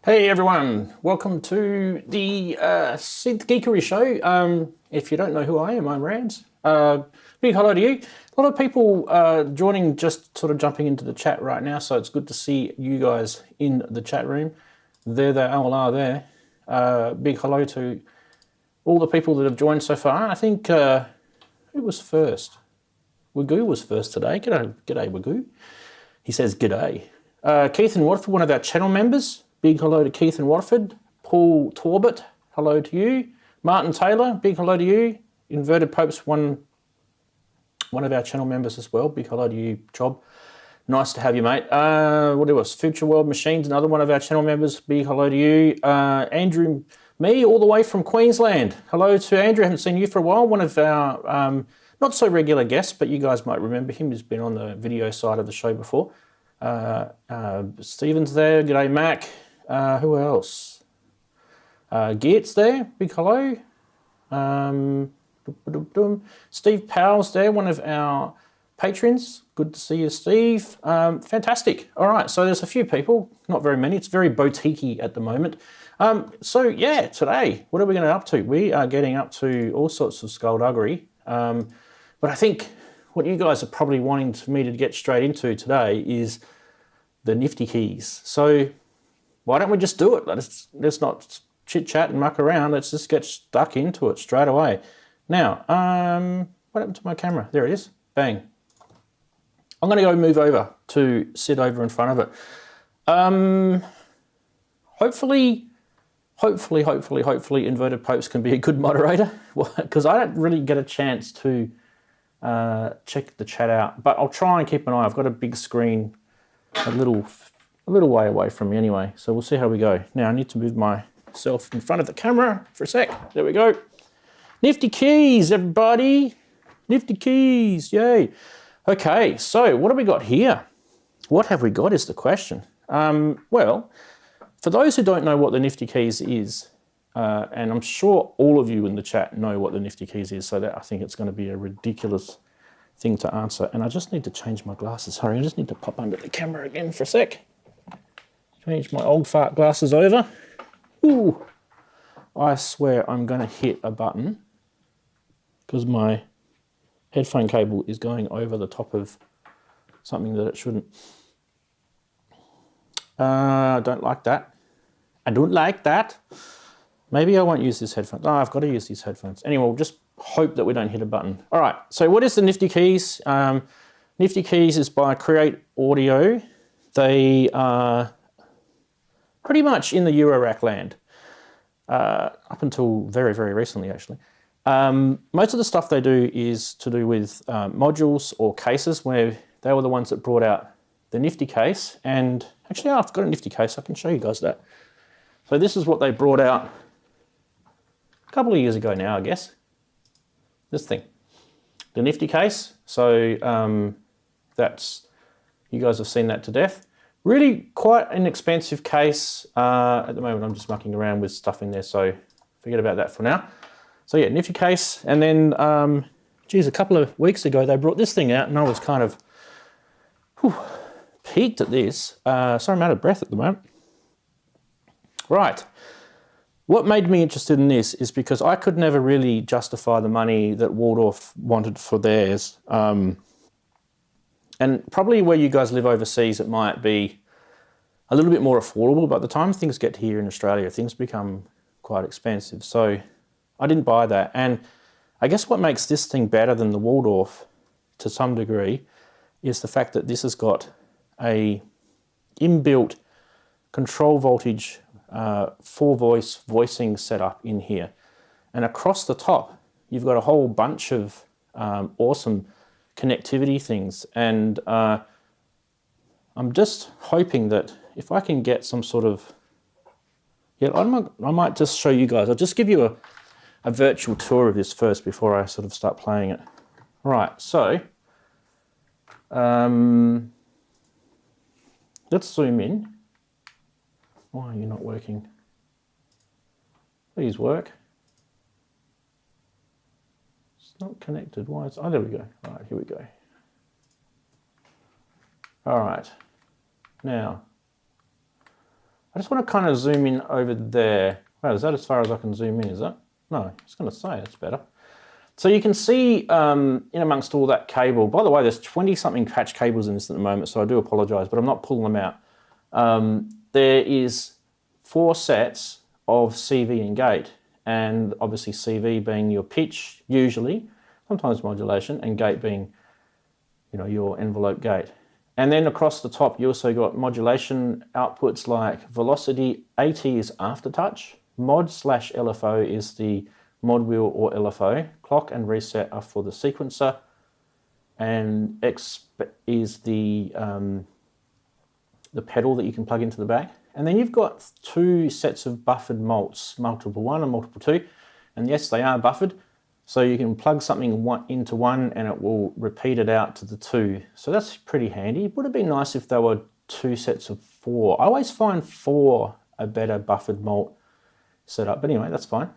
Hey everyone, welcome to the Synth Geekery show. If you don't know who I am, I'm Ranzee. Big hello to you. A lot of people joining, just sort of jumping into the chat right now, so it's good to see you guys in the chat room. There they all are there. Big hello to all the people that have joined so far. I think, who was first? Wagoo was first today. G'day Wagoo. He says g'day. Keith and Watford, one of our channel members. Big hello to Keith and Watford. Paul Torbett, hello to you. Martin Taylor, big hello to you. Inverted Popes, one of our channel members as well. Big hello to you, Job. Nice to have you, mate. What it was? Future World Machines, another one of our channel members. Big hello to you. Andrew, me, all the way from Queensland. Hello to Andrew. I haven't seen you for a while. One of our not so regular guests, but you guys might remember him. He's been on the video side of the show before. Stephen's there. G'day, Mac. Who else? Geert's there. Big hello. Steve Powell's there, one of our patrons. Good to see you, Steve. Fantastic. All right, so there's a few people, not very many. It's very boutique-y at the moment. So yeah, today, what are we going to get up to? We are getting up to all sorts of skullduggery. But I think what you guys are probably wanting me to get straight into today is the NiftyKEYZ. So why don't we just do it? Let's not chit-chat and muck around. Let's just get stuck into it straight away. Now, what happened to my camera? There it is. Bang. I'm going to go move over to sit over in front of it. Hopefully, Inverted Popes can be a good moderator, because I don't really get a chance to check the chat out. But I'll try and keep an eye. I've got a big screen a little way away from me anyway, so we'll see how we go. Now I need to move myself in front of the camera for a sec. There we go. NiftyKEYZ, everybody. NiftyKEYZ, yay. Okay, so what have we got here? What have we got is the question. Well, for those who don't know what the NiftyKEYZ is, and I'm sure all of you in the chat know what the NiftyKEYZ is, so that I think it's going to be a ridiculous thing to answer. And I just need to change my glasses. Sorry, I just need to pop under the camera again for a sec. Change my old fart glasses over. Ooh, I swear I'm going to hit a button because my headphone cable is going over the top of something that it shouldn't. I don't like that. I don't like that. Maybe I won't use this headphone. Oh, I've got to use these headphones. Anyway, we'll just hope that we don't hit a button. All right, so what is the NiftyKEYZ? NiftyKEYZ is by Cre8audio. They are pretty much in the Eurorack land, up until very, very recently, actually. Most of the stuff they do is to do with modules or cases, where they were the ones that brought out the NiftyKEYZ. And actually, I've got a NiftyKEYZ. I can show you guys that. So this is what they brought out a couple of years ago now, I guess. This thing, the NiftyKEYZ. So that's, you guys have seen that to death. Really quite an expensive case. At the moment, I'm just mucking around with stuff in there, so forget about that for now. So yeah, NiftyKEYZ. And then, geez, a couple of weeks ago, they brought this thing out, and I was kind of peaked at this. Sorry, I'm out of breath at the moment. Right. What made me interested in this is because I could never really justify the money that Waldorf wanted for theirs. And probably where you guys live overseas, it might be a little bit more affordable. By the time things get here in Australia, things become quite expensive. So I didn't buy that. And I guess what makes this thing better than the Waldorf to some degree is the fact that this has got a inbuilt control voltage 4-voice voicing setup in here. And across the top, you've got a whole bunch of awesome connectivity things. And I'm just hoping that if I can get some sort of, yeah, I might just show you guys. I'll just give you a virtual tour of this first before I sort of start playing it. Right, so let's zoom in. Why are you not working? Please work. It's not connected. Why is, oh, there we go. All right, here we go. All right. Now, I just want to kind of zoom in over there. Wow, is that as far as I can zoom in, is that? No, I was going to say that's better. So you can see in amongst all that cable, by the way, there's 20-something patch cables in this at the moment, so I do apologize, but I'm not pulling them out. There is 4 sets of CV and gate, and obviously CV being your pitch, usually, sometimes modulation, and gate being, you know, your envelope gate. And then across the top, you also got modulation outputs like velocity. 80 is aftertouch. Mod/LFO is the mod wheel or LFO. Clock and reset are for the sequencer. And X is the pedal that you can plug into the back. And then you've got 2 sets of buffered mults, multiple 1 and multiple 2. And yes, they are buffered. So you can plug something into 1 and it will repeat it out to the 2. So that's pretty handy. It would have been nice if there were 2 sets of 4. I always find 4 a better buffered mult setup, but anyway, that's fine.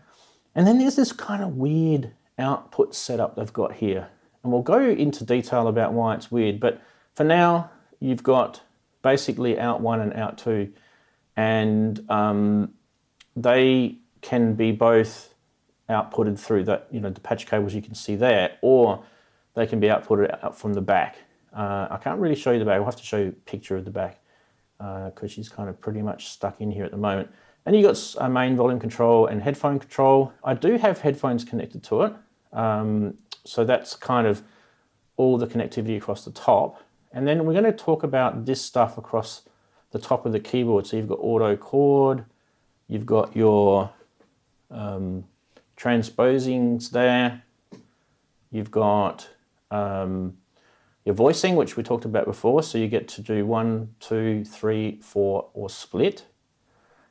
And then there's this kind of weird output setup they've got here. And we'll go into detail about why it's weird, but for now, you've got basically out 1 and out 2. And they can be both outputted through that, you know, the patch cables you can see there, or they can be outputted out from the back. I can't really show you the back. I'll have to show you a picture of the back because she's kind of pretty much stuck in here at the moment. And you've got a main volume control and headphone control. I do have headphones connected to it. So that's kind of all the connectivity across the top. And then we're going to talk about this stuff across the top of the keyboard. So you've got auto chord, you've got your transposings there. You've got your voicing, which we talked about before. So you get to do 1, 2, 3, 4, or split.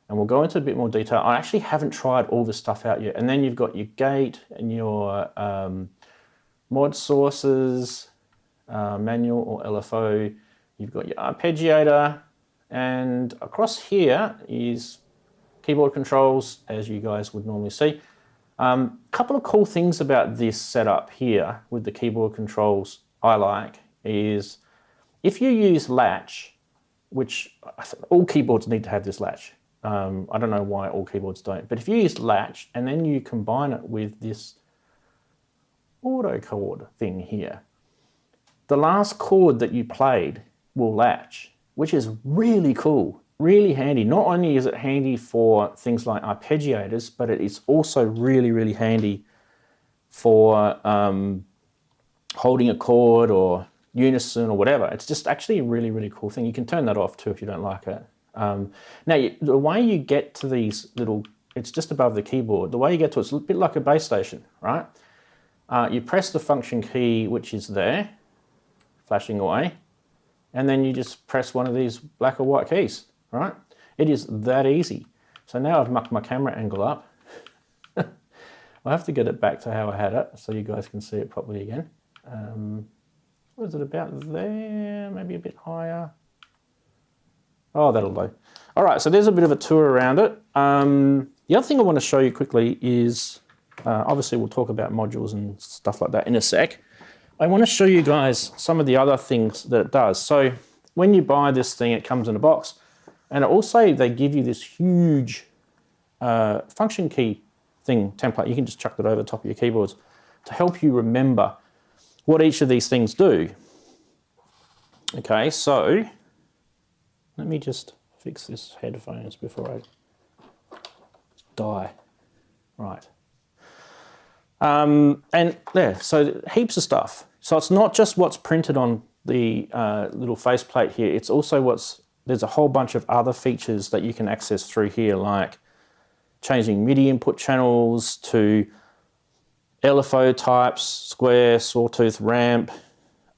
And we'll go into a bit more detail. I actually haven't tried all this stuff out yet. And then you've got your gate and your mod sources, manual or LFO. You've got your arpeggiator. And across here is keyboard controls, as you guys would normally see. Couple of cool things about this setup here with the keyboard controls I like is if you use latch, which all keyboards need to have this latch. I don't know why all keyboards don't, but if you use latch and then you combine it with this auto chord thing here, the last chord that you played will latch, which is really cool. Really handy. Not only is it handy for things like arpeggiators, but it is also really, really handy for holding a chord or unison or whatever. It's just actually a really, really cool thing. You can turn that off too if you don't like it. Now, the way you get to these little, it's just above the keyboard. The way you get to it's a bit like a bass station, right? You press the function key, which is there, flashing away, and then you just press one of these black or white keys. Right? It is that easy. So now I've mucked my camera angle up. I'll have to get it back to how I had it so you guys can see it properly again. What is it about there? Maybe a bit higher. Oh, that'll do. All right, so there's a bit of a tour around it. The other thing I want to show you quickly is, obviously we'll talk about modules and stuff like that in a sec. I want to show you guys some of the other things that it does. So when you buy this thing, it comes in a box. And also they give you this huge function key thing template. You can just chuck that over the top of your keyboards to help you remember what each of these things do. Okay, so let me just fix this headphones before I die. Right. And there, so heaps of stuff. So it's not just what's printed on the little faceplate here, it's also there's a whole bunch of other features that you can access through here, like changing MIDI input channels to LFO types, square, sawtooth, ramp,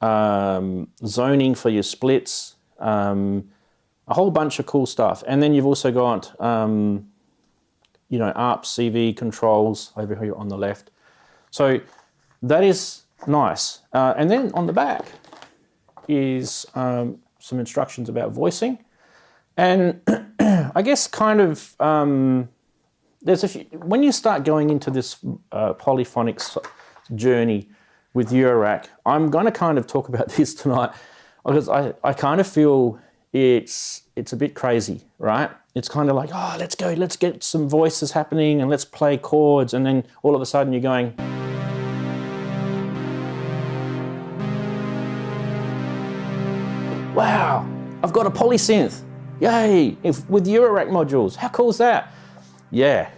zoning for your splits, a whole bunch of cool stuff. And then you've also got, you know, ARP CV controls over here on the left. So that is nice. And then on the back is some instructions about voicing. And I guess kind of, there's a few, when you start going into this polyphonic journey with Eurorack, I'm going to kind of talk about this tonight because I kind of feel it's a bit crazy, right? it's kind of like, oh, let's go, let's get some voices happening and let's play chords. And then all of a sudden you're going, wow, I've got a polysynth. Yay, with Eurorack modules. How cool is that? Yeah.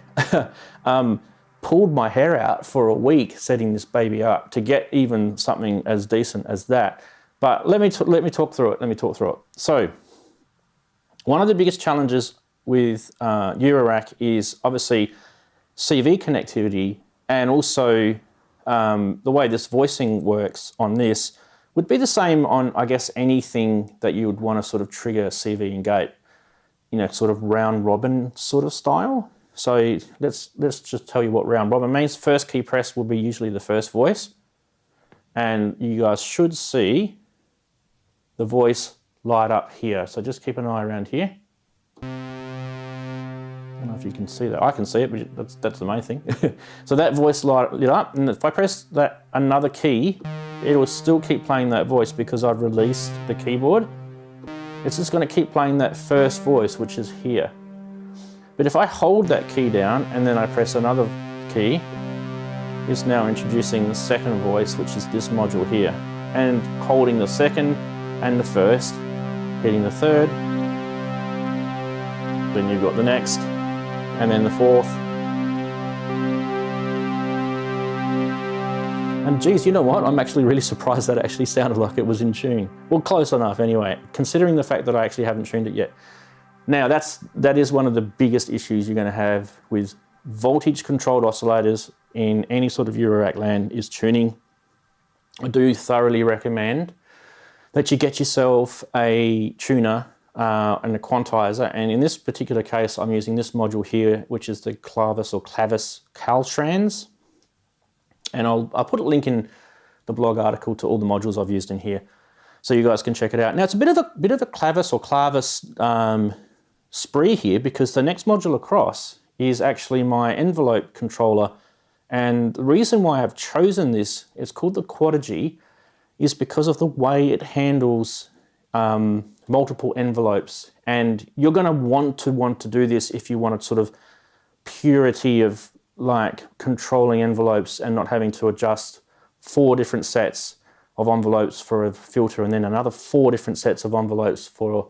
Pulled my hair out for a week setting this baby up to get even something as decent as that. But let me talk through it. So one of the biggest challenges with Eurorack is obviously CV connectivity, and also the way this voicing works on this would be the same on, I guess, anything that you would want to sort of trigger CV and gate, you know, sort of round robin sort of style. So let's just tell you what round robin means. First key press will be usually the first voice, and you guys should see the voice light up here. So just keep an eye around here. I don't know if you can see that. I can see it, but that's the main thing. So that voice lit up, and if I press that another key, it will still keep playing that voice because I've released the keyboard. It's just going to keep playing that first voice, which is here. But if I hold that key down and then I press another key, it's now introducing the second voice, which is this module here, and holding the second and the first, hitting the third, then you've got the next, and then the fourth. And geez, you know what? I'm actually really surprised that it actually sounded like it was in tune. Well, close enough anyway, considering the fact that I actually haven't tuned it yet. Now, that is one of the biggest issues you're going to have with voltage-controlled oscillators in any sort of Eurorack land is tuning. I do thoroughly recommend that you get yourself a tuner and a quantizer. And in this particular case, I'm using this module here, which is the Clavis Caltrans. And I'll put a link in the blog article to all the modules I've used in here, so you guys can check it out. Now it's a bit of a Clavis spree here, because the next module across is actually my envelope controller. And the reason why I've chosen this, it's called the Quad-G, is because of the way it handles multiple envelopes. And you're going to want to do this if you want a sort of purity of like controlling envelopes and not having to adjust 4 different sets of envelopes for a filter and then another 4 different sets of envelopes for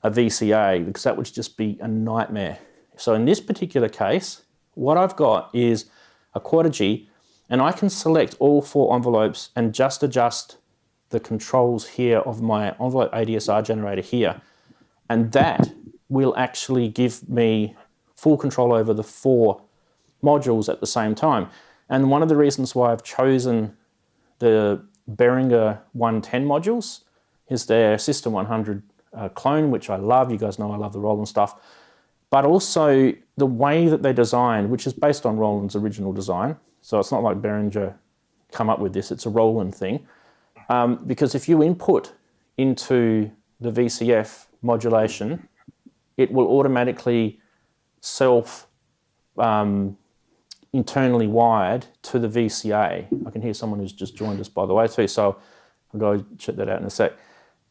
a VCA, because that would just be a nightmare. So in this particular case, what I've got is a Quad-G, and I can select all 4 envelopes and just adjust the controls here of my envelope ADSR generator here. And that will actually give me full control over the 4 modules at the same time. And one of the reasons why I've chosen the Behringer 110 modules is their System 100 clone, which I love. You guys know I love the Roland stuff. But also the way that they designed, which is based on Roland's original design. So it's not like Behringer come up with this, it's a Roland thing. Because if you input into the VCF modulation, it will automatically internally wired to the VCA. I can hear someone who's just joined us, by the way, too, so I'll go check that out in a sec.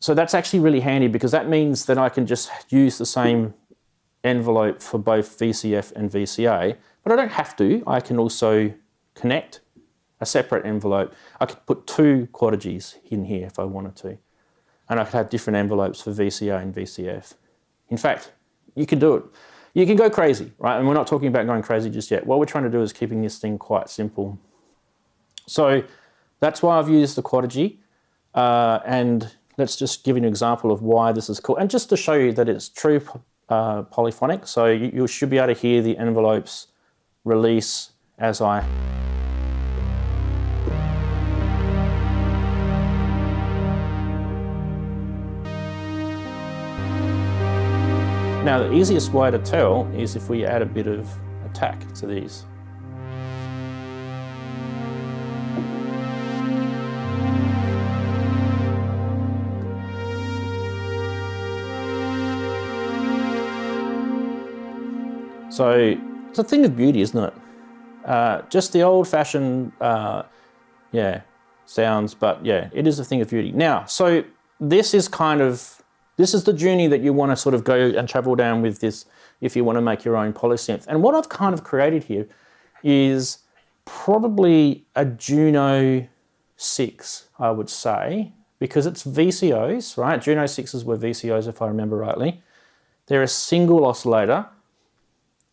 So that's actually really handy, because that means that I can just use the same envelope for both VCF and VCA, but I don't have to. I can also connect a separate envelope. I could put 2 Quad-Gs in here if I wanted to, and I could have different envelopes for VCA and VCF. In fact, you can do it. You can go crazy, right? And we're not talking about going crazy just yet. What we're trying to do is keeping this thing quite simple. So that's why I've used the Quad-G. And let's just give you an example of why this is cool. And just to show you that it's true polyphonic. So you should be able to hear the envelopes release as I... Now, the easiest way to tell is if we add a bit of attack to these. So it's a thing of beauty, isn't it? Just the old-fashioned, sounds, but yeah, it is a thing of beauty. Now, so this is the journey that you want to sort of go and travel down with this if you want to make your own polysynth. And what I've kind of created here is probably a Juno 6, I would say, because it's VCOs, right? Juno 6s were VCOs, if I remember rightly. They're a single oscillator,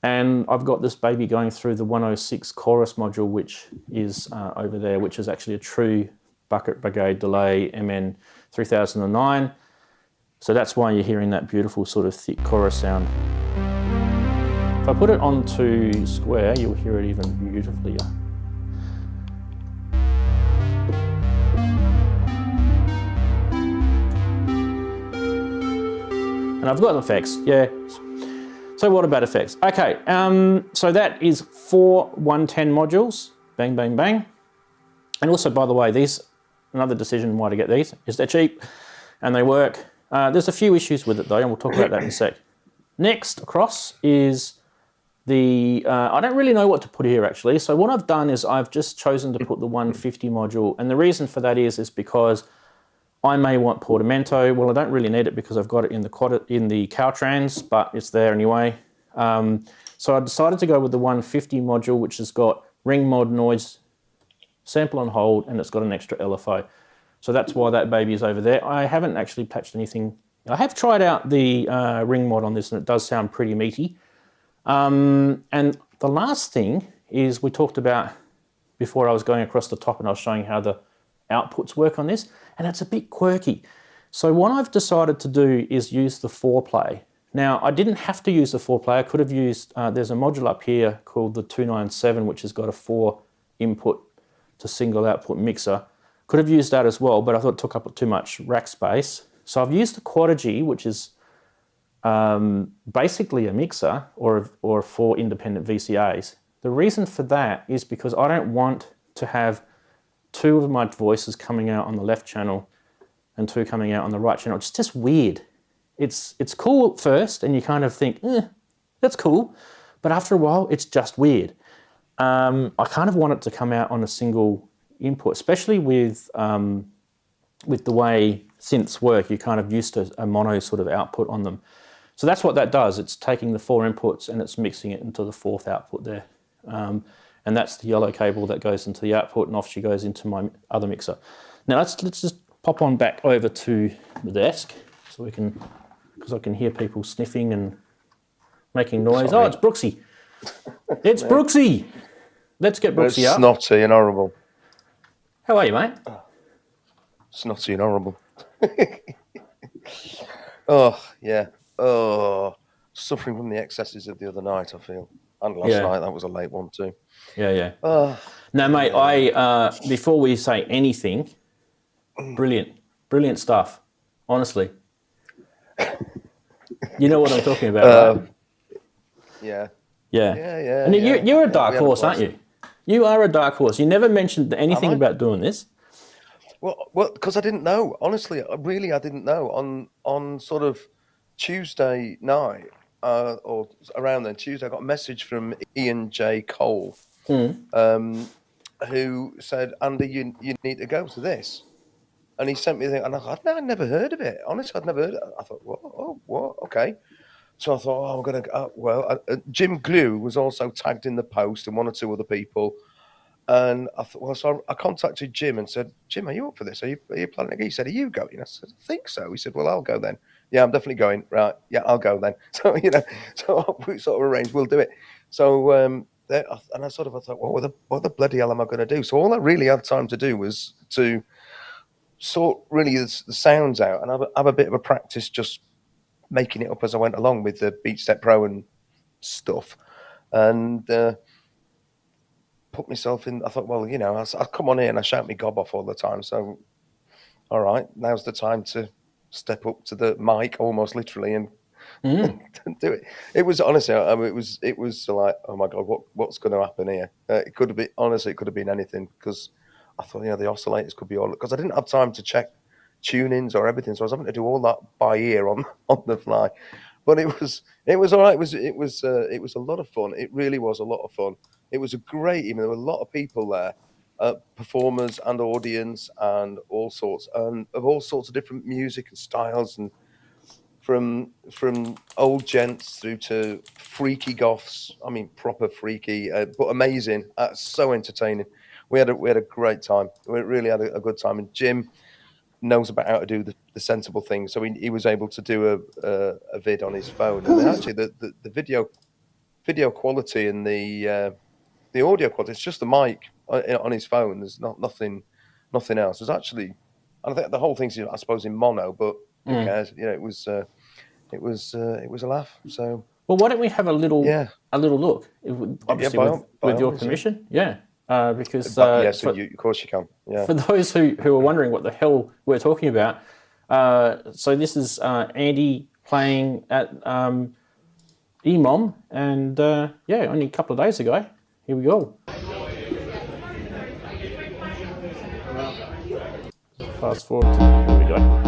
and I've got this baby going through the 106 chorus module, which is over there, which is actually a true Bucket Brigade delay MN 3009. So that's why you're hearing that beautiful sort of thick chorus sound. If I put it onto square, you'll hear it even beautifully. And I've got effects, yeah. So what about effects? Okay, so that is 4 110 modules, bang, bang, bang. And also, by the way, these, another decision why to get these is they're cheap and they work. There's a few issues with it though, and we'll talk about that in a sec. Next across is the, I don't really know what to put here actually. So what I've done is I've just chosen to put the 150 module, and the reason for that is because I may want portamento. Well, I don't really need it because I've got it in the Caltrans, but it's there anyway. So I decided to go with the 150 module, which has got ring mod noise, sample on hold, and it's got an extra LFO. So that's why that baby is over there. I haven't actually patched anything. I have tried out the ring mod on this, and it does sound pretty meaty. And the last thing is we talked about before I was going across the top and I was showing how the outputs work on this, and it's a bit quirky. So what I've decided to do is use the 4-play. Now, I didn't have to use the 4-play. I could have used, there's a module up here called the 297, which has got a 4 input to single output mixer. Could have used that as well, but I thought it took up too much rack space. So I've used the Quadigy, which is basically a mixer or 4 independent VCAs. The reason for that is because I don't want to have 2 of my voices coming out on the left channel and 2 coming out on the right channel. It's just weird. It's cool at first, and you kind of think, that's cool. But after a while, it's just weird. I kind of want it to come out on a single input, especially with the way synths work. You're kind of used to a mono sort of output on them. So that's what that does. It's taking the 4 inputs and it's mixing it into the 4th output there. And that's the yellow cable that goes into the output, and off she goes into my other mixer. Now let's just pop on back over to the desk so we can, because I can hear people sniffing and making noise. Sorry. Oh, it's Brooksy. It's Brooksy. Let's get Brooksy up. Snotty and horrible. How are you, mate? Snotty and horrible. Oh, yeah. Oh, suffering from the excesses of the other night, I feel. And last night, that was a late one too. Yeah. No, mate, I before we say anything, brilliant stuff, honestly. You know what I'm talking about, right? Yeah. And you're a dark horse, aren't you? You are a dark horse. You never mentioned anything about doing this. Well, because I didn't know. Honestly, I didn't know. On sort of Tuesday night, or around then, Tuesday, I got a message from Ian J. Cole, who said, Andy, you need to go to this. And he sent me the thing, and I thought, I'd never heard of it. Honestly, I'd never heard of it. I thought, what? Okay. So I thought, I'm going to, Jim Glue was also tagged in the post and 1 or 2 other people. And I thought, so I contacted Jim and said, Jim, are you up for this? Are you planning to go? He said, are you going? I said, I think so. He said, well, I'll go then. Yeah, I'm definitely going. Right. Yeah, I'll go then. So, so we sort of arranged, we'll do it. So, and I thought, what the bloody hell am I going to do? So all I really had time to do was to sort really the sounds out and have a bit of a practice just making it up as I went along with the BeatStep Pro and stuff. And put myself in. I thought, well, I come on here and I shout my gob off all the time. So, all right, now's the time to step up to the mic, almost literally, and do it. It was honestly, it was like, oh my god, what's going to happen here? It could have been anything, because I thought, the oscillators could be all, because I didn't have time to check tunings or everything, so I was having to do all that by ear on the fly. But it was all right. It was a lot of fun. It really was a lot of fun. It was a great evening. There were a lot of people there, performers and audience and all sorts, and of all sorts of different music and styles, and from old gents through to freaky goths. I mean, proper freaky, but amazing. So entertaining. We had a great time. We really had a good time. And Jim knows about how to do the sensible thing, so he was able to do a vid on his phone. And actually, the video quality and the audio quality, it's just the mic on his phone. There's nothing else. There's actually, I think the whole thing's, I suppose, in mono, but who cares? You know, it was a laugh. So, well, why don't we have a little look? Obviously, with your permission, because yes, of course you can. Yeah. For those who are wondering what the hell we're talking about, so this is Andy playing at EMOM, and only a couple of days ago. Here we go. Fast forward to, here we go.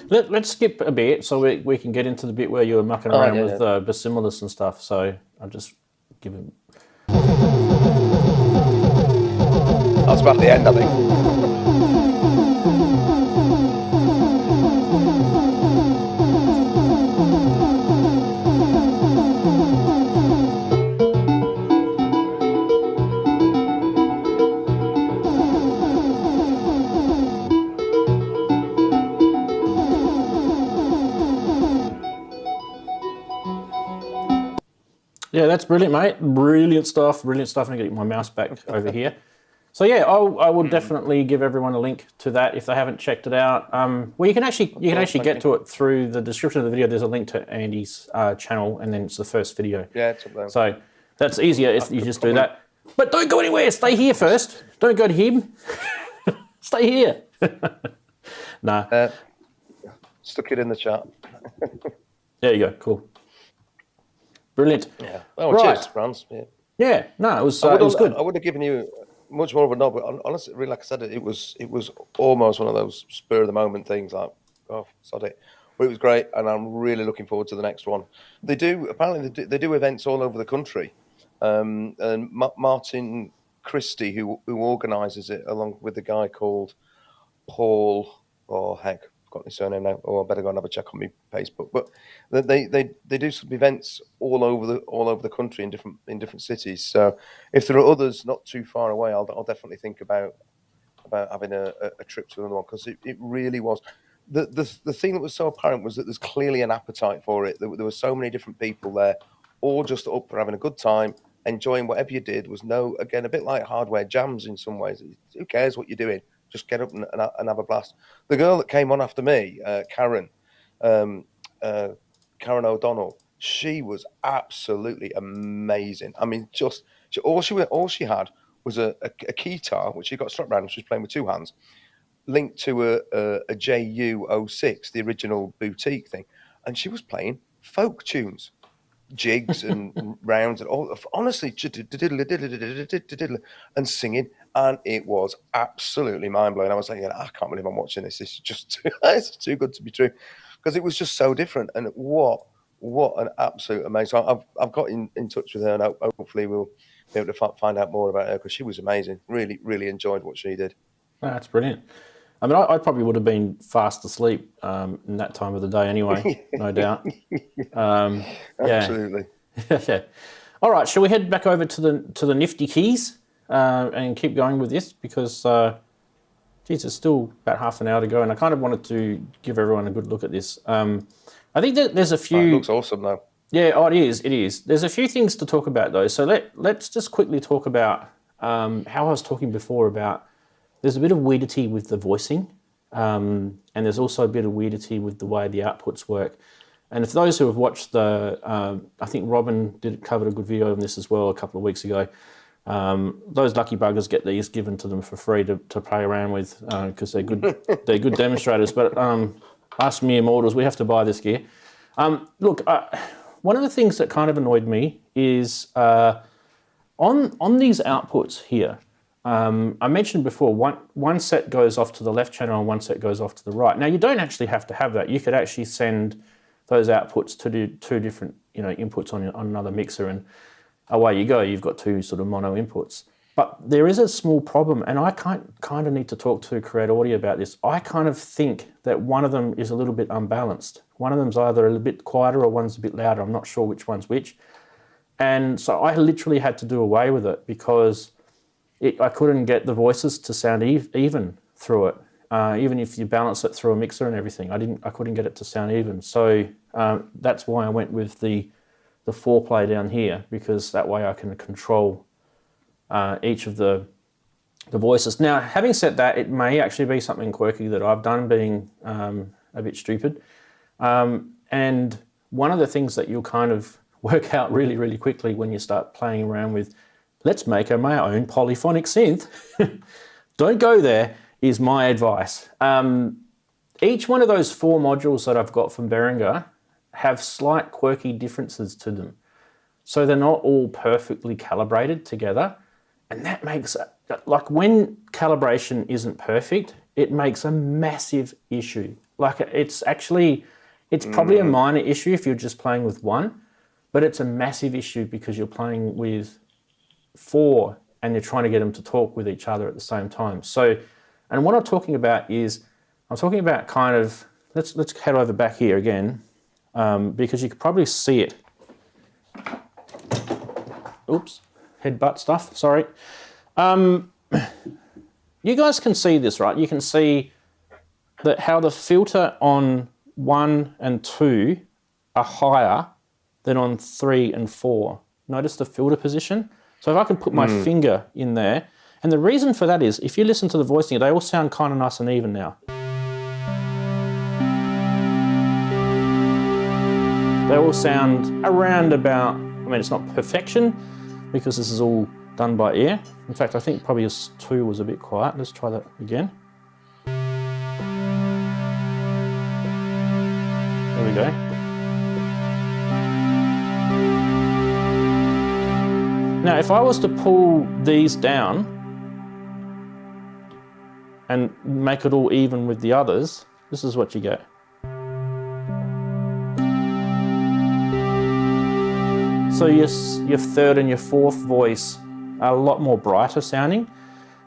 Let's skip a bit so we can get into the bit where you were mucking around with Presonus and stuff. So I'll just give him. That's about the end, I think. Yeah, that's brilliant, mate. Brilliant stuff. Brilliant stuff. I'm going to get my mouse back over here. So yeah, I will definitely give everyone a link to that if they haven't checked it out. Well, you can actually get to it through the description of the video. There's a link to Andy's channel, and then it's the first video. Yeah, it's up there. So that's easier if you just do that. But don't go anywhere. Stay here first. Don't go to him. Stay here. Nah. Stuck it in the chat. There you go. Cool. Brilliant. Yeah. Oh, right. Cheers, Franz. Yeah. Yeah. No, it was good. I would have given you much more of a nod, but honestly, really, like I said, it was almost one of those spur of the moment things. Like, oh, sod it. But it was great, and I'm really looking forward to the next one. They do events all over the country, and Martin Christie, who organises it, along with a guy called Paul. Oh heck. Got his surname now. Oh, I better go and have a check on my Facebook. But they do some events all over the country in different cities. So if there are others not too far away, I'll definitely think about having a trip to another one, because it really was. The thing that was so apparent was that there's clearly an appetite for it. There were so many different people there, all just up for having a good time, enjoying whatever you did. Was again, a bit like hardware jams in some ways. Who cares what you're doing? Just get up and have a blast. The girl that came on after me, Karen O'Donnell, she was absolutely amazing. I mean, all she had was a keytar, which she got strapped around, and she was playing with two hands, linked to a JU-06, the original boutique thing, and she was playing folk tunes, jigs and rounds and all. Honestly, and singing. And it was absolutely mind-blowing. I was like, I can't believe I'm watching this. This is just it's too good to be true, because it was just so different. And what what an absolute amazing. I've got in touch with her, and hopefully we'll be able to find out more about her, because she was amazing. Really, really enjoyed what she did. Oh, that's brilliant. I mean, I probably would have been fast asleep in that time of the day anyway, no doubt. Absolutely. Yeah. All right, shall we head back over to the Nifty Keys and keep going with this, because geez, it's still about half an hour to go, and I kind of wanted to give everyone a good look at this. I think that there's a few. It looks awesome though. Yeah, it is. It is. There's a few things to talk about though. So let's just quickly talk about how I was talking before about. There's a bit of weirdity with the voicing, and there's also a bit of weirdity with the way the outputs work. And if those who have watched I think Robin covered a good video on this as well a couple of weeks ago. Those lucky buggers get these given to them for free to play around with, because they're good demonstrators. But us mere mortals, we have to buy this gear. Look, one of the things that kind of annoyed me is on these outputs here. I mentioned before, one set goes off to the left channel and one set goes off to the right. Now, you don't actually have to have that. You could actually send those outputs to do two different inputs on another mixer, and away you go. You've got two sort of mono inputs. But there is a small problem, and I kind of need to talk to Cre8audio about this. I kind of think that one of them is a little bit unbalanced. One of them's either a little bit quieter or one's a bit louder. I'm not sure which one's which. And so I literally had to do away with it because I couldn't get the voices to sound even through it. Even if you balance it through a mixer and everything, I couldn't get it to sound even. So that's why I went with the 4-play down here, because that way I can control each of the voices. Now, having said that, it may actually be something quirky that I've done, being a bit stupid. And one of the things that you'll kind of work out really, really quickly when you start playing around with, let's make my own polyphonic synth. Don't go there, is my advice. Each one of those 4 modules that I've got from Behringer have slight quirky differences to them. So they're not all perfectly calibrated together. And that makes, like, when calibration isn't perfect, it makes a massive issue. Like, it's probably a minor issue if you're just playing with one, but it's a massive issue because you're playing with 4 and you're trying to get them to talk with each other at the same time. So, and what I'm talking about is, I'm talking about kind of, let's head over back here again, because you could probably see it. Oops, headbutt stuff, sorry. You guys can see this, right? You can see that how the filter on 1 and 2 are higher than on 3 and 4. Notice the filter position? So if I can put my finger in there, and the reason for that is, if you listen to the voicing, they all sound kind of nice and even now. They all sound around about, I mean, it's not perfection because this is all done by ear. In fact, I think probably 2 was a bit quiet. Let's try that again. There we go. Now, if I was to pull these down and make it all even with the others, this is what you get. So your 3rd and your 4th voice are a lot more brighter sounding.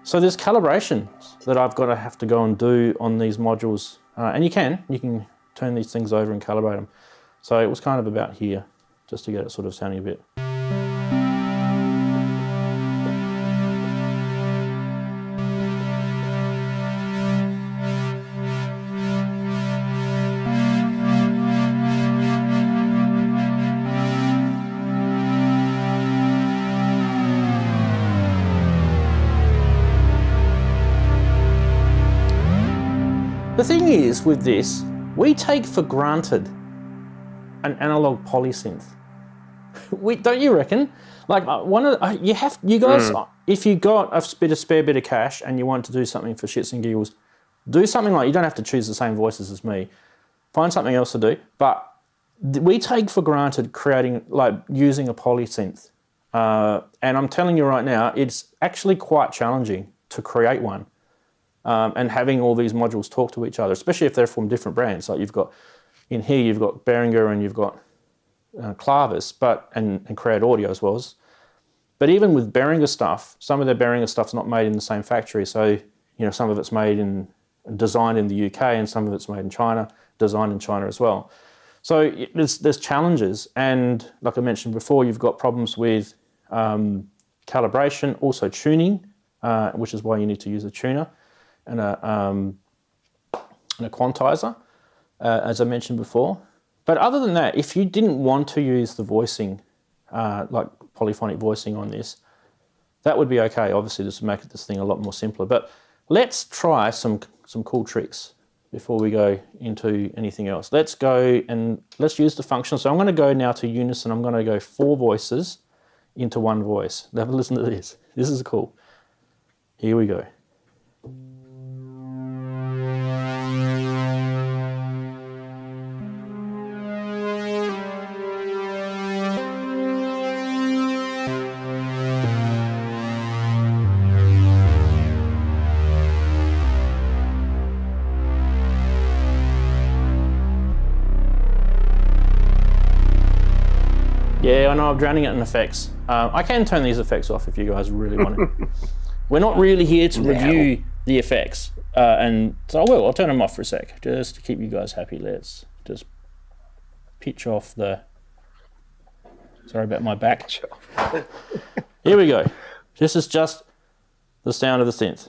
So there's calibrations that I've got to have to go and do on these modules. And you can turn these things over and calibrate them. So it was kind of about here, just to get it sort of sounding a bit. The thing is, with this, we take for granted an analog polysynth. Don't you reckon? Like, you guys, if you got a spare bit of cash and you want to do something for shits and giggles, do something like, you don't have to choose the same voices as me. Find something else to do. But we take for granted using a polysynth. And I'm telling you right now, it's actually quite challenging to create one. And having all these modules talk to each other, especially if they're from different brands. Like in here you've got Behringer and you've got Clavis, and Cre8audio as well. But even with Behringer stuff, some of their Behringer stuff's not made in the same factory. So, some of it's designed in the UK, and some of it's made in China, designed in China as well. So there's challenges, and like I mentioned before, you've got problems with calibration, also tuning, which is why you need to use a tuner and a quantizer, as I mentioned before. But other than that, if you didn't want to use the voicing, like polyphonic voicing on this, that would be okay. Obviously, this would make this thing a lot more simpler. But let's try some cool tricks before we go into anything else. Let's go and let's use the function. So I'm going to go now to unison. I'm going to go 4 voices into 1 voice. Have a listen to this. This is cool. Here we go. Yeah, I know I'm drowning it in effects. I can turn these effects off if you guys really want to. We're not really here to review the effects. And so I will, I'll turn them off for a sec, just to keep you guys happy. Let's just pitch off the, sorry about my back. Here we go. This is just the sound of the synth.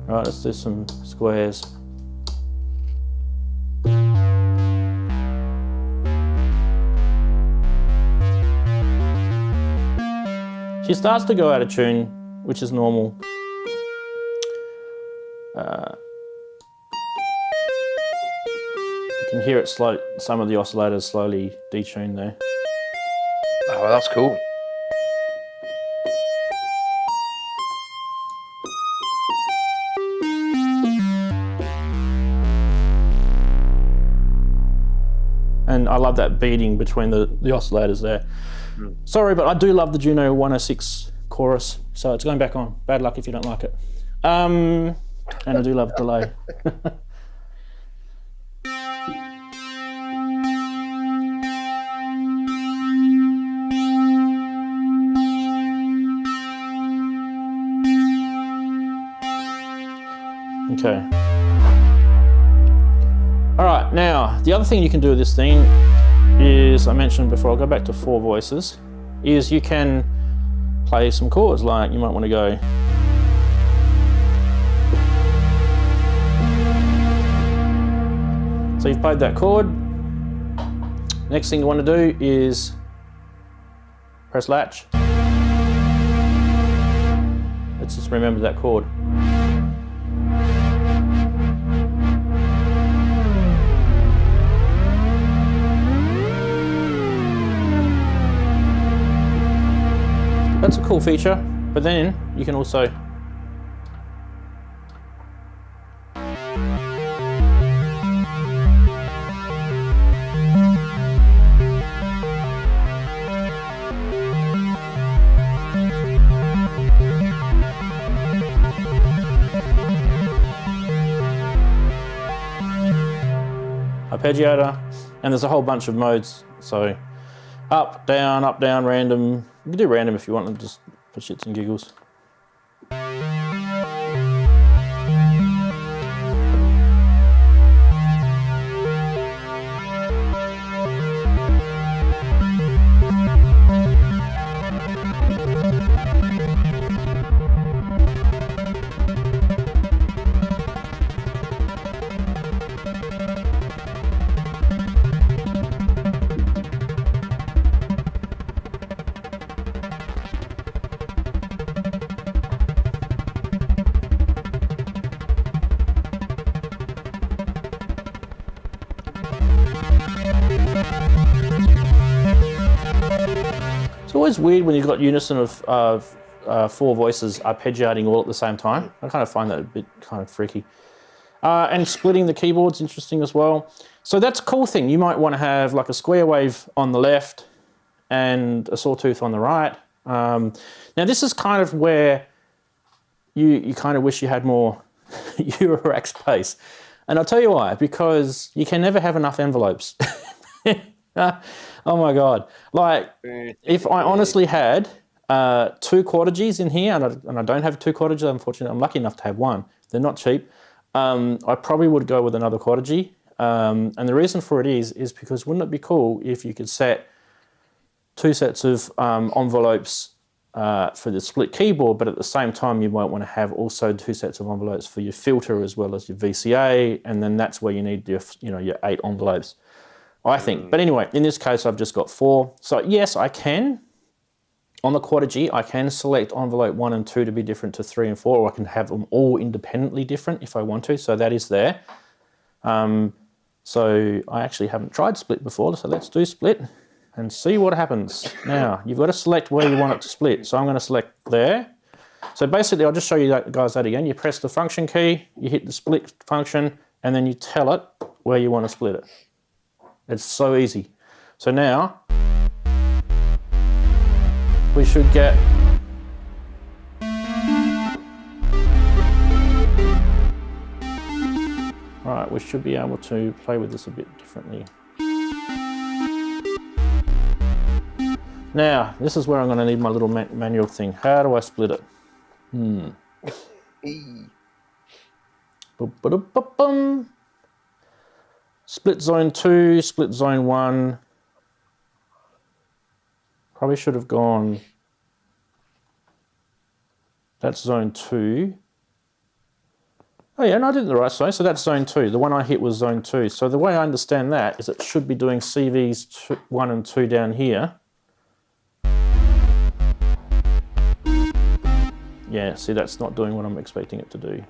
Right, let's do some squares. She starts to go out of tune, which is normal. You can hear it slow. Some of the oscillators slowly detune there. Oh, that's cool. And I love that beating between the oscillators there. Sorry, but I do love the Juno 106 chorus, so it's going back on. Bad luck if you don't like it. And I do love delay. Okay. All right, now, the other thing you can do with this thing is, I mentioned before, I'll go back to 4 voices, is you can play some chords, like you might want to go. So you've played that chord. Next thing you want to do is press latch. Let's just remember that chord. That's a cool feature, but then you can also arpeggiator, and there's a whole bunch of modes. So up, down, random. You can do random if you want, just for shits and giggles. It's always weird when you've got unison of 4 voices arpeggiating all at the same time. I kind of find that a bit kind of freaky. And splitting the keyboard's interesting as well. So that's a cool thing. You might want to have like a square wave on the left and a sawtooth on the right. Now this is kind of where you kind of wish you had more Eurorack space. And I'll tell you why, because you can never have enough envelopes. Oh my God. Like, if I honestly had 2 quarter Gs in here, and I don't have 2 quarter Gs, unfortunately, I'm lucky enough to have 1. They're not cheap. I probably would go with another quarter G. And the reason for it is because wouldn't it be cool if you could set 2 sets of envelopes for the split keyboard, but at the same time you might want to have also 2 sets of envelopes for your filter as well as your VCA, and then that's where you need your, your 8 envelopes, I think. But anyway, in this case, I've just got 4. So yes, I can, on the quarter G, I can select envelope 1 and 2 to be different to 3 and 4, or I can have them all independently different if I want to, so that is there. So I actually haven't tried split before, so let's do split and see what happens. Now, you've got to select where you want it to split. So I'm going to select there. So basically, I'll just show you guys that again. You press the function key, you hit the split function, and then you tell it where you want to split it. It's so easy. So now, we should get all right, we should be able to play with this a bit differently. Now, this is where I'm going to need my little manual thing. How do I split it? Split zone 2, split zone 1. Probably should have gone, that's zone 2. Oh yeah, no, I did it the right way, so that's zone 2. The one I hit was zone 2. So the way I understand that is it should be doing CVs 1 and 2 down here. Yeah, see, that's not doing what I'm expecting it to do.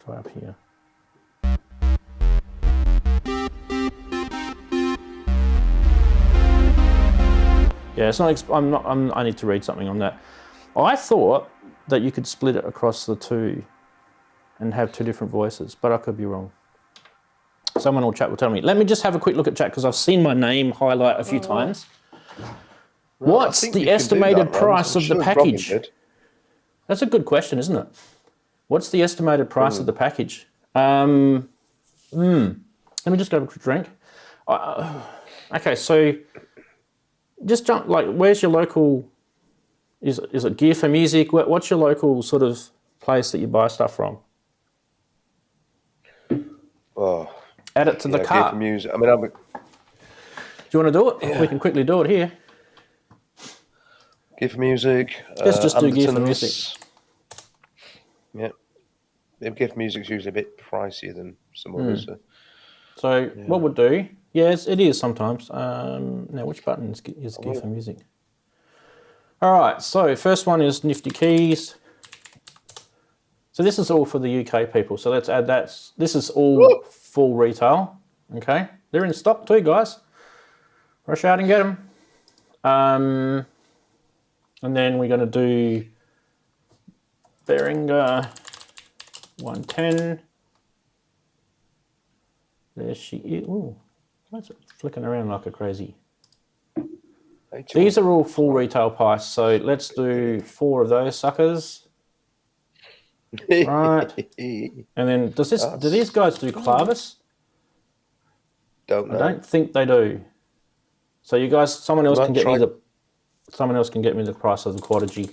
Try up here. Yeah, it's not. I need to read something on that. I thought that you could split it across the 2 and have 2 different voices, but I could be wrong. Someone in chat will tell me. Let me just have a quick look at chat because I've seen my name highlight a few times. Well, what's the estimated price of the package? That's a good question, isn't it? What's the estimated price of the package? Let me just go have a quick drink. Okay, so just jump, like, where's your local, is it Gear for Music? What's your local sort of place that you buy stuff from? Oh, add it to the cart. Gear for Music. I mean, do you want to do it? Yeah. We can quickly do it here. Gear for Music. Let's just do Gear for Music. Yeah. Gear for Music's usually a bit pricier than some others. So yeah. What we'll do, yes, it is sometimes. Now, which button is Gear for Music? All right, so first one is NiftyKEYZ. So this is all for the UK people. So let's add that. This is all full retail. Okay, they're in stock too, guys. Rush out and get them. And then we're going to do Behringer 110. There she is. Ooh, that's flicking around like a crazy. These are all full retail price, so let's do 4 of those suckers. Right. And then do these guys do clavis? Don't know. I don't think they do. So you guys, someone else can get me the price of the quarter G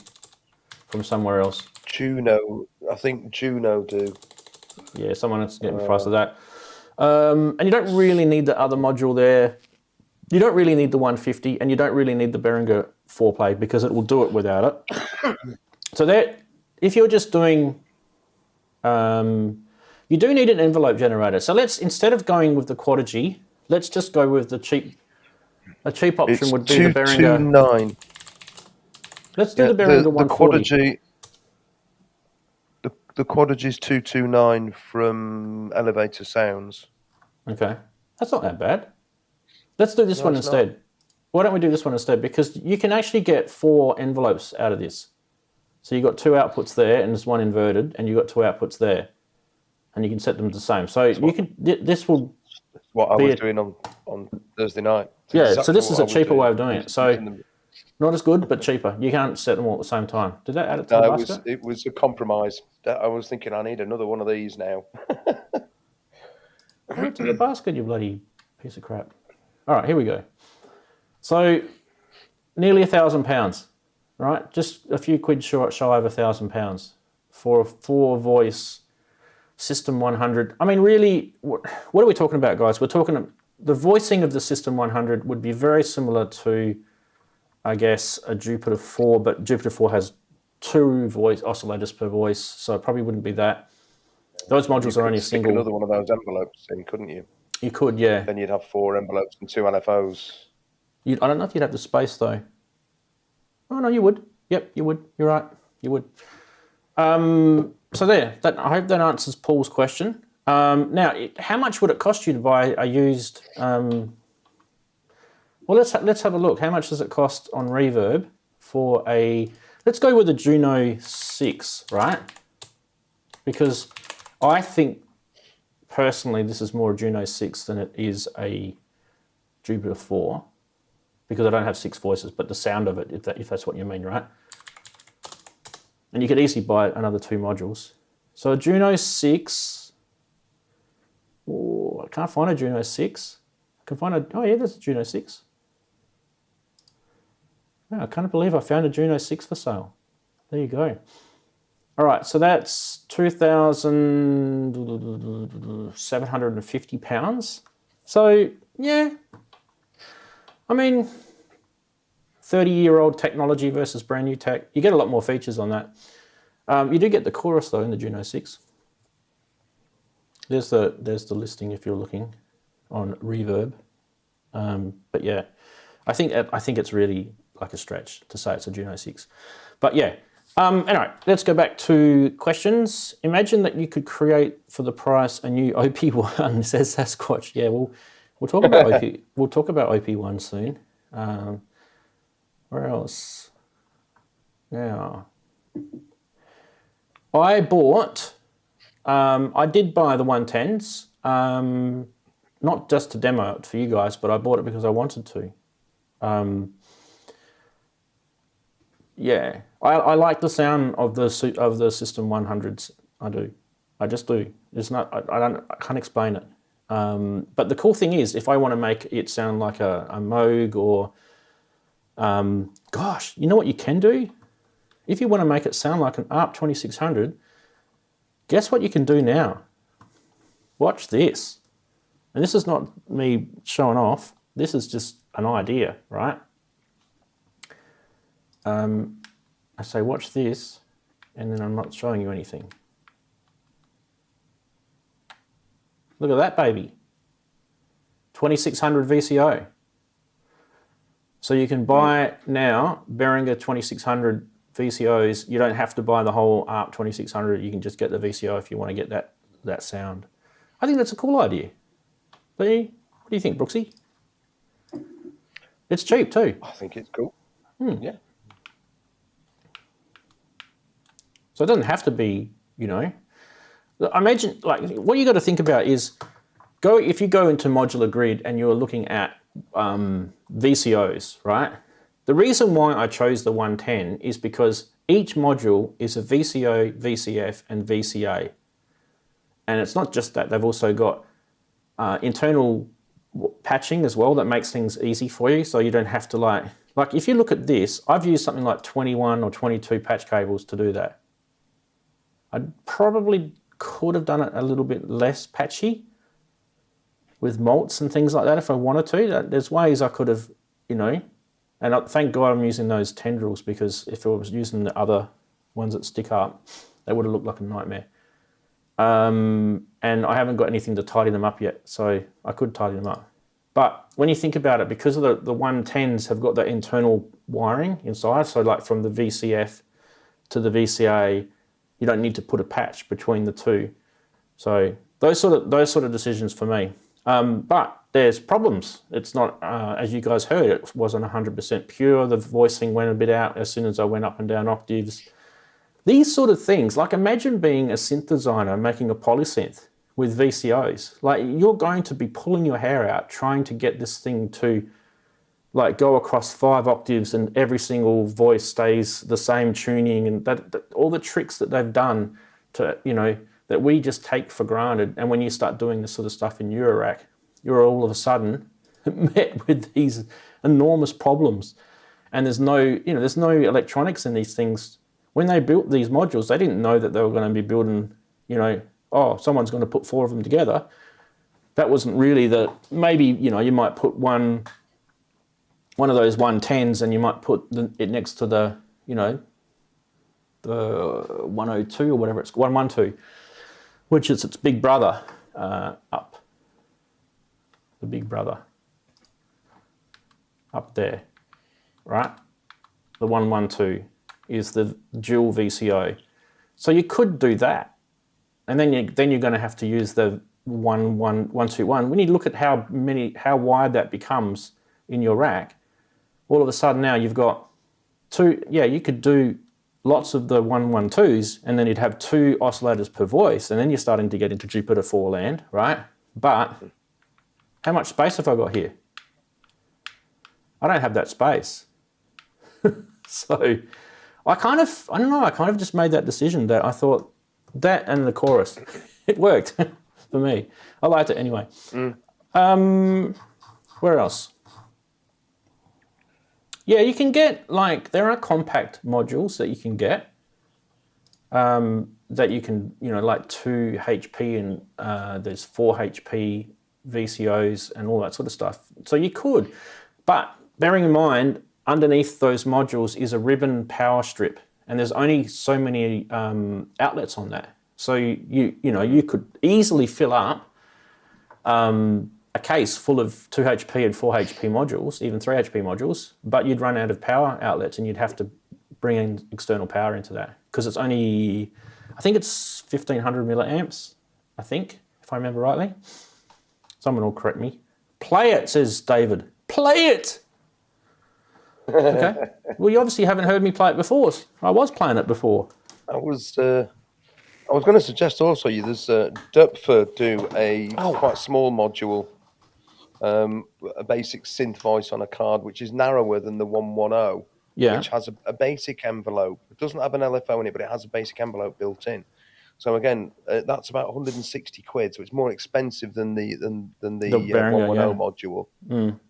from somewhere else. Juno, I think Juno do. Yeah, someone else can get me the price of that. And you don't really need the other module there. You don't really need the 150, and you don't really need the Behringer 4-play because it will do it without it. So that, if you're just doing, you do need an envelope generator. So let's, instead of going with the quarter G, let's just go with the cheap. A cheap option would be the Behringer 229. Let's do the Behringer 140. The quarter G. The quarter G is 229 from Elevator Sounds. Okay, that's not that bad. Let's do this one instead. Why don't we do this one instead? Because you can actually get 4 envelopes out of this. So you've got two outputs there and there's one inverted, and you've got two outputs there. And you can set them the same. So you can, this will what I was doing on Thursday night. It's yeah, exactly so this is a what I was cheaper doing. way of doing it. So not as good, but cheaper. You can't set them all at the same time. Did that add it to the basket? It was a compromise. I was thinking I need another one of these now. Add it to the basket, you bloody piece of crap. All right, here we go. So nearly £1,000, right? Just a few quid shy of £1,000 for a 4-voice System 100. I mean, really, what are we talking about, guys? We're talking, the voicing of the System 100 would be very similar to, I guess, a Jupiter 4, but Jupiter 4 has 2 voice oscillators per voice, so it probably wouldn't be that. Those modules are only a single. Another one of those envelopes in, couldn't you? You could, yeah. Then you'd have 4 envelopes and 2 LFOs. I don't know if you'd have the space though. Oh no, you would. Yep, you would. You're right. You would. So there. I hope that answers Paul's question. Now, how much would it cost you to buy a used? Well, let's have a look. How much does it cost on Reverb for a? Let's go with a Juno 6, right? Because I think personally this is more a Juno 6 than it is a Jupiter 4, because I don't have 6 voices, but the sound of it, if that's what you mean, right? And you could easily buy another 2 modules. So a Juno 6, oh, I can't find a Juno 6. I can find oh yeah, there's a Juno 6. Yeah, I can't believe I found a Juno 6 for sale. There you go. All right, so that's £2,750. So yeah, I mean, 30-year-old technology versus brand new tech. You get a lot more features on that. You do get the chorus though in the Juno 6. There's the listing if you're looking on Reverb. But yeah, I think it's really like a stretch to say it's a Juno 6. But yeah. Anyway, let's go back to questions. Imagine that you could create for the price a new OP1, says Sasquatch. Yeah, we'll talk about OP. We'll talk about OP1 soon. Where else? Now, I bought. I did buy the 110s, not just to demo it for you guys, but I bought it because I wanted to. Yeah, I like the sound of the System 100s. I do. I just do. It's not. I can't explain it. But the cool thing is, if I want to make it sound like a Moog or, gosh, you know what you can do? If you want to make it sound like an ARP 2600, guess what you can do now? Watch this. And this is not me showing off. This is just an idea, right? I say, watch this, and then I'm not showing you anything. Look at that, baby. 2600 VCO. So you can buy now Behringer 2600 VCOs. You don't have to buy the whole ARP 2600. You can just get the VCO if you want to get that sound. I think that's a cool idea. What do you think, Brooksy? It's cheap too. I think it's cool. Yeah. So it doesn't have to be, you know. I imagine, like, what you got to think about is, if you go into modular grid and you're looking at VCOs, right? The reason why I chose the 110 is because each module is a VCO, VCF, and VCA. And it's not just that, they've also got internal patching as well that makes things easy for you, so you don't have to like if you look at this, I've used something like 21 or 22 patch cables to do that. I probably could have done it a little bit less patchy with malts and things like that if I wanted to. There's ways I could have, you know, and thank God I'm using those tendrils, because if I was using the other ones that stick up, they would have looked like a nightmare. And I haven't got anything to tidy them up yet, so I could tidy them up. But when you think about it, because of the 110s have got the internal wiring inside, so like from the VCF to the VCA, you don't need to put a patch between the two. So those sort of decisions for me. But there's problems. It's not, as you guys heard, it wasn't 100% pure. The voicing went a bit out as soon as I went up and down octaves. these sort of things, like imagine being a synth designer making a polysynth with VCOs. Like you're going to be pulling your hair out trying to get this thing to like go across 5 octaves and every single voice stays the same tuning, and that all the tricks that they've done to, you know, that we just take for granted. And when you start doing this sort of stuff in Eurorack, you're all of a sudden met with these enormous problems. And there's no, you know, there's no electronics in these things. When they built these modules, they didn't know that they were going to be building, you know, oh, someone's going to put 4 of them together. That wasn't really the, maybe, you know, you might put one of those 110s and you might put it next to the, you know, the 102 or whatever it's 112, which is its big brother up. The big brother up there, right? The 112 is the dual VCO. So you could do that. And then you're going to have to use the 121. When you look at how wide that becomes in your rack, all of a sudden now you've got 2, yeah, you could do lots of the 112s and then you'd have 2 oscillators per voice, and then you're starting to get into Jupiter 4 land, right? But how much space have I got here? I don't have that space. So I kind of just made that decision that I thought that and the chorus, it worked for me. I liked it anyway. Where else? Yeah, you can get, like, there are compact modules that you can get that you can, you know, like 2 HP and there's 4 HP VCOs and all that sort of stuff. So you could, but bearing in mind, underneath those modules is a ribbon power strip, and there's only so many outlets on that. So you know, you could easily fill up a case full of 2 HP and 4 HP modules, even 3 HP modules, but you'd run out of power outlets and you'd have to bring in external power into that, because it's only, I think it's 1500 milliamps, I think, if I remember rightly. Someone will correct me. Play it, says David. Play it! Okay. Well, you obviously haven't heard me play it before. I was playing it before. I was going to suggest also there's Dupfer do a quite small module, a basic synth voice on a card, which is narrower than the 110, which has a basic envelope. It doesn't have an LFO in it, but it has a basic envelope built in. So again, that's about 160 quid. So it's more expensive than the Behringer, 110 module.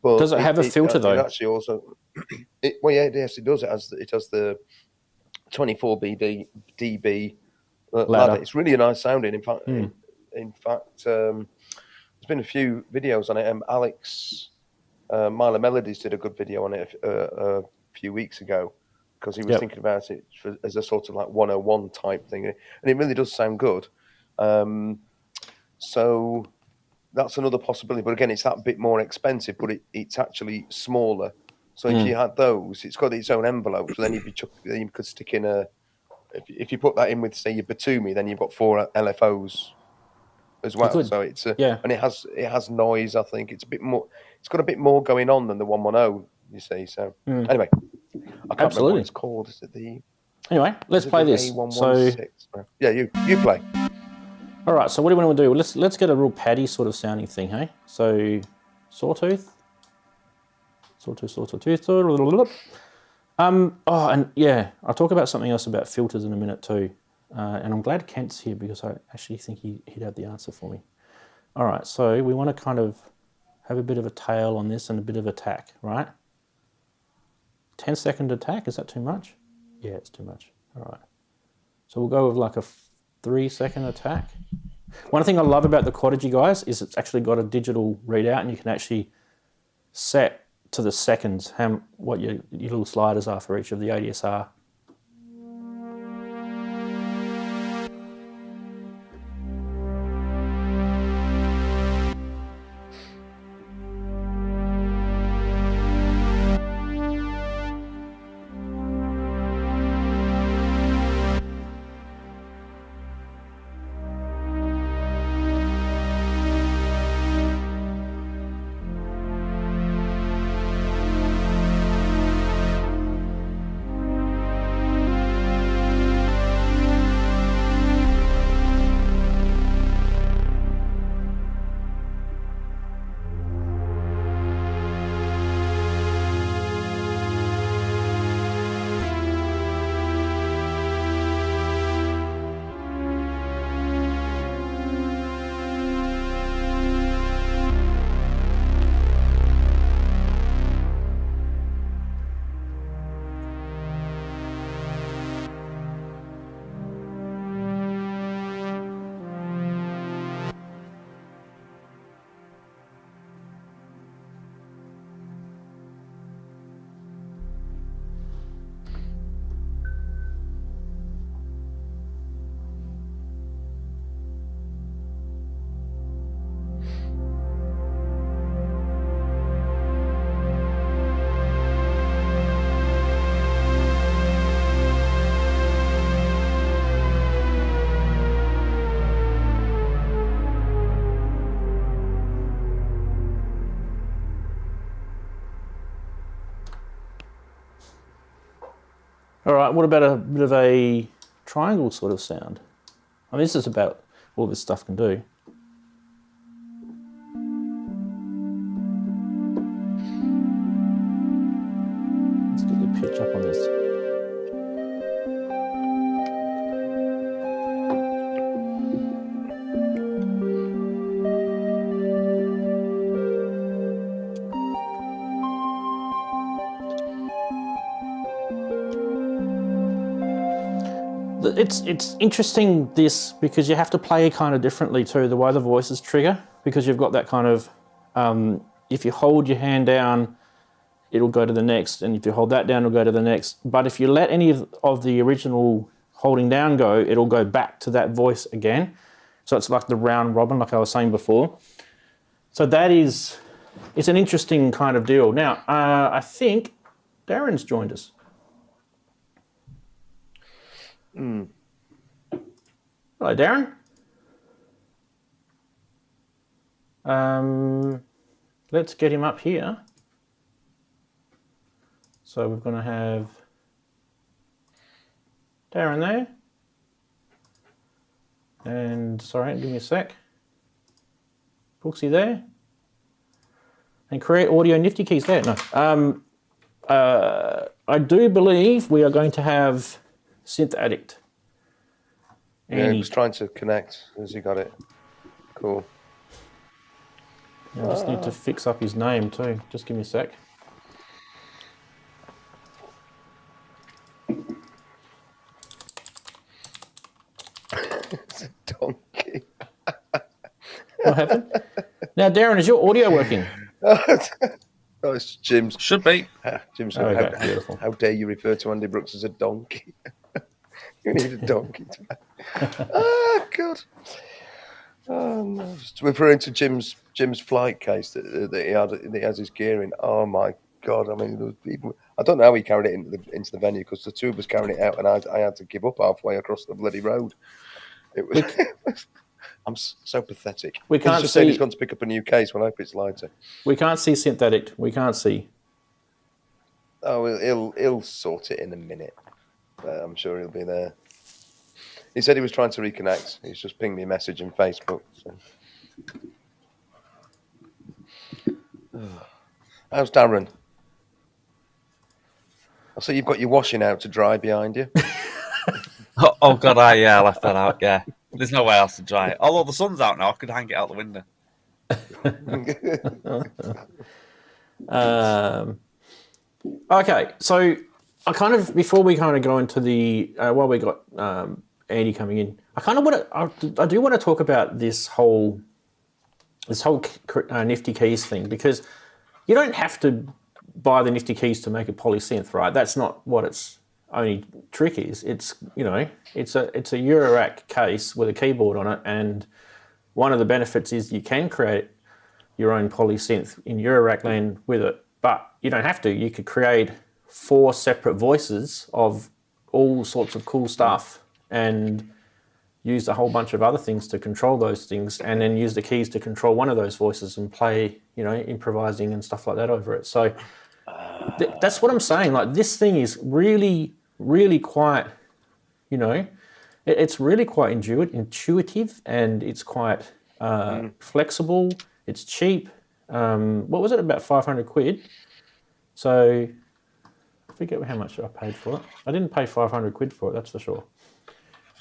But does it have a filter though? It actually also, yes, it does. It has the 24 dB ladder. It's really nice sounding. In fact, there's been a few videos on it. Alex Myler Melodies did a good video on it a few weeks ago, because he was thinking about it as a sort of like 101 type thing, and it really does sound good. So that's another possibility. But again, it's that bit more expensive, but it's actually smaller. So if you had those, it's got its own envelope. So then you could stick in if you put that in with, say, your Batumi, then you've got 4 LFOs as well. So it's and it has noise. I think it's a bit more. It's got a bit more going on than the 110. You see. So anyway, I can't remember what it's called. Is it the? Anyway, let's play this. So yeah, you play. All right. So what do we want to do? Let's get a real paddy sort of sounding thing, hey? So sawtooth. Oh, and yeah, I'll talk about something else about filters in a minute too. And I'm glad Kent's here, because I actually think he'd have the answer for me. All right, so we want to kind of have a bit of a tail on this and a bit of attack, right? 10-second attack, is that too much? Yeah, it's too much. All right. So we'll go with like a 3-second attack. One thing I love about the Quodigy, guys, is it's actually got a digital readout, and you can actually set to the seconds what your little sliders are for each of the ADSR. All right, what about a bit of a triangle sort of sound? I mean, this is about all this stuff can do. Let's get the pitch up on this. It's interesting, this, because you have to play kind of differently too, the way the voices trigger, because you've got that kind of, if you hold your hand down, it'll go to the next, and if you hold that down, it'll go to the next. But if you let any of the original holding down go, it'll go back to that voice again. So it's like the round robin, like I was saying before. So it's an interesting kind of deal. Now, I think Darren's joined us. Mm. Hello, Darren. Let's get him up here. So we're going to have Darren there. And, sorry, give me a sec. Brooksy there. And Cre8audio NiftyKEYZ there. No. I do believe we are going to have Synth Addict. Yeah, he was trying to connect as he got it. Cool. I just need to fix up his name too. Just give me a sec. It's a donkey. What happened? Now, Darren, is your audio working? Oh, it's Jim's. Should be. Jim's. Okay, beautiful. How dare you refer to Andy Brooks as a donkey? You need a donkey. Oh, God. Oh, no. Just referring to Jim's flight case that he has his gear in. Oh, my God. I mean, there was people. I don't know how he carried it into the venue, because the two of us carrying it out, and I had to give up halfway across the bloody road. It was. I'm so pathetic. We can't he's just see. saying he's gone to pick up a new case. Well, I hope it's lighter. We can't see Synth Addict. We can't see. Oh, he'll sort it in a minute. I'm sure he'll be there. He said he was trying to reconnect. He's just pinged me a message in Facebook. So. How's Darren? I see you've got your washing out to dry behind you. Oh God, I left that out. Yeah, there's no way else to dry it. Although the sun's out now, I could hang it out the window. Okay, so I kind of, before we kind of go into the while we got Andy coming in, I do want to talk about this whole NiftyKEYZ thing, because you don't have to buy the NiftyKEYZ to make a polysynth, right? That's not what its only trick is. It's, you know, it's a Eurorack case with a keyboard on it, and one of the benefits is you can create your own polysynth in Eurorack land with it, but you don't have to. You could create 4 separate voices of all sorts of cool stuff and use a whole bunch of other things to control those things, and then use the keys to control one of those voices and play, you know, improvising and stuff like that over it. So that's what I'm saying. Like, this thing is really, really quite, you know, it's really quite intuitive, and it's quite flexible. It's cheap. What was it, about 500 quid? So I forget how much I paid for it. I didn't pay 500 quid for it, that's for sure.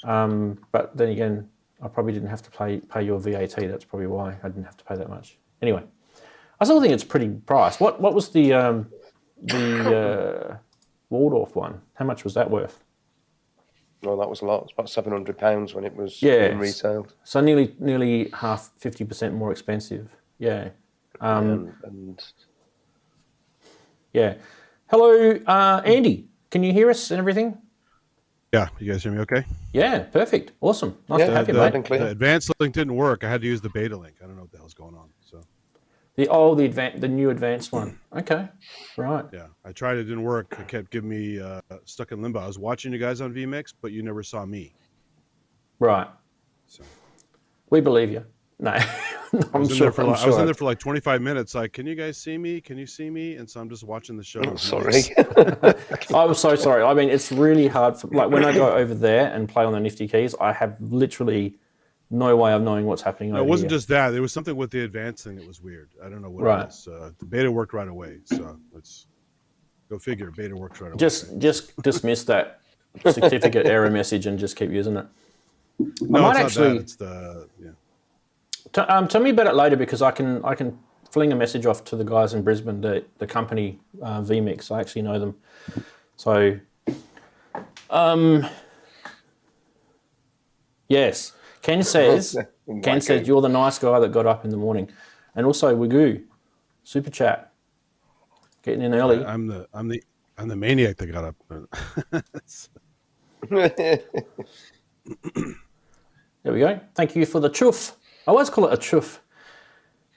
But then again, I probably didn't have to pay your VAT. That's probably why I didn't have to pay that much. Anyway, I still think it's pretty priced. What was the Waldorf one? How much was that worth? Well, that was a lot. It's about £700 when it was being retailed. So nearly half, 50% more expensive. Yeah. Yeah. Hello, Andy. Can you hear us and everything? Yeah, you guys hear me okay? Yeah, perfect. Awesome. Nice to have you, mate. The advanced link didn't work. I had to use the beta link. I don't know what the hell's going on. So the new advanced one. Okay, right. Yeah, I tried. It didn't work. It kept giving me stuck in limbo. I was watching you guys on vMix, but you never saw me. Right. So we believe you. No. I was in there for like 25 minutes. Like, can you guys see me? Can you see me? And so I'm just watching the show. Oh, sorry. I was so sorry. I mean, it's really hard. Like when I go over there and play on the NiftyKEYZ, I have literally no way of knowing what's happening. No, it wasn't just that. There was something with the advanced thing that was weird. I don't know what it was. The beta worked right away. So let's go figure. Beta works right away. Just dismiss that certificate error message and just keep using it. No, it's not that. It's the tell me about it later because I can fling a message off to the guys in Brisbane, the company vMix. I actually know them. So, yes. Ken says you're the nice guy that got up in the morning, and also Wagoo, super chat, getting in early. I'm the maniac that got up. There we go. Thank you for the chuff. I always call it a chuff.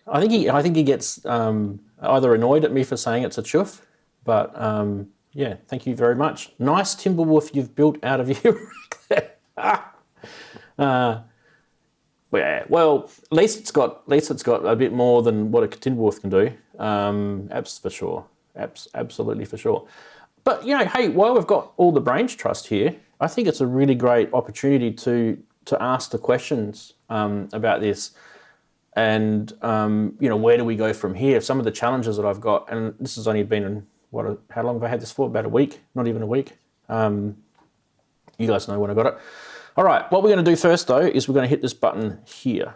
I think he gets either annoyed at me for saying it's a chuff, but yeah, thank you very much. Nice Timberwolf you've built out of your yeah, well, at least it's got a bit more than what a Timberwolf can do. Abs for sure. Absolutely for sure. But you know, hey, while we've got all the brains trust here, I think it's a really great opportunity to ask the questions about this, and you know, where do we go from here? Some of the challenges that I've got, and this has only been how long have I had this for? About a week, not even a week. You guys know when I got it. All right, what we're going to do first though is we're going to hit this button here.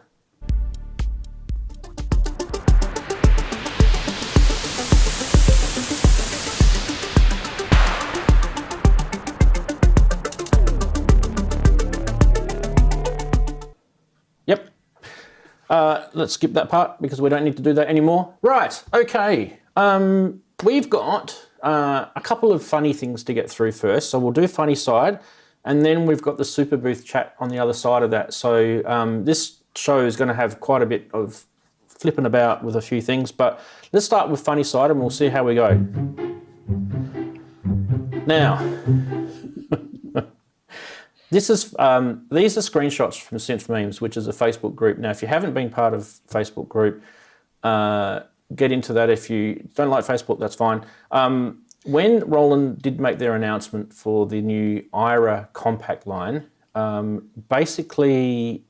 Yep. Let's skip that part because we don't need to do that anymore. Right, okay. We've got a couple of funny things to get through first. So we'll do funny side, and then we've got the Superbooth chat on the other side of that. So this show is going to have quite a bit of flipping about with a few things, but let's start with funny side and we'll see how we go. Now, these are screenshots from Synth Memes, which is a Facebook group. Now, if you haven't been part of Facebook group, get into that. If you don't like Facebook, that's fine. When Roland did make their announcement for the new IRA compact line, basically,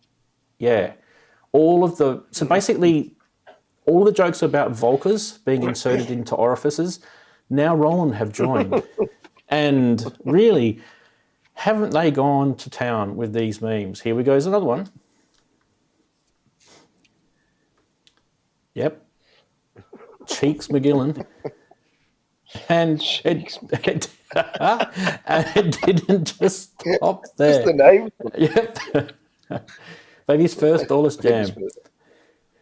yeah, all of the jokes about Volkers being inserted into orifices, now Roland have joined. And really, haven't they gone to town with these memes? Here we go, is another one. Yep. Cheeks McGillen. And it didn't just stop there. Just the name? Yep. Baby's first Dollars Jam.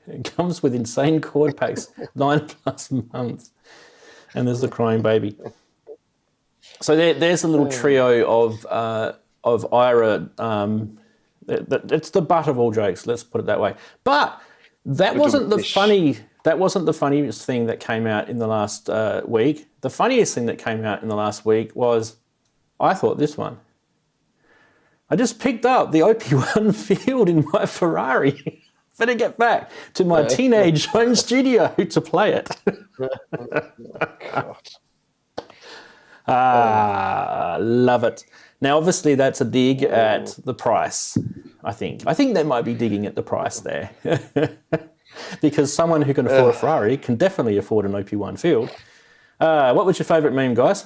It comes with insane chord packs, 9+ months. And there's the crying baby. So there's a little trio of IRA. It's the butt of all jokes. Let's put it that way. But that wasn't the funniest thing that came out in the last week. The funniest thing that came out in the last week was, I thought, this one. I just picked up the OP1 Field in my Ferrari. Better get back to my teenage home studio to play it. Love it. Now, obviously, that's a dig at the price, I think. I think they might be digging at the price there. Because someone who can afford a Ferrari can definitely afford an OP1 Field. What was your favourite meme, guys?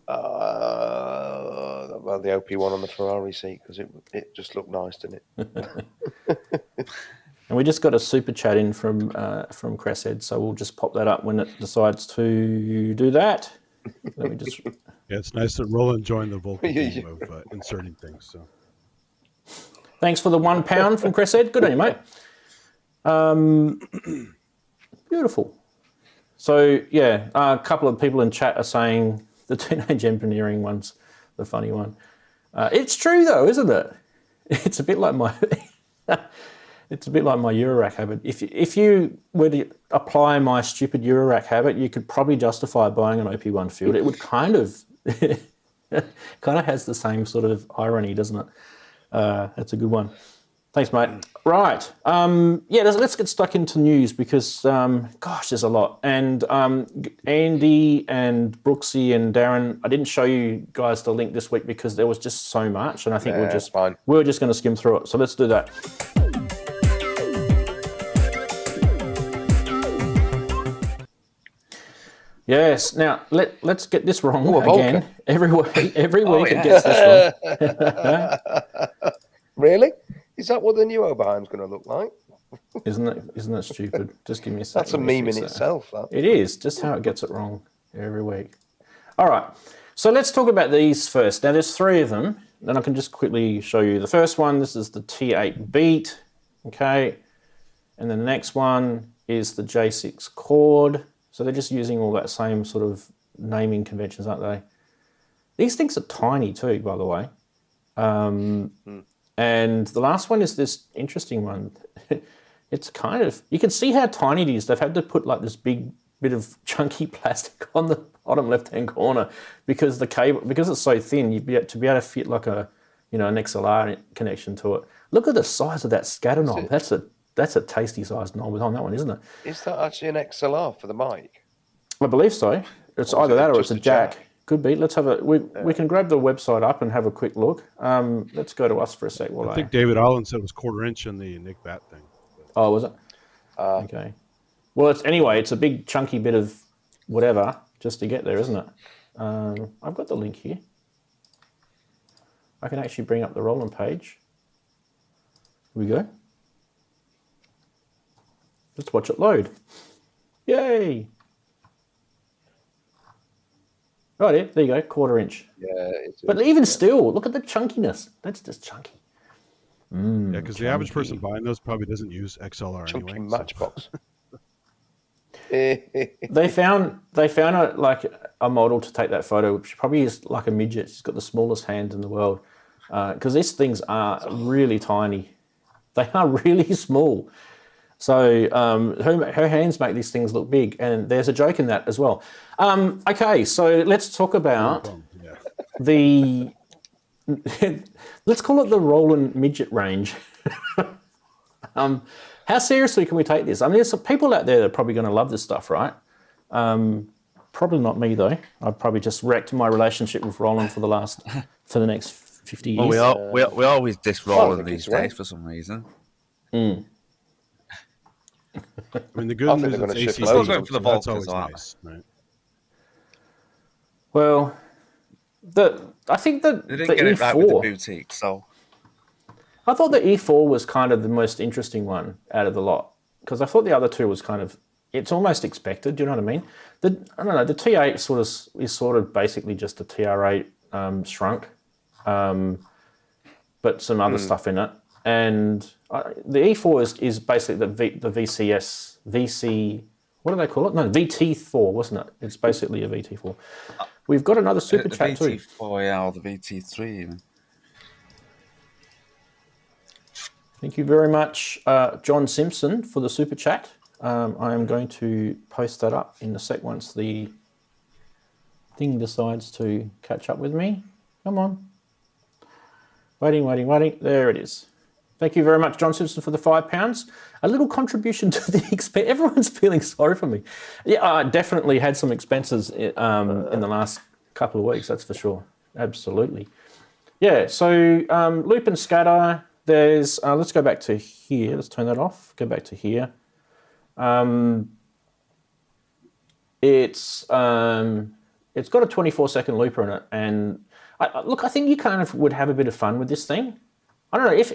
Well, the OP1 on the Ferrari seat, because it just looked nice, didn't it? And we just got a super chat in from Cre8audio, so we'll just pop that up when it decides to do that. Let me just... Yeah, it's nice that Roland joined the vocal game of inserting things. So, thanks for the £1 from Cre8audio. Good on you, mate. Beautiful. So yeah, a couple of people in chat are saying the Teenage Engineering one's the funny one. It's true though, isn't it? It's a bit like my Eurorack habit. If you were to apply my stupid Eurorack habit, you could probably justify buying an OP1 Field. It would kind of has the same sort of irony, doesn't it? That's a good one. Thanks, mate. Right. Yeah, let's get stuck into news because, gosh, there's a lot. And Andy and Brooksy and Darren, I didn't show you guys the link this week because there was just so much, and I think we're just going to skim through it. So let's do that. Yes. Now let's get this wrong again. Every week it gets this wrong. Really? Is that what the new Oberheim's going to look like? Isn't that stupid? Just give me a second. That's a meme in itself. That. It is just how it gets it wrong every week. All right. So let's talk about these first. Now there's 3 of them. Then I can just quickly show you the first one. This is the T8 Beat. Okay. And then the next one is the J6 Chord. So they're just using all that same sort of naming conventions, aren't they? These things are tiny too, by the way. And the last one is this interesting one. It's kind of, you can see how tiny it is. They've had to put like this big bit of chunky plastic on the bottom left-hand corner because the cable, because it's so thin, to be able to fit like a, an XLR connection to it. Look at the size of that scatter knob. That's a tasty sized knob on that one, isn't it? Is that actually an XLR for the mic? I believe so. It's either that or it's a jack. Could be. Let's have we can grab the website up and have a quick look. Let's go to us for a sec. I think David Allen said it was 1/4 inch in the Nick Bat thing. Oh, was it? Okay. Well, it's a big chunky bit of whatever just to get there, isn't it? I've got the link here. I can actually bring up the Roland page. Here we go. Let's watch it load. Yay! Right, there you go, 1/4 inch. Yeah. But even still, look at the chunkiness. That's just chunky. Yeah, because the average person buying those probably doesn't use XLR chunky anyway. Matchbox. They found a model to take that photo, which probably is like a midget. She's got the smallest hand in the world. Because these things are really tiny. They are really small. So her hands make these things look big, and there's a joke in that as well. Okay, so let's talk about let's call it the Roland midget range. How seriously can we take this? I mean, there's some people out there that are probably going to love this stuff, right? Probably not me though. I've probably just wrecked my relationship with Roland for the next 50 years. Well, we always diss Roland these days for some reason. I mean, the good news is it's AC. Still going for the that's Volkers, always nice, right? Well, I think that They didn't the get it E4, right with the boutique, so I thought the E4 was kind of the most interesting one out of the lot because I thought the other two was kind of, it's almost expected. Do you know what I mean? I don't know. The T8 is sort of basically just a TR8 shrunk, but some other stuff in it. And the E4 is basically the VC. What do they call it? No, VT4, wasn't it? It's basically a VT4. We've got another super chat too. The VT4, yeah, or the VT3 even. Thank you very much, John Simpson, for the super chat. I am going to post that up in a sec once the thing decides to catch up with me. Come on. Waiting. There it is. Thank you very much, John Simpson, for the £5. A little contribution to the expense. Everyone's feeling sorry for me. Yeah, I definitely had some expenses in the last couple of weeks, that's for sure. Absolutely. Yeah, so loop and scatter, there's, let's go back to here. Let's turn that off. Go back to here. It's got a 24-second looper in it. And look, I think you kind of would have a bit of fun with this thing. I don't know, if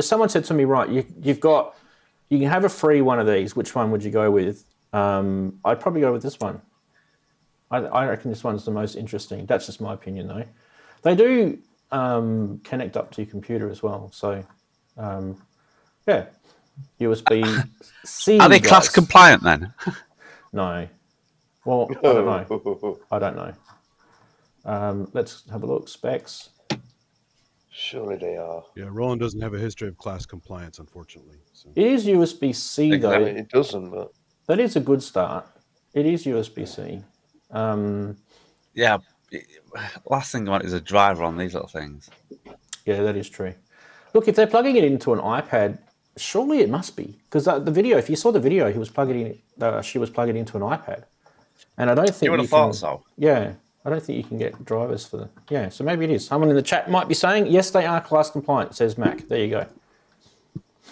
someone said to me, right, you can have a free one of these, which one would you go with? I'd probably go with this one. I reckon this one's the most interesting. That's just my opinion though. They do connect up to your computer as well. So, yeah, USB-C. Are they class compliant then? No. Well, I don't know. Let's have a look. Specs. Surely they are. Yeah, Roland doesn't have a history of class compliance, unfortunately. So. It is USB-C though. It doesn't, but that is a good start. It is USB-C. Yeah. Last thing I want is a driver on these little things. Yeah, that is true. Look, if they're plugging it into an iPad, surely it must be, because the video. If you saw the video, he was plugging it. She was plugging it into an iPad, and I don't think You would have thought so. Yeah, I don't think you can get drivers for the. Yeah, so maybe it is. Someone in the chat might be saying yes, they are class compliant. Says Mac. There you go.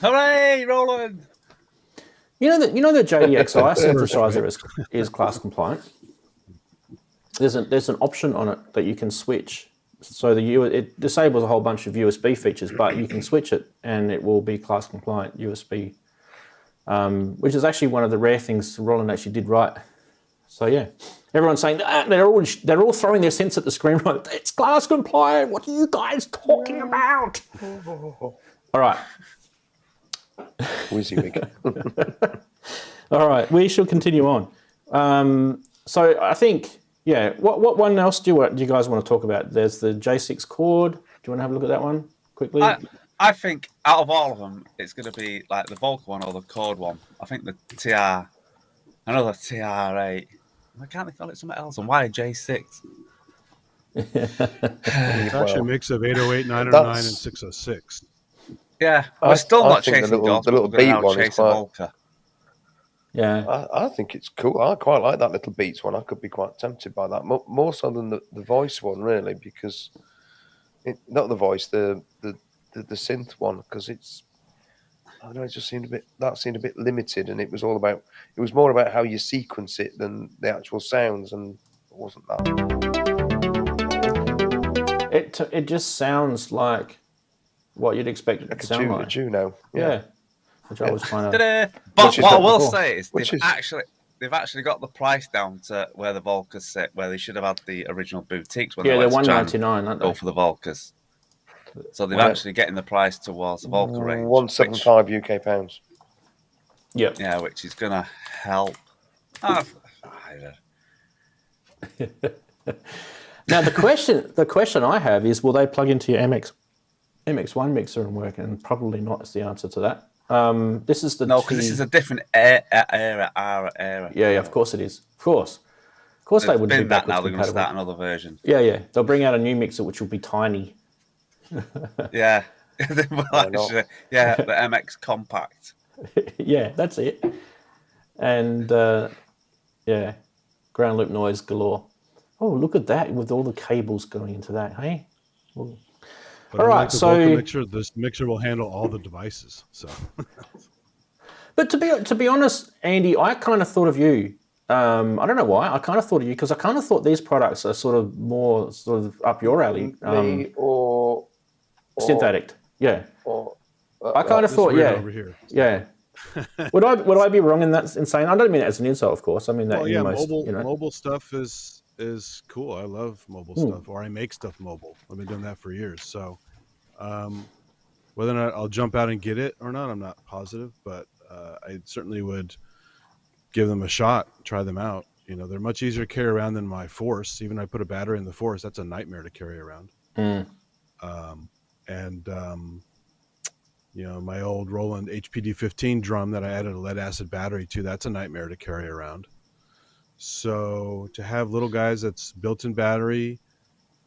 Hooray, Roland! You know the JDXI synthesizer is class compliant. There's an option on it that you can switch. So it disables a whole bunch of USB features, but you can switch it and it will be class compliant USB, which is actually one of the rare things Roland actually did right. So yeah, everyone's saying they're all throwing their synths at the screen like, it's class compliant. What are you guys talking about? All right. All right, we shall continue on. So I think. Yeah, what one else do you guys want to talk about? There's the J6 chord. Do you want to have a look at that one quickly? I think out of all of them, it's going to be like the Volca one or the chord one. I think the another TR8. Why can't they call it something else? And why a J6? It's actually a mix of 808, 909, and 606. Yeah, we're still not chasing the little beat one is quite... Volca. Yeah, I think it's cool. I quite like that little Beats one. I could be quite tempted by that, more so than the voice one, really, because not the voice, the synth one, because it's, I don't know, it just seemed a bit limited, and it was more about how you sequence it than the actual sounds, and it wasn't that. It just sounds like what you'd expect it to sound like. A Juno, yeah. Which I was kind of. But what I will say is they've actually got the price down to where the Volcas sit, where they should have had the original boutiques when they went they're to $199, aren't they? go for the Volcas. So they're actually getting the price towards the Volca range. 175 UK pounds. Yep. Yeah, which is gonna help. Now the question I have is, will they plug into your MX1 mixer and work? And probably not is the answer to that. This is the because this is a different era. Yeah, of course it is. Of course they wouldn't be that now. compatible. They're going to start another version. Yeah. They'll bring out a new mixer which will be tiny. Yeah. The MX Compact. Yeah, that's it. And ground loop noise galore. Oh, look at that with all the cables going into that. Hey. Well, but all right, so this mixer will handle all the devices. So, but to be honest, Andy, I kind of thought of you. I don't know why. I kind of thought of you because I kind of thought these products are sort of up your alley. Me or Synth Addict, yeah. I kind of thought, over here. Yeah. Would I be wrong in that? Insane. I don't mean it as an insult, of course. I mean that. Mobile stuff is cool. I love mobile stuff, or I make stuff mobile. I've been doing that for years. So, whether or not I'll jump out and get it or not, I'm not positive, but I certainly would give them a shot, try them out. You know, they're much easier to carry around than my Force. Even if I put a battery in the Force, that's a nightmare to carry around. You know, my old Roland HPD15 drum that I added a lead acid battery to, that's a nightmare to carry around. So to have little guys that's built-in battery,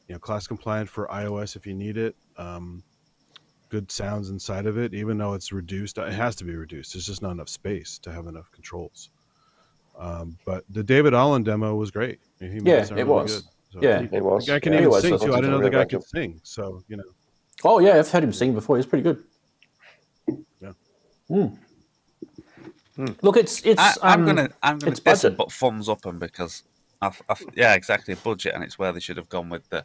you know, class compliant for iOS if you need it, good sounds inside of it, even though it's reduced. It has to be reduced. There's just not enough space to have enough controls. But the David Allen demo was great. It was. It was. The guy can even sing too. I didn't know the guy could sing. So, you know. Oh yeah, I've heard him sing before. He's pretty good. Yeah. Look, I'm gonna it's diss budget. but thumbs up them because yeah, exactly, budget, and it's where they should have gone with the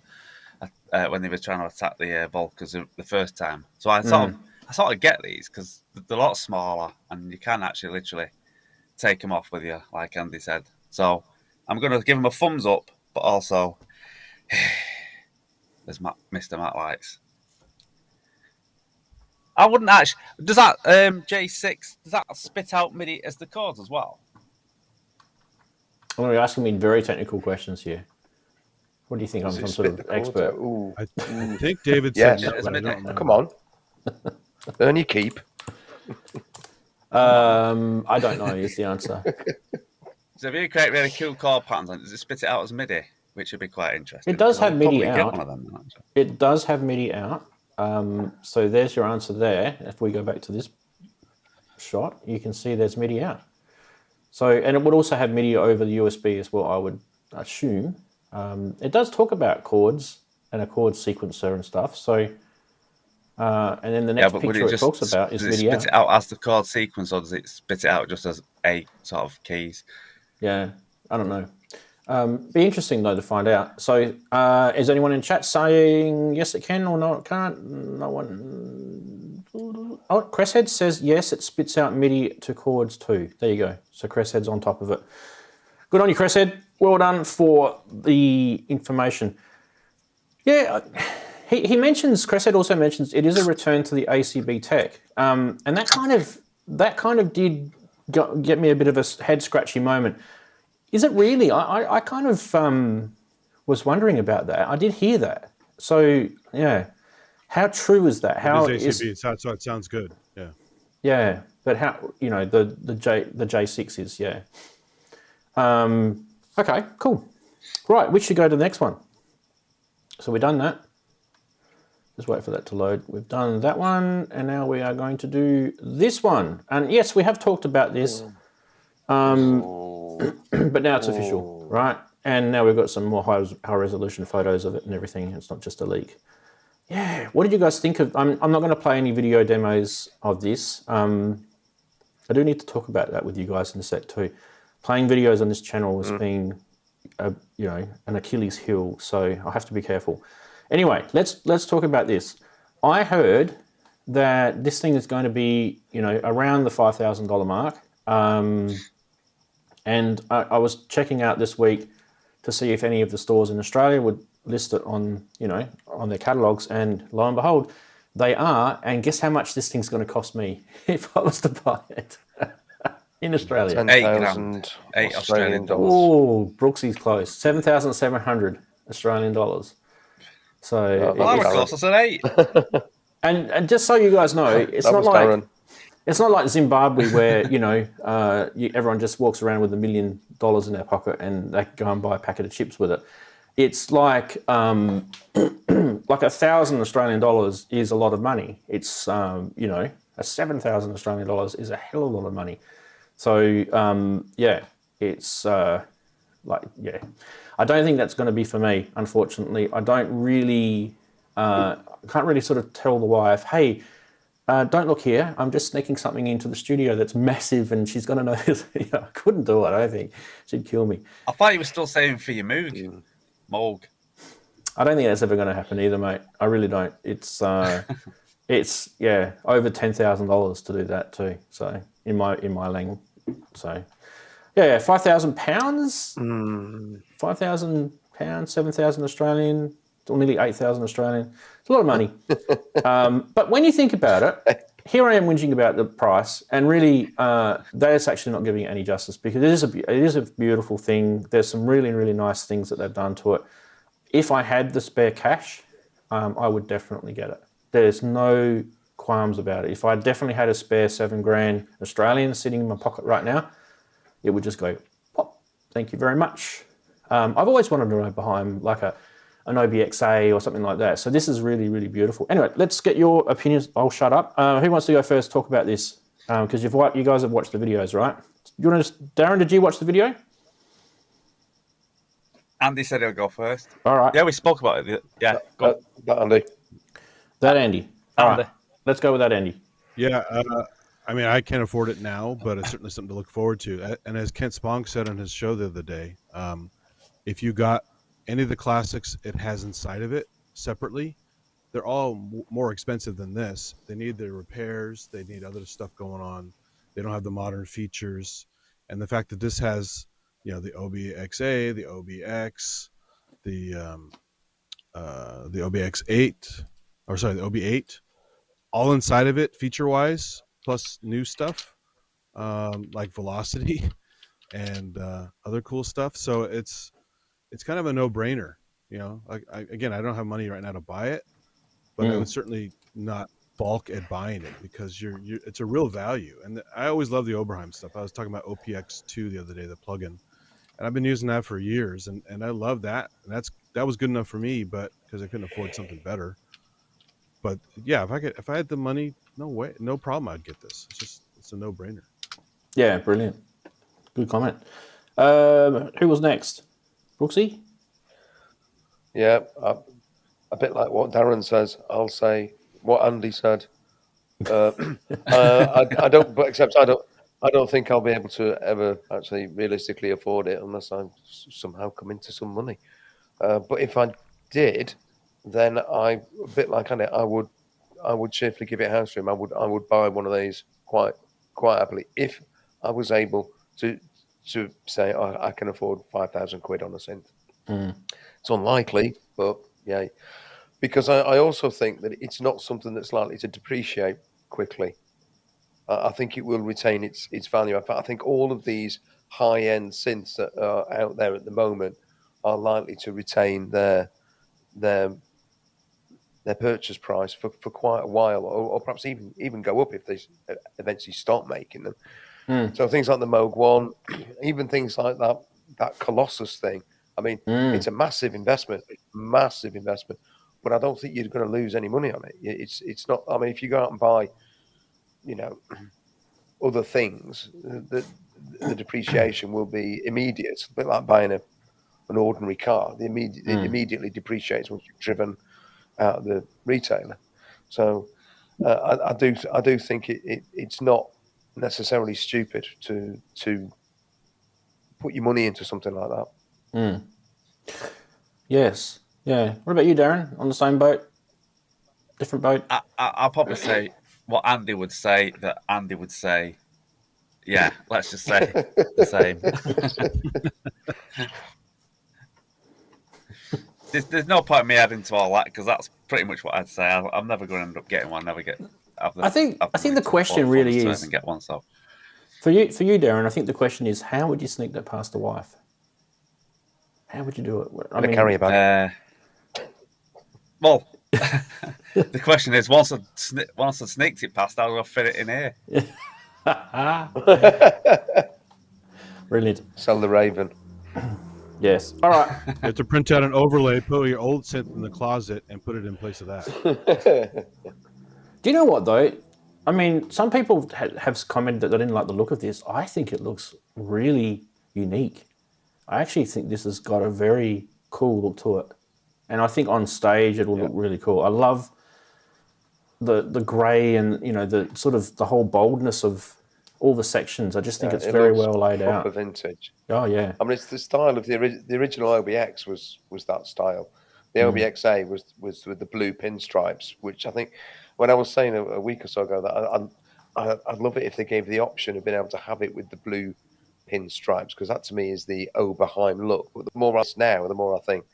when they were trying to attack the Volcas the first time. So I sort of get these because they're a lot smaller and you can actually literally take them off with you, like Andy said. So I'm gonna give them a thumbs up, but also there's Mr. Matt Lights. I wouldn't actually. Does that J6? Does that spit out MIDI as the chords as well? I'm going to be asking me very technical questions here. What do you think? I'm some sort of expert. I think David said yes. no. Come on, earn your keep. I don't know. Is the answer. So if you create really cool chord patterns, does it spit it out as MIDI? Which would be quite interesting. It does have MIDI out. One of them, it does have MIDI out. So there's your answer there. If we go back to this shot, you can see there's MIDI out. So, and it would also have MIDI over the USB as well, I would assume. It does talk about chords and a chord sequencer and stuff. So, and then the next picture it talks about is MIDI out. Does it spit it out as the chord sequence, or does it spit it out just as a sort of keys? Yeah, I don't know. Be interesting though to find out. So, is anyone in chat saying yes it can or no it can't? No one. Oh, Cre8audio says yes, it spits out MIDI to chords too. There you go. So Cre8audio's on top of it. Good on you, Cre8audio. Well done for the information. Yeah, he mentions, Cre8audio also mentions it is a return to the ACB tech, and that kind of did get me a bit of a head scratchy moment. Is it really? I kind of was wondering about that. I did hear that. So yeah, how true is that? How it is ACB? So it sounds good. Yeah. Yeah, but how the J6 is Okay, cool. Right, we should go to the next one. So we've done that. Just wait for that to load. We've done that one, and now we are going to do this one. And yes, we have talked about this. But now it's official, right? And now we've got some more high resolution photos of it and everything. It's not just a leak. Yeah, what did you guys think of? I'm not going to play any video demos of this. I do need to talk about that with you guys in a sec too. Playing videos on this channel has been, an Achilles heel, so I have to be careful. Anyway, let's talk about this. I heard that this thing is going to be, around the $5,000 mark. And I was checking out this week to see if any of the stores in Australia would list it on, on their catalogs, and lo and behold, they are. And guess how much this thing's going to cost me if I was to buy it in Australia? 10,000 Australian dollars. Oh, Brooksy's close. 7,700 Australian dollars. So well, that would cost us an 8. And just so you guys know, it's not like Zimbabwe where everyone just walks around with $1 million in their pocket and they can go and buy a packet of chips with it. It's like like 1,000 Australian dollars is a lot of money. It's a 7,000 Australian dollars is a hell of a lot of money. So it's I don't think that's going to be for me, unfortunately. I don't really can't really sort of tell the wife, hey, don't look here. I'm just sneaking something into the studio that's massive, and she's going to know this. I couldn't do it. I don't think she'd kill me. I thought you were still saving for your Moog. Moog. I don't think that's ever going to happen either, mate. I really don't. It's over $10,000 to do that too. So in my language, so yeah, £5,000, £5,000, 7,000 Australian, or nearly 8,000 Australian. It's a lot of money. But when you think about it, here I am whinging about the price, and really, that's actually not giving it any justice, because it is a beautiful thing. There's some really, really nice things that they've done to it. If I had the spare cash, I would definitely get it. There's no qualms about it. If I definitely had a spare $7,000 Australian sitting in my pocket right now, it would just go pop. Thank you very much. I've always wanted to know behind like an OBXA or something like that. So this is really, really beautiful. Anyway, let's get your opinions. I'll shut up. Who wants to go first? Talk about this, because you guys have watched the videos, right? You want to, Darren? Did you watch the video? Andy said he'll go first. All right. Yeah, we spoke about it. Yeah, go. Andy. That Andy. All right. Let's go with that Andy. Yeah, I can't afford it now, but it's certainly something to look forward to. And as Kent Spong said on his show the other day, if you got any of the classics it has inside of it separately, they're all more expensive than this. They need the repairs. They need other stuff going on. They don't have the modern features. And the fact that this has, the OBXA, the OBX, the OBX8, or sorry, the OB8, all inside of it feature-wise, plus new stuff like velocity and other cool stuff. So it's kind of a no-brainer. Again, I don't have money right now to buy it, but I would certainly not balk at buying it, because it's a real value. And I always love the Oberheim stuff. I was talking about OPX2 the other day, the plugin, and I've been using that for years, and I love that. And that was good enough for me, but because I couldn't afford something better. But yeah, if I had the money, no problem, I'd get this. It's a no-brainer. Yeah, brilliant. Good comment. Who was next? Brooksy? Yeah, a bit like what Darren says. I'll say what Andy said. I don't, but except I don't think I'll be able to ever actually realistically afford it unless I somehow come into some money. But if I did, then a bit like Andy, I would cheerfully give it a house room. I would buy one of these quite happily if I was able to say I can afford £5,000 on a synth. It's unlikely, but yeah, because I also think that it's not something that's likely to depreciate quickly. I think it will retain its value. In fact, I think all of these high-end synths that are out there at the moment are likely to retain their purchase price for quite a while, or perhaps even go up if they eventually stop making them. So things like the Moog 1, even things like that Colossus thing. I mean, it's a massive investment, but I don't think you're going to lose any money on it. It's not. I mean, if you go out and buy, other things, the depreciation will be immediate. It's a bit like buying an ordinary car. It immediately depreciates once you've driven out of the retailer. So I do think it's not necessarily stupid to put your money into something like that. Yes. Yeah. What about you, Darren? On the same boat? Different boat? I'll probably say what Andy would say, that Andy would say, yeah, let's just say the same. There's no point in me adding to all that, because that's pretty much what I'd say. I'm never going to end up getting one. I think the question really is, and get one. So for you, Darren, I think the question is, how would you sneak that past the wife? How would you do it? I mean, carry a bag. Well, the question is, once I sneaked it past, how do I fit it in here? Brilliant. Sell the Raven. Yes. All right. You have to print out an overlay, put your old synth in the closet, and put it in place of that. Do you know what, though? I mean, some people have commented that they didn't like the look of this. I think it looks really unique. I actually think this has got a very cool look to it. And I think on stage it will look really cool. I love the grey and, the sort of the whole boldness of all the sections. I just think it's very well laid out. Vintage. Oh, yeah. I mean, it's the style of the original OBX was that style. The OBX-A was with the blue pinstripes, which I think, when I was saying a week or so ago, that I'd love it if they gave the option of being able to have it with the blue pinstripes, because that to me is the Oberheim look. But the more I now, the more I think,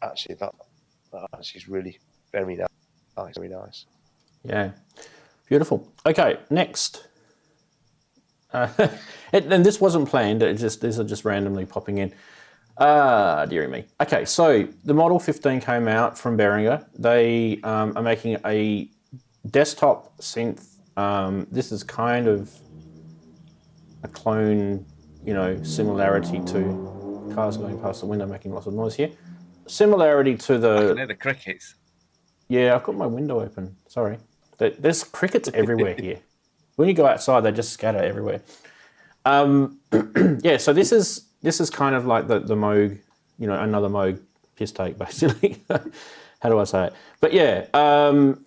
actually, that is really very nice. Very nice. Yeah. Beautiful. Okay, next. And this wasn't planned. These are just randomly popping in. Dearie me. Okay, so the Model 15 came out from Behringer. They are making a desktop synth. This is kind of a clone, similarity to cars going past the window making lots of noise here. Similarity to the... I can hear the crickets. Yeah, I've got my window open. Sorry. There's crickets everywhere here. When you go outside, they just scatter everywhere. Yeah, so this is kind of like the Moog, another Moog piss take, basically. How do I say it? But yeah,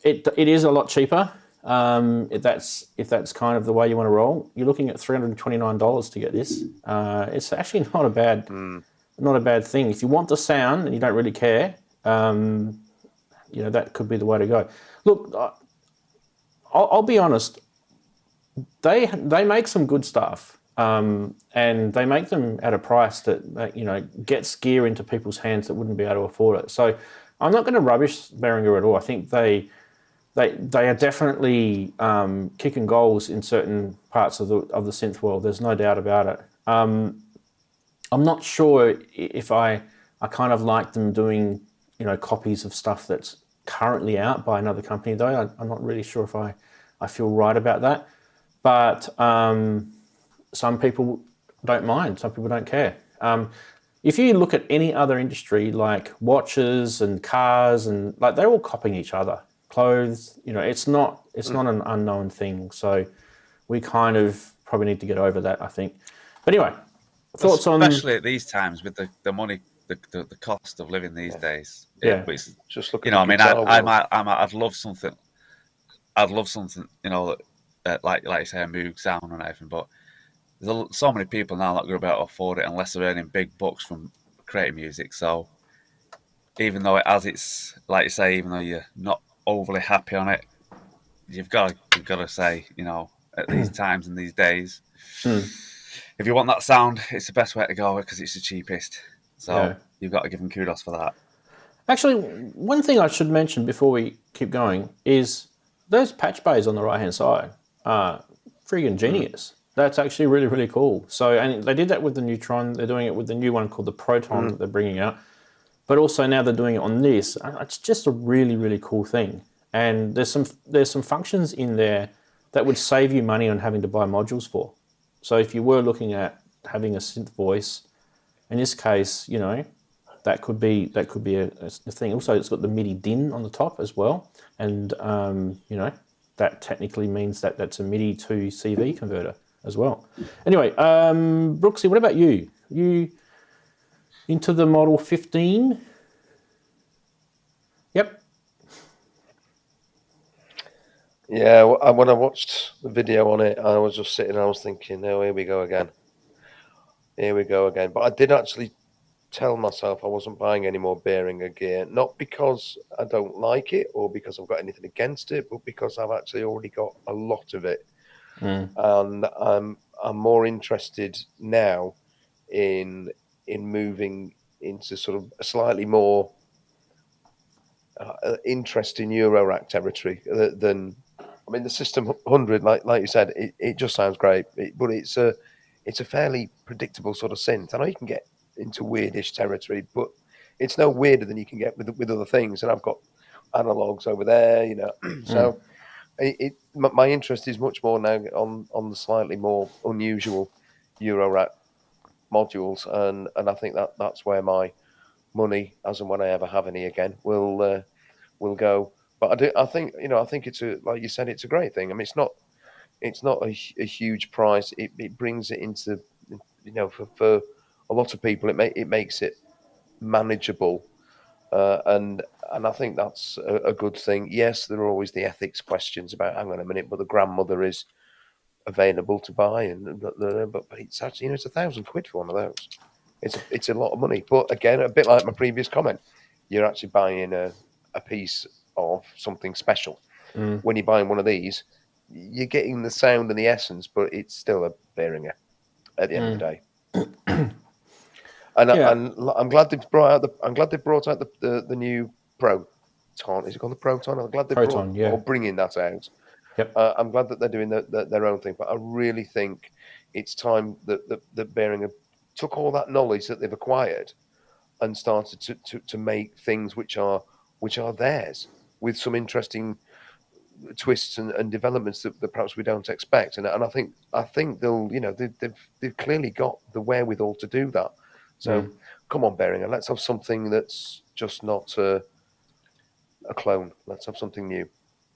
it is a lot cheaper. If that's kind of the way you want to roll, you're looking at $329 to get this. It's actually not a bad thing. If you want the sound and you don't really care, that could be the way to go. Look, I'll be honest. They make some good stuff, and they make them at a price that gets gear into people's hands that wouldn't be able to afford it. So I'm not going to rubbish Behringer at all. I think they are definitely kicking goals in certain parts of the synth world. There's no doubt about it. I'm not sure if I kind of like them doing copies of stuff that's currently out by another company, though. I'm not really sure if I feel right about that. But some people don't mind. Some people don't care. If you look at any other industry, like watches and cars, and they're all copying each other. clothes. You know, it's not an unknown thing. So we kind of probably need to get over that, I think. But anyway, thoughts on... Especially at these times with the money, the cost of living these days. Yeah. It's, Just look you at know, the I mean, guitar I'd love something, you know, like you say, a Moog sound and everything, but there's so many people now not going to be able to afford it unless they're earning big bucks from creating music. So even though it has its, like you say, even though you're not overly happy on it, you've got to say, you know, at these times and these days, if you want that sound, it's the best way to go because it's the cheapest. So you've got to give them kudos for that. Actually, one thing I should mention before we keep going is those patch bays on the right-hand side are friggin' genius. That's actually really, really cool. So, and they did that with the Neutron. They're doing it with the new one called the Proton that they're bringing out. But also now they're doing it on this. It's just a really, really cool thing. And there's some functions in there that would save you money on having to buy modules for. So if you were looking at having a synth voice, in this case, you know, that could be a thing. Also, it's got the MIDI DIN on the top as well, and you know, that technically means that that's a MIDI to CV converter as well. Anyway, Brooksy, what about you? You into the Model 15? Yep. Yeah, when I watched the video on it, I was just sitting and I was thinking, oh, here we go again. Here we go again. But I did actually tell myself I wasn't buying any more Behringer gear, not because I don't like it or because I've got anything against it, but because I've actually already got a lot of it. And I'm more interested now in moving into sort of a slightly more interesting Eurorack territory than, I mean, the System 100, like you said, it just sounds great, but it's a fairly predictable sort of synth. I know you can get into weirdish territory, but it's no weirder than you can get with other things. And I've got analogs over there, you know. So my interest is much more now on the slightly more unusual Eurorack modules, and I think that's where my money, as and when I ever have any again, will go. But I think it's like you said, it's a great thing. I mean, it's not a huge price. It brings it into, you know, for a lot of people, it makes it manageable, and I think that's a good thing. Yes, there are always the ethics questions about, hang on a minute, but the grandmother is available to buy, but it's actually, you know, it's £1,000 for one of those. It's a lot of money. But again, a bit like my previous comment, you're actually buying a piece of something special. When you're buying one of these, you're getting the sound and the essence, but it's still a Behringer at the end of the day. And I'm glad they brought out the new Proton. Is it called the Proton? I'm glad they're bringing that out. Yep. I'm glad that they're doing their own thing, but I really think it's time that Behringer took all that knowledge that they've acquired and started to make things which are theirs, with some interesting twists and developments that perhaps we don't expect. And I think they'll, you know, they've clearly got the wherewithal to do that. So come on, Behringer, let's have something that's just not a clone. Let's have something new.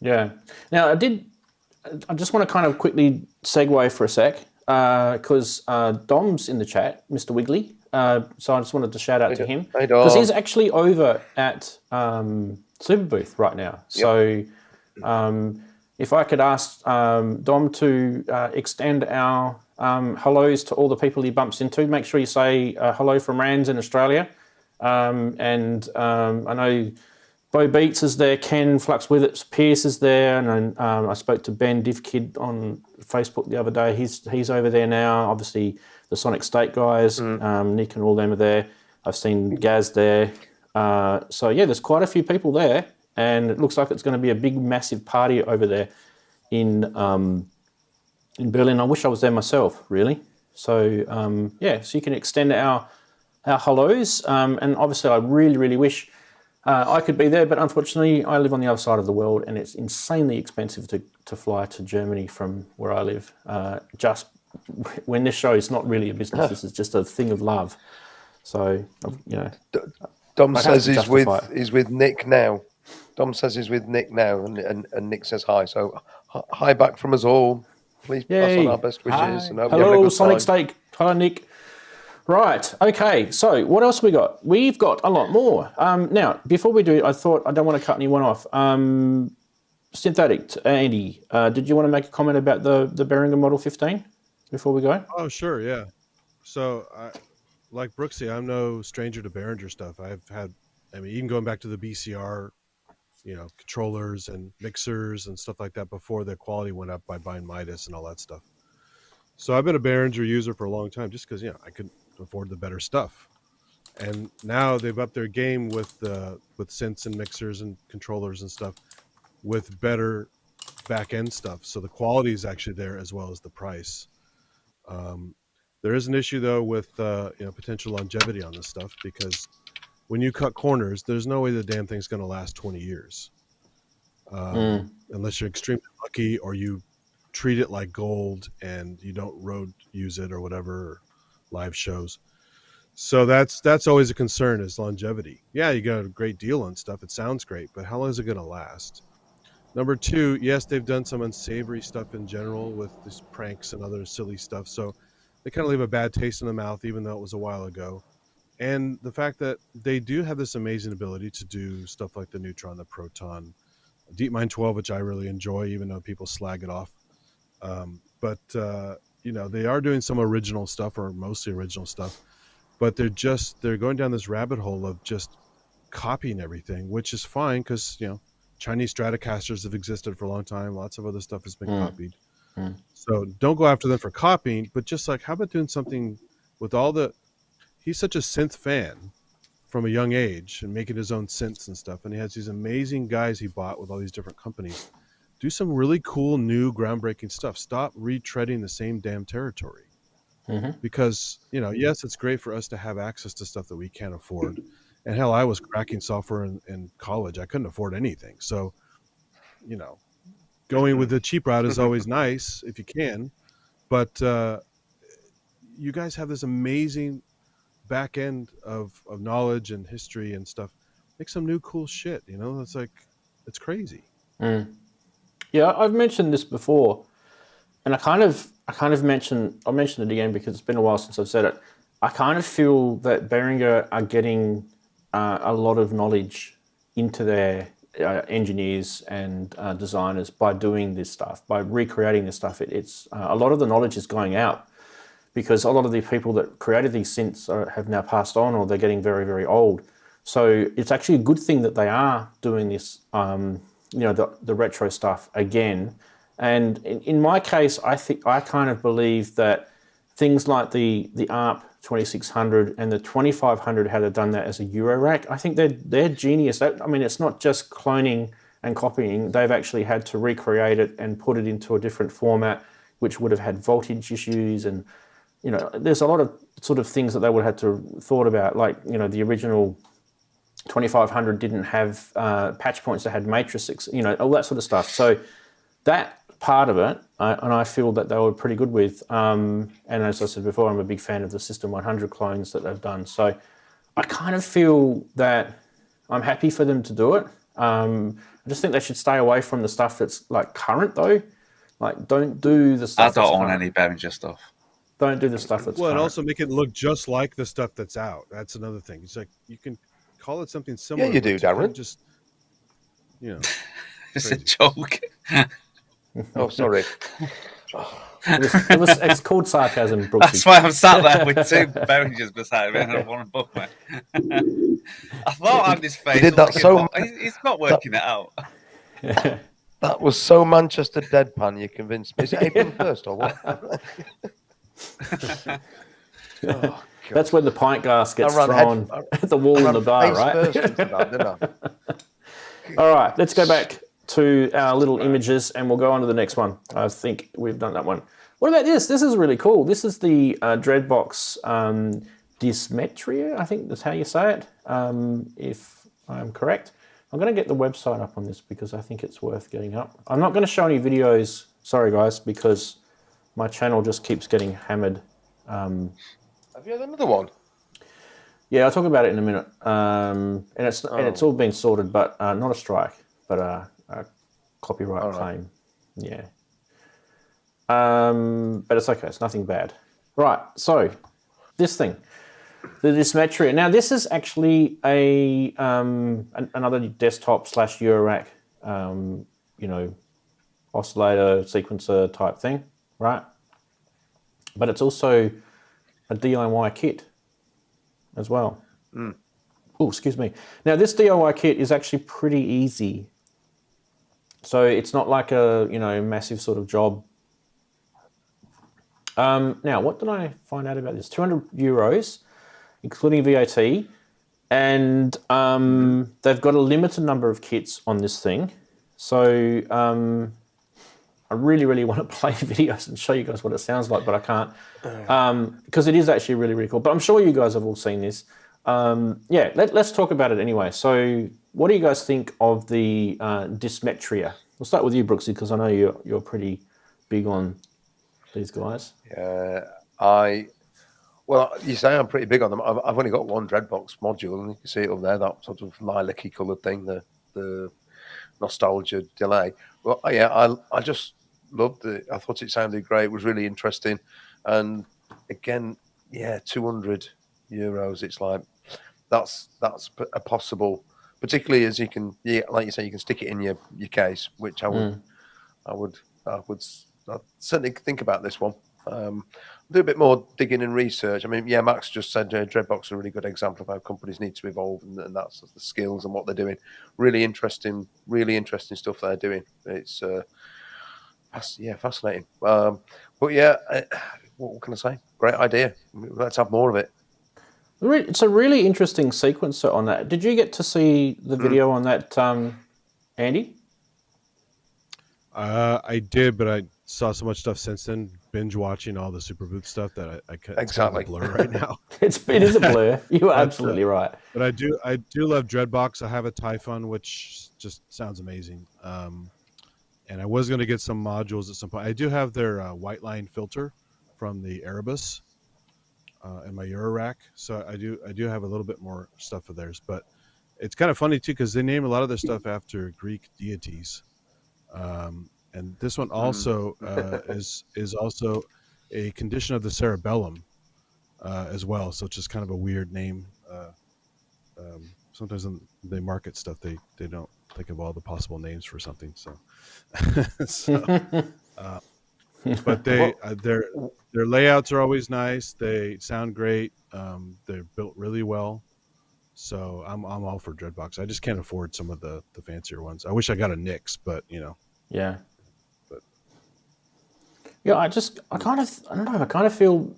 Yeah. Now I just want to kind of quickly segue for a sec, because Dom's in the chat, Mr. Wiggly. So I just wanted to shout out to him, because he's actually over at Superbooth right now. So if I could ask Dom to extend our hellos to all the people he bumps into, make sure you say hello from Ranzee in Australia. And I know Bo Beats is there, Ken Flux With It, Pierce is there, and I spoke to Ben DivKid on Facebook the other day. He's over there now. Obviously, the Sonic State guys, Nick and all them are there. I've seen Gaz there. So yeah, there's quite a few people there, and it looks like it's going to be a big, massive party over there in Berlin. I wish I was there myself, really. So yeah, so you can extend our hellos, and obviously I really, really wish I could be there, but unfortunately I live on the other side of the world, and it's insanely expensive to fly to Germany from where I live. Just when this show is not really a business, this is just a thing of love. So, you know. Dom says he's with Nick now. Dom says he's with Nick now, and Nick says hi. So hi back from us all. Please pass on Yay. our best wishes. Hi. And hope you're having a Hello, good Sonic time. Steak. Hello, Nick. Right. Okay. So what else we got? We've got a lot more. Now, before we do, I thought I don't want to cut anyone off. Synth Addict, Andy, did you want to make a comment about the Behringer Model 15 before we go? Oh, sure, yeah. So, like Brooksy, I'm no stranger to Behringer stuff. I've had, I mean, even going back to the BCR, controllers and mixers and stuff like that before the quality went up by buying Midas and all that stuff. So I've been a Behringer user for a long time just because, I could afford the better stuff. And now they've upped their game with synths and mixers and controllers and stuff with better back-end stuff. So the quality is actually there as well as the price. There is an issue, though, with potential longevity on this stuff because when you cut corners, there's no way the damn thing's going to last 20 years. Unless you're extremely lucky or you treat it like gold and you don't road use it or whatever, or live shows. So that's always a concern is longevity. Yeah, you got a great deal on stuff. It sounds great, but how long is it going to last? Number two, yes, they've done some unsavory stuff in general with these pranks and other silly stuff. So they kind of leave a bad taste in the mouth, even though it was a while ago. And the fact that they do have this amazing ability to do stuff like the Neutron, the Proton, DeepMind 12, which I really enjoy, even though people slag it off. But they are doing some original stuff, or mostly original stuff. But they're going down this rabbit hole of just copying everything, which is fine because, Chinese Stratocasters have existed for a long time. Lots of other stuff has been copied. So don't go after them for copying, but just like, how about doing something with he's such a synth fan from a young age and making his own synths and stuff. And he has these amazing guys he bought with all these different companies. Do some really cool, new, groundbreaking stuff. Stop retreading the same damn territory. Because, yes, it's great for us to have access to stuff that we can't afford. And hell, I was cracking software in college. I couldn't afford anything. So, going with the cheap route is always nice if you can. But you guys have this amazing back end of knowledge and history and stuff. Make some new cool shit. It's crazy. Yeah, I've mentioned this before, and I'll mention it again because it's been a while since I've said it. I kind of feel that Behringer are getting a lot of knowledge into their engineers and designers by doing this stuff, by recreating this stuff. It's a lot of the knowledge is going out because a lot of the people that created these synths have now passed on, or they're getting very, very old. So it's actually a good thing that they are doing this, the retro stuff again. And in my case, I kind of believe that things like the ARP 2600 and the 2500, how they've done that as a Euro rack, I think they're genius. It's not just cloning and copying. They've actually had to recreate it and put it into a different format, which would have had voltage issues. And, there's a lot of sort of things that they would have had to thought about. Like, the original 2500 didn't have patch points that had matrices, all that sort of stuff. So that part of it, and I feel that they were pretty good with. And as I said before, I'm a big fan of the System 100 clones that they've done. So I kind of feel that I'm happy for them to do it. I just think they should stay away from the stuff that's like current though. Like, don't do the stuff. I don't own any Behringer stuff. Don't do the stuff that's current. And also make it look just like the stuff that's out. That's another thing. It's like you can call it something similar. Yeah, you do, Darren. Just It's a joke. Oh, sorry. It's called sarcasm, Brooksy. That's why I'm sat there with two Behringers beside me and one above me. I thought Andy's face. He did that he's not working it out. That was so Manchester deadpan. You convinced me. Is it April 1st or what? Oh, that's when the pint glass gets thrown at the wall in the bar, right? All right, let's go back to our little images and we'll go on to the next one. I think we've done that one. What about this? This is really cool. This is the Dreadbox Dysmetria, I think that's how you say it, if I'm correct. I'm going to get the website up on this because I think it's worth getting up. I'm not going to show any videos, sorry guys, because my channel just keeps getting hammered. Have you had another one? Yeah, I'll talk about it in a minute. And it's all been sorted, but not a strike. but a copyright All right. claim. Yeah. But it's okay. It's nothing bad. Right. So this thing, the Dysmetria. Now this is actually a another desktop / Eurorack, oscillator sequencer type thing, right? But it's also a DIY kit as well. Oh, excuse me. Now this DIY kit is actually pretty easy. So it's not like a massive sort of job. Now, what did I find out about this? €200, including VAT, and they've got a limited number of kits on this thing. So I really, really want to play videos and show you guys what it sounds like, but I can't because it is actually really, really cool. But I'm sure you guys have all seen this. Let's talk about it anyway. So what do you guys think of the Dysmetria? We'll start with you, Brooksy, because I know you're pretty big on these guys. Well, you say I'm pretty big on them. I've only got one Dreadbox module, and you can see it up there, that sort of lilac-y coloured thing, the nostalgia delay. Well, yeah, I just loved it. I thought it sounded great. It was really interesting. And again, yeah, €200. It's like that's a possible, particularly as you can, like you say, you can stick it in your case, which I would certainly think about this one. Do a bit more digging and research. I mean, yeah, Max just said Dreadbox is a really good example of how companies need to evolve, and that's the skills and what they're doing. Really interesting stuff they're doing. It's fascinating. But yeah, what can I say? Great idea. Let's have more of it. It's a really interesting sequencer on that. Did you get to see the video on that, Andy? I did, but I saw so much stuff since then, binge watching all the Superbooth stuff that I can't. It's kind of a blur right now. it is a blur. You are absolutely right. But I do love Dreadbox. I have a Typhon, which just sounds amazing. And I was going to get some modules at some point. I do have their white line filter from the Erebus in my Eurorack, so I do have a little bit more stuff of theirs. But it's kind of funny too, because they name a lot of their stuff after Greek deities. And this one also is also a condition of the cerebellum as well. So it's just kind of a weird name. Sometimes when they market stuff, they don't think of all the possible names for something. So, but their layouts are always nice. They sound great. They're built really well. So I'm all for Dreadbox. I just can't afford some of the fancier ones. I wish I got a Nix, but Yeah. Yeah, I kind of feel,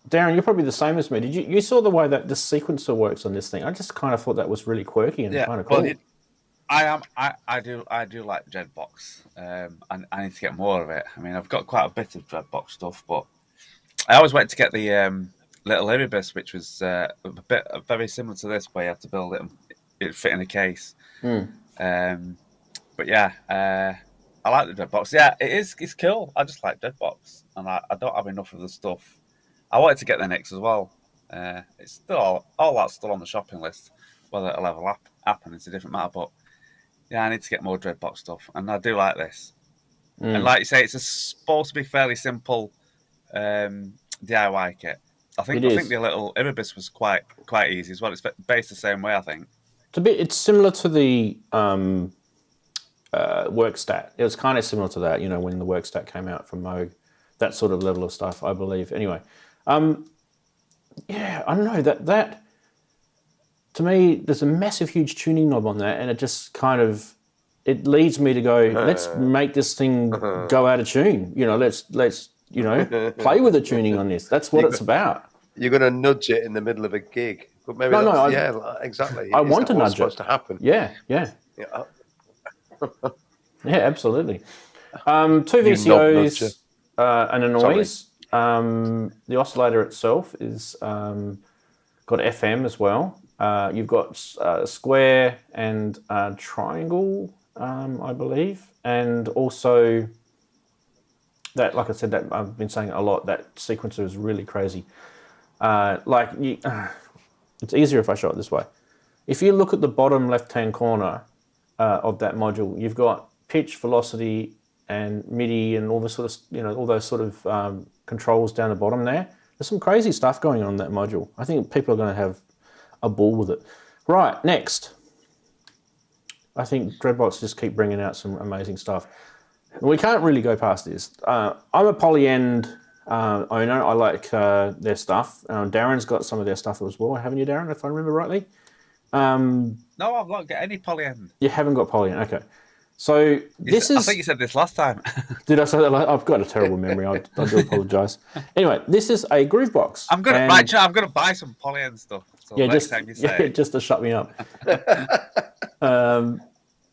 Darren, you're probably the same as me. Did you saw the way that the sequencer works on this thing? I just kind of thought that was really quirky and kind of cool. Well, I do like Dreadbox, and I need to get more of it. I mean, I've got quite a bit of Dreadbox stuff, but I always went to get the little Erebus, which was very similar to this, where you had to build it and it fit in a case. But yeah, I like the Dreadbox. Yeah, it's cool. I just like Dreadbox, and I don't have enough of the stuff. I wanted to get the Nix as well. It's still all that's still on the shopping list. Whether it'll ever happen is a different matter. But yeah, I need to get more Dreadbox stuff, and I do like this. And like you say, it's supposed to be fairly simple DIY kit. I think the little Erebus was quite easy as well. It's based the same way, I think. It's similar to the Workstat. It was kind of similar to that, when the Workstat came out from Moog, that sort of level of stuff, I believe. Anyway, yeah, I don't know, that to me, there's a massive, huge tuning knob on that, and it just kind of, it leads me to go, let's make this thing go out of tune. Let's play with the tuning on this. That's what it's about. You're going to nudge it in the middle of a gig, but maybe exactly. I want to nudge it. Supposed to happen. Yeah. Yeah, absolutely. 2 VCOs and a noise. The oscillator itself is got FM as well. You've got square and triangle, I believe, and also that, like I said, that I've been saying a lot. That sequencer is really crazy. It's easier if I show it this way. If you look at the bottom left-hand corner, of that module. You've got pitch, velocity, and MIDI, and all the sort of all those sort of controls down the bottom there. There's some crazy stuff going on in that module. I think people are going to have a ball with it. Right, next. I think Dreadbox just keep bringing out some amazing stuff. We can't really go past this. I'm a Polyend owner. I like their stuff. Darren's got some of their stuff as well, haven't you, Darren, if I remember rightly? No, I've not got any Polyend. You haven't got Polyend, okay. So this is... I think you said this last time. Did I say that? I've got a terrible memory. I do apologise. Anyway, this is a Groovebox. I'm gonna buy some Polyend stuff. So yeah, next time you say it. just to shut me up.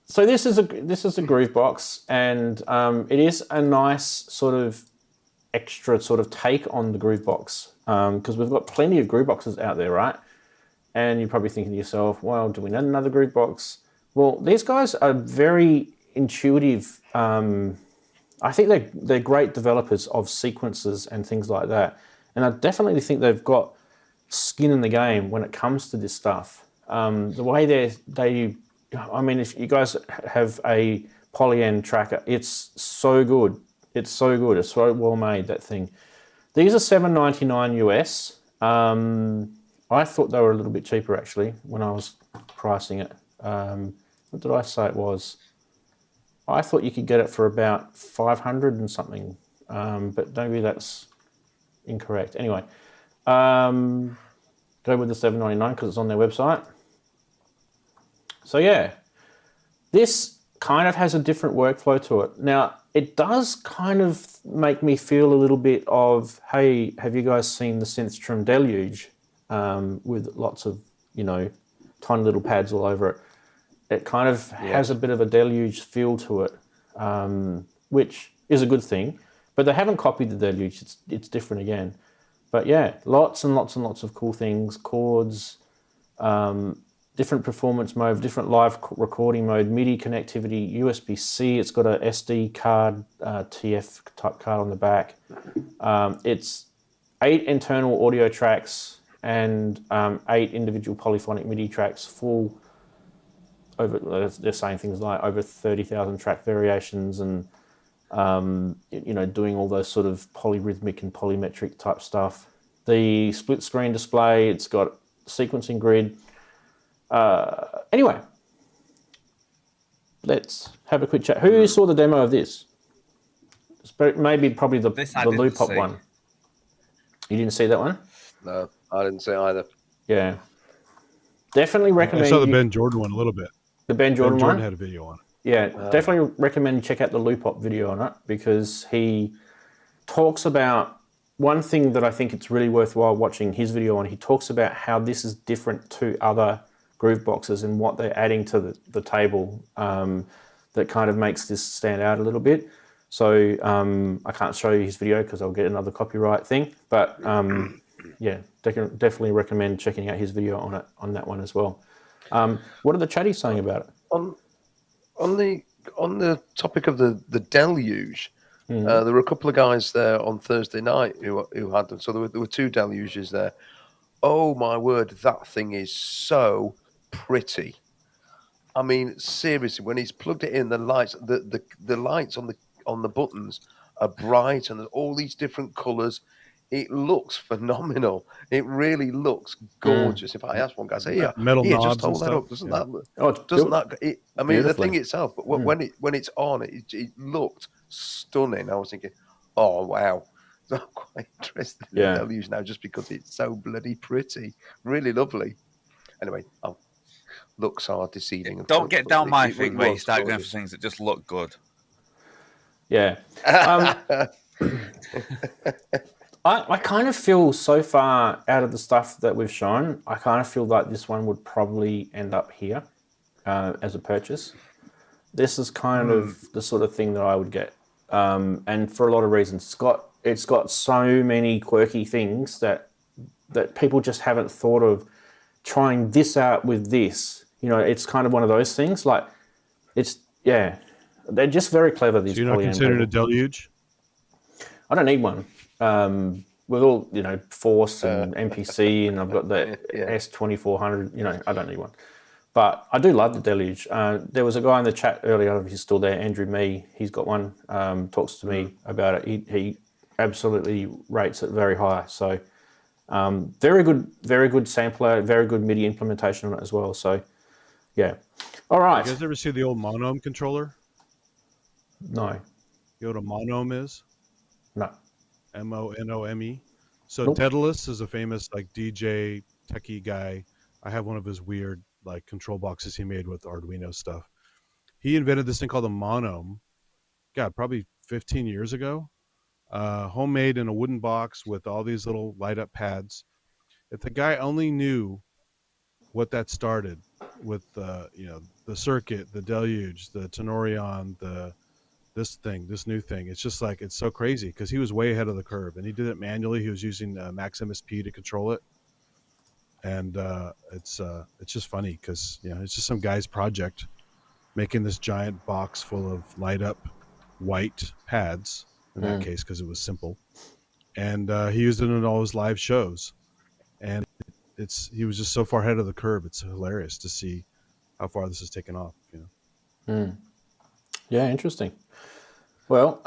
So this is a Groovebox, and it is a nice sort of extra sort of take on the Groovebox, because we've got plenty of Grooveboxes out there, right? And you're probably thinking to yourself, well, do we need another Groovebox? Well, these guys are very intuitive. I think they're great developers of sequences and things like that. And I definitely think they've got skin in the game when it comes to this stuff. The way I mean, if you guys have a Polyend tracker, it's so good. It's so good. It's so well made, that thing. These are $7.99 US. I thought they were a little bit cheaper actually when I was pricing it. What did I say it was? I thought you could get it for about 500 and something, but maybe that's incorrect. Anyway, go with the $7.99 because it's on their website. So yeah, this kind of has a different workflow to it. Now, it does kind of make me feel a little bit of, hey, have you guys seen the Synth Deluge with lots of, tiny little pads all over it? It kind of has a bit of a Deluge feel to it, which is a good thing. But they haven't copied the Deluge. It's different again. But yeah, lots and lots and lots of cool things, chords, different performance mode, different live recording mode, MIDI connectivity, USB-C. It's got a SD card, TF type card on the back. It's 8 internal audio tracks and 8 individual polyphonic MIDI tracks, full over. They're saying things like over 30,000 track variations, and doing all those sort of polyrhythmic and polymetric type stuff. The split screen display. It's got sequencing grid. Anyway, let's have a quick chat. Who saw the demo of this? Probably the Loop Hop one. You didn't see that one? No, I didn't see either. Yeah. Definitely recommend... I saw the Ben Jordan one a little bit. The Ben Jordan one? had a video on it. Yeah, definitely recommend you check out the Loop Hop video on it, because he talks about one thing that I think it's really worthwhile watching his video on. He talks about how this is different to other Grooveboxes and what they're adding to the table that kind of makes this stand out a little bit. So I can't show you his video because I'll get another copyright thing, but yeah, definitely recommend checking out his video on that one as well. What are the chatties saying about it? On the topic of the Deluge, there were a couple of guys there on Thursday night who had them. So there were 2 Deluges there. Oh my word, that thing is so pretty. I mean, seriously, when he's plugged it in, the lights, the lights on the buttons are bright, and there's all these different colours. It looks phenomenal. It really looks gorgeous. If I ask one guy, say, metal knobs just hold that up. Doesn't that? I mean, the thing itself, but when it's on, it looked stunning. I was thinking, oh wow, I'm quite interested in the Deluge now, just because it's so bloody pretty, really lovely. Anyway, looks are deceiving. Don't get down my thing where you start going for things that just look good. Yeah. I kind of feel so far out of the stuff that we've shown, I kind of feel like this one would probably end up here as a purchase. This is kind of the sort of thing that I would get. And for a lot of reasons. It's got so many quirky things that people just haven't thought of trying this out with this. It's kind of one of those things. Like, they're just very clever, these. So you're not considered a Deluge? I don't need one. With all, Force and MPC, and I've got the S2400, I don't need one. But I do love the Deluge. There was a guy in the chat earlier, I don't know if he's still there, Andrew Mee. He's got one, talks to me about it. He absolutely rates it very high. So very good sampler, very good MIDI implementation on it as well. So yeah. All right. You guys ever see the old Monome controller? No. You know what a Monome is? No. Monome. So Nope. Daedalus is a famous like DJ techie guy. I have one of his weird like control boxes he made with Arduino stuff. He invented this thing called a Monome. God, probably 15 years ago. Homemade in a wooden box with all these little light up pads. If the guy only knew what that started with, the circuit, the Deluge, the Tenorion, this new thing. It's just like, it's so crazy because he was way ahead of the curve and he did it manually. He was using Max MSP to control it. And it's just funny because, it's just some guy's project making this giant box full of light up white pads in that case, because it was simple. And he used it in all his live shows. And he was just so far ahead of the curve. It's hilarious to see how far this has taken off. Yeah, interesting. Well,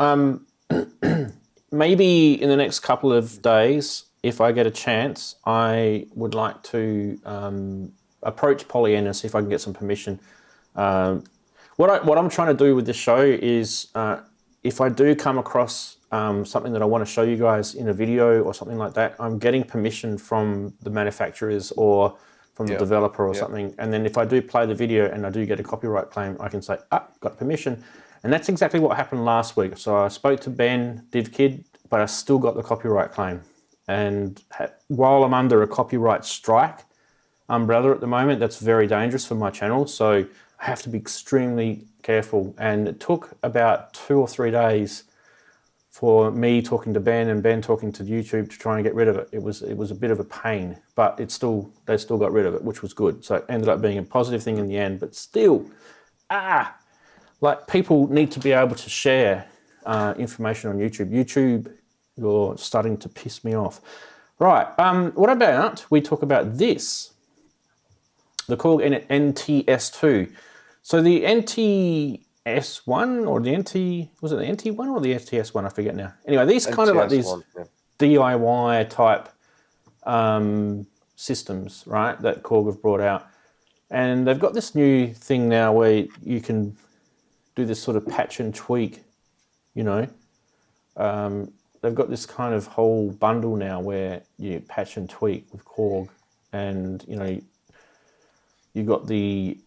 maybe in the next couple of days, if I get a chance, I would like to approach Polyen and see if I can get some permission. What I'm trying to do with this show is, if I do come across something that I want to show you guys in a video or something like that, I'm getting permission from the manufacturers or from the developer or something. And then if I do play the video and I do get a copyright claim, I can say, got permission. And that's exactly what happened last week. So I spoke to Ben, DivKid, but I still got the copyright claim. And while I'm under a copyright strike umbrella at the moment, that's very dangerous for my channel. So I have to be extremely careful. And it took about 2 or 3 days for me talking to Ben and Ben talking to YouTube to try and get rid of it. It was a bit of a pain, but they still got rid of it, which was good. So it ended up being a positive thing in the end, but still, like people need to be able to share information on YouTube. YouTube, you're starting to piss me off. Right, what about we talk about this, the Korg NTS2. So the NTS1 or the was it the NT1 or the NTS1? I forget now. Anyway, these kind of like these DIY type systems, right, that Korg have brought out. And they've got this new thing now where you can do this sort of patch and tweak, they've got this kind of whole bundle now where you patch and tweak with Korg, and you got the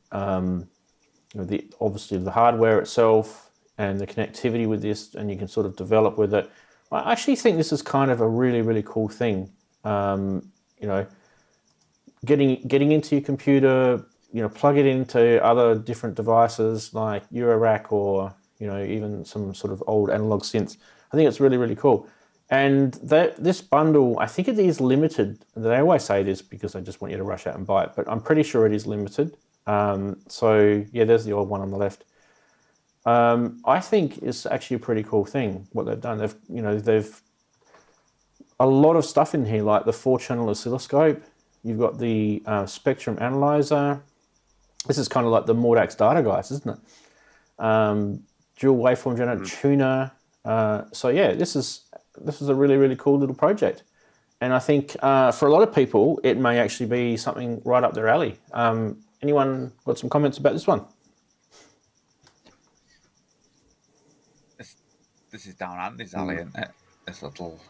obviously the hardware itself and the connectivity with this, and you can sort of develop with it. I actually think this is kind of a really, really cool thing. Getting into your computer, plug it into other different devices like Eurorack or even some sort of old analog synths. I think it's really, really cool. And this bundle, I think it is limited. They always say it is because they just want you to rush out and buy it, but I'm pretty sure it is limited. So yeah, there's the old one on the left. I think it's actually a pretty cool thing what they've done. They've a lot of stuff in here, like the 4-channel oscilloscope. You've got the spectrum analyzer. This is kind of like the Mordax data guys, isn't it? Dual waveform generator tuner. So yeah, this is a really, really cool little project. And I think for a lot of people, it may actually be something right up their alley. Anyone got some comments about this one? This is down Andy's alley, isn't it? This little...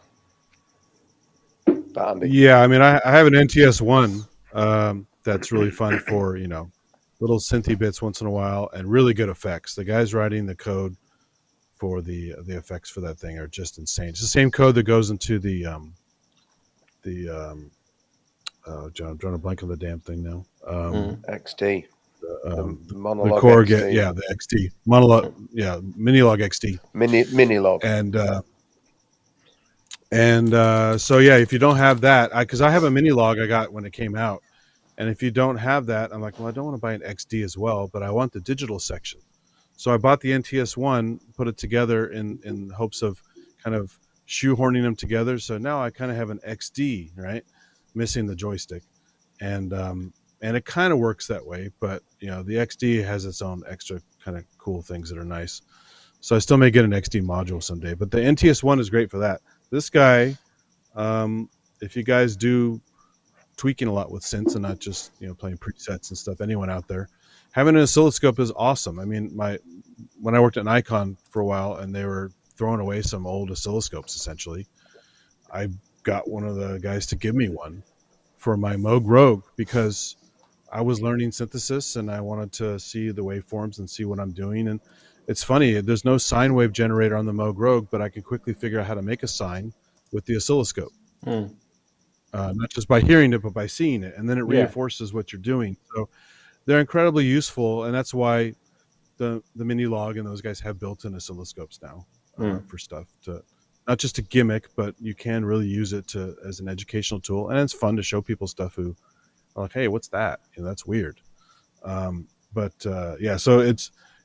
Yeah, I mean, I have an NTS1 that's really fun for, little synthy bits once in a while and really good effects. The guys writing the code for the effects for that thing are just insane. It's the same code that goes into the John, I'm drawing a blank on the damn thing now. XT. The Monologue Korg, XT. yeah, the XT. Monologue, yeah, Minilog XT. Minilog. And so, yeah, if you don't have that, because I have a Minilog I got when it came out. And if you don't have that, I'm like, well, I don't want to buy an XD as well, but I want the digital section. So I bought the NTS1, put it together in hopes of kind of shoehorning them together. So now I kind of have an XD, right? Missing the joystick. And And it kind of works that way, but the XD has its own extra kind of cool things that are nice. So I still may get an XD module someday, but the NTS1 is great for that. This guy, if you guys do tweaking a lot with synths and not just playing presets and stuff, anyone out there, having an oscilloscope is awesome. I mean, when I worked at Nikon for a while and they were throwing away some old oscilloscopes, essentially, I got one of the guys to give me one for my Moog Rogue because I was learning synthesis and I wanted to see the waveforms and see what I'm doing. And it's funny, there's no sine wave generator on the Moog Rogue, but I can quickly figure out how to make a sine with the oscilloscope. Not just by hearing it, but by seeing it. And then it reinforces what you're doing. So they're incredibly useful. And that's why the Mini Log and those guys have built-in oscilloscopes now for stuff, not just a gimmick, but you can really use it as an educational tool. And it's fun to show people stuff who are like, hey, what's that? That's weird. So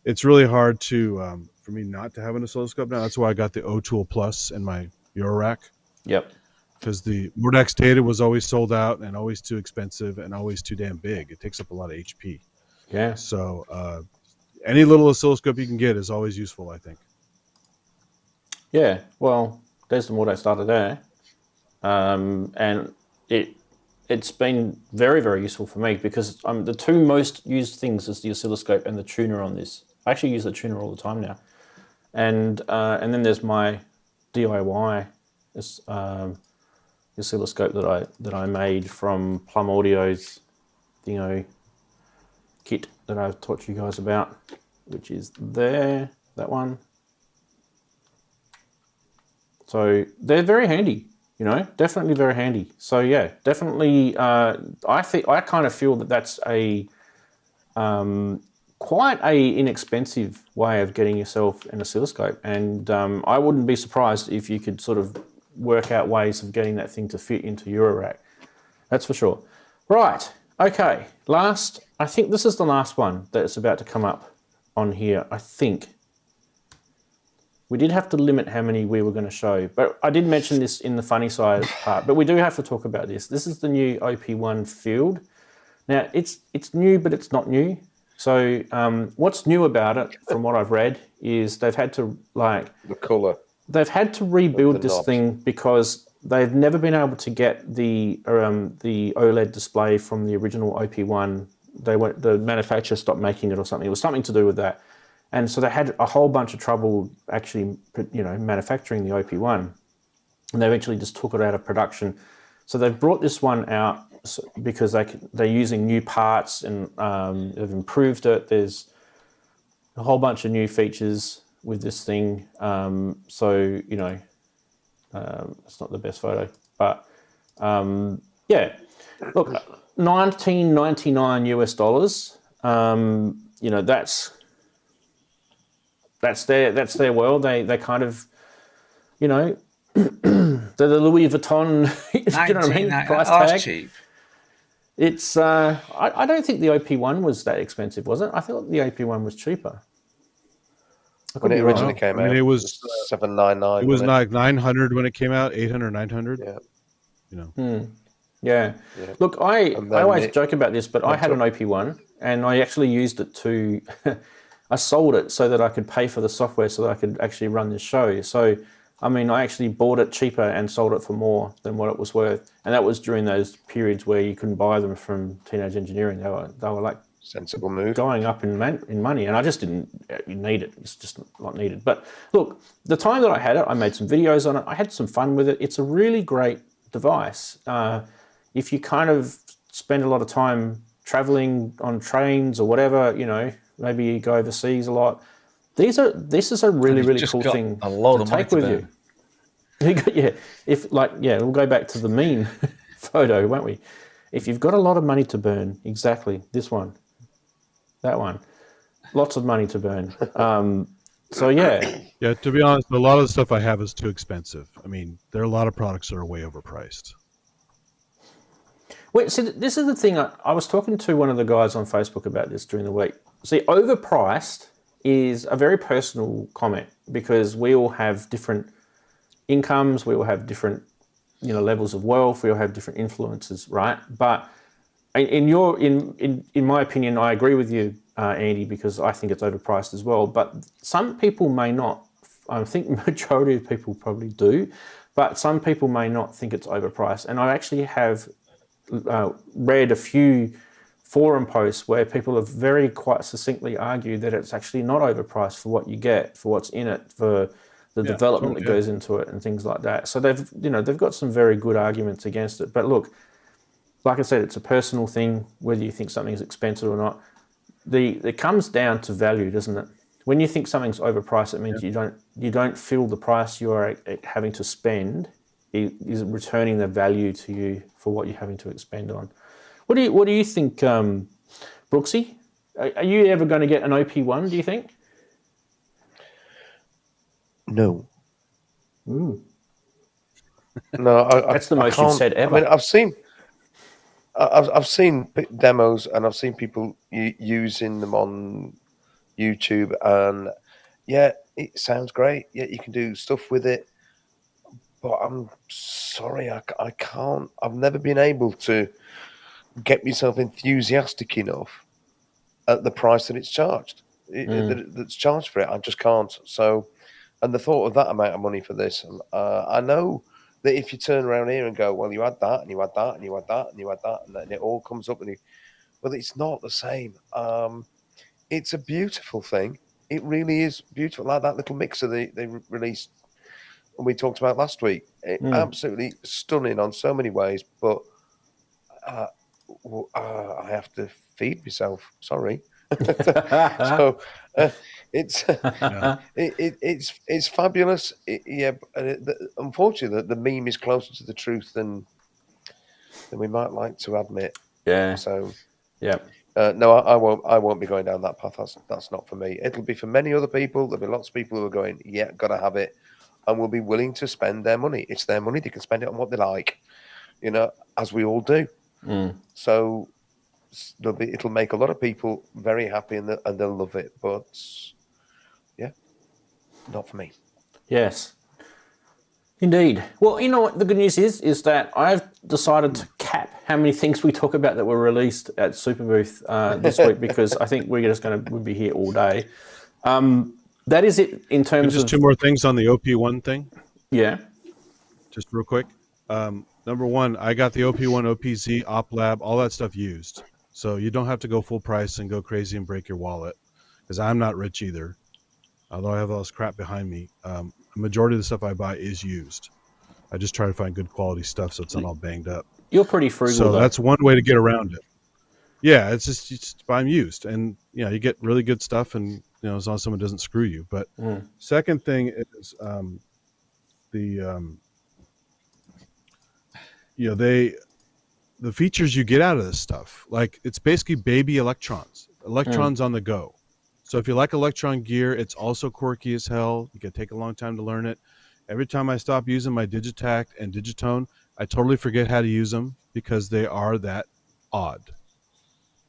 it's really hard for me not to have an oscilloscope now. That's why I got the O-Tool Plus in my Eurorack. Yep. Because the Mordax Data was always sold out and always too expensive and always too damn big. It takes up a lot of HP. Yeah. So any little oscilloscope you can get is always useful, I think. Yeah. Well, there's the Mordax Data there. And it's been very, very useful for me because the two most used things is the oscilloscope and the tuner on this. I actually use the tuner all the time now. And then there's my DIY oscilloscope that I made from Plum Audio's kit that I've taught you guys about, which is that one. So they're very handy. Definitely very handy. So yeah, definitely. I kind of feel that that's quite a inexpensive way of getting yourself an oscilloscope, and I wouldn't be surprised if you could sort of work out ways of getting that thing to fit into Eurorack. That's for sure. Right. Okay. I think this is the last one that's about to come up on here. I think. We did have to limit how many we were going to show, but I did mention this in the funny side part, but we do have to talk about this. This is the new OP1 Field. Now, it's new, but it's not new. So what's new about it, from what I've read, is they've had to, the colour. They've had to rebuild this thing because they've never been able to get the OLED display from the original OP1. The manufacturer stopped making it or something. It was something to do with that. And so they had a whole bunch of trouble actually, manufacturing the OP1, and they eventually just took it out of production. So they've brought this one out because they're using new parts and they've improved it. There's a whole bunch of new features with this thing. It's not the best photo, but yeah. Look, $19.99 That's their world. They kind of, they're the Louis Vuitton, price tag. That's cheap. It's I don't think the OP1 was that expensive, was it? I thought the OP1 was cheaper. When it originally came out, it was $799. It was like 900 when it came out, 800, 900. Yeah. Yeah. Look, I always joke about this, but I had an OP1 and I actually used it to. I sold it so that I could pay for the software so that I could actually run this show. So, I actually bought it cheaper and sold it for more than what it was worth. And that was during those periods where you couldn't buy them from Teenage Engineering. They were like sensible move, going up in money, and I just didn't need it. It's just not needed. But look, the time that I had it, I made some videos on it. I had some fun with it. It's a really great device. If you kind of spend a lot of time traveling on trains or whatever, maybe you go overseas a lot. This is a really, really cool thing to take with you. We'll go back to the mean photo, won't we? If you've got a lot of money to burn, exactly, this one, that one, lots of money to burn. So yeah. Yeah, to be honest, a lot of the stuff I have is too expensive. There are a lot of products that are way overpriced. Wait, so this is the thing. I was talking to one of the guys on Facebook about this during the week. See, overpriced is a very personal comment because we all have different incomes, we all have different, levels of wealth, we all have different influences, right? But in my opinion, I agree with you, Andy, because I think it's overpriced as well. But some people may not. I think majority of people probably do, but some people may not think it's overpriced. And I actually have read a few forum posts where people have very quite succinctly argued that it's actually not overpriced for what you get, for what's in it, for the development that goes into it, and things like that. So they've got some very good arguments against it. But look, like I said, it's a personal thing whether you think something's expensive or not. It comes down to value, doesn't it? When you think something's overpriced, it means you don't feel the price you are having to spend is returning the value to you for what you're having to expend on. What do you think, Brooksy? Are you ever going to get an OP1? Do you think? No. Ooh. No, that's the most you've said ever. I mean, I've seen demos and I've seen people using them on YouTube, and yeah, it sounds great. Yeah, you can do stuff with it, but I'm sorry, I can't. I've never been able to get myself enthusiastic enough at the price that it's charged. That's charged for it. I just can't. So, and the thought of that amount of money for this, I know that if you turn around here and go, well, you had that, and you had that, and you had that, and you had that, and then it all comes up, but it's not the same. It's a beautiful thing. It really is beautiful. Like that little mixer they released, and we talked about last week. Absolutely stunning on so many ways, but I have to feed myself. Sorry. So it's fabulous. Unfortunately, the meme is closer to the truth than we might like to admit. Yeah. So yeah. No, I won't be going down that path. That's not for me. It'll be for many other people. There'll be lots of people who are going, yeah, gotta have it, and will be willing to spend their money. It's their money. They can spend it on what they like, as we all do. So it'll make a lot of people very happy, and they'll love it. But yeah, not for me. Yes. Indeed. Well, you know what the good news is that I've decided to cap how many things we talk about that were released at Superbooth this week, because I think we'll be here all day. That is it in terms of... Just two more things on the OP1 thing. Yeah. Just real quick. Number one, I got the OP1, OPZ, OpLab, all that stuff used. So you don't have to go full price and go crazy and break your wallet, because I'm not rich either. Although I have all this crap behind me. A majority of the stuff I buy is used. I just try to find good quality stuff so it's not all banged up. You're pretty frugal. So that's one way to get around it. Yeah, it's just buy them used, and you get really good stuff, and as long as someone doesn't screw you. But second thing is the features you get out of this stuff. Like, it's basically baby electrons on the go. So if you like Electron gear, it's also quirky as hell. You can take a long time to learn it. Every time I stop using my Digitact and Digitone, I totally forget how to use them because they are that odd.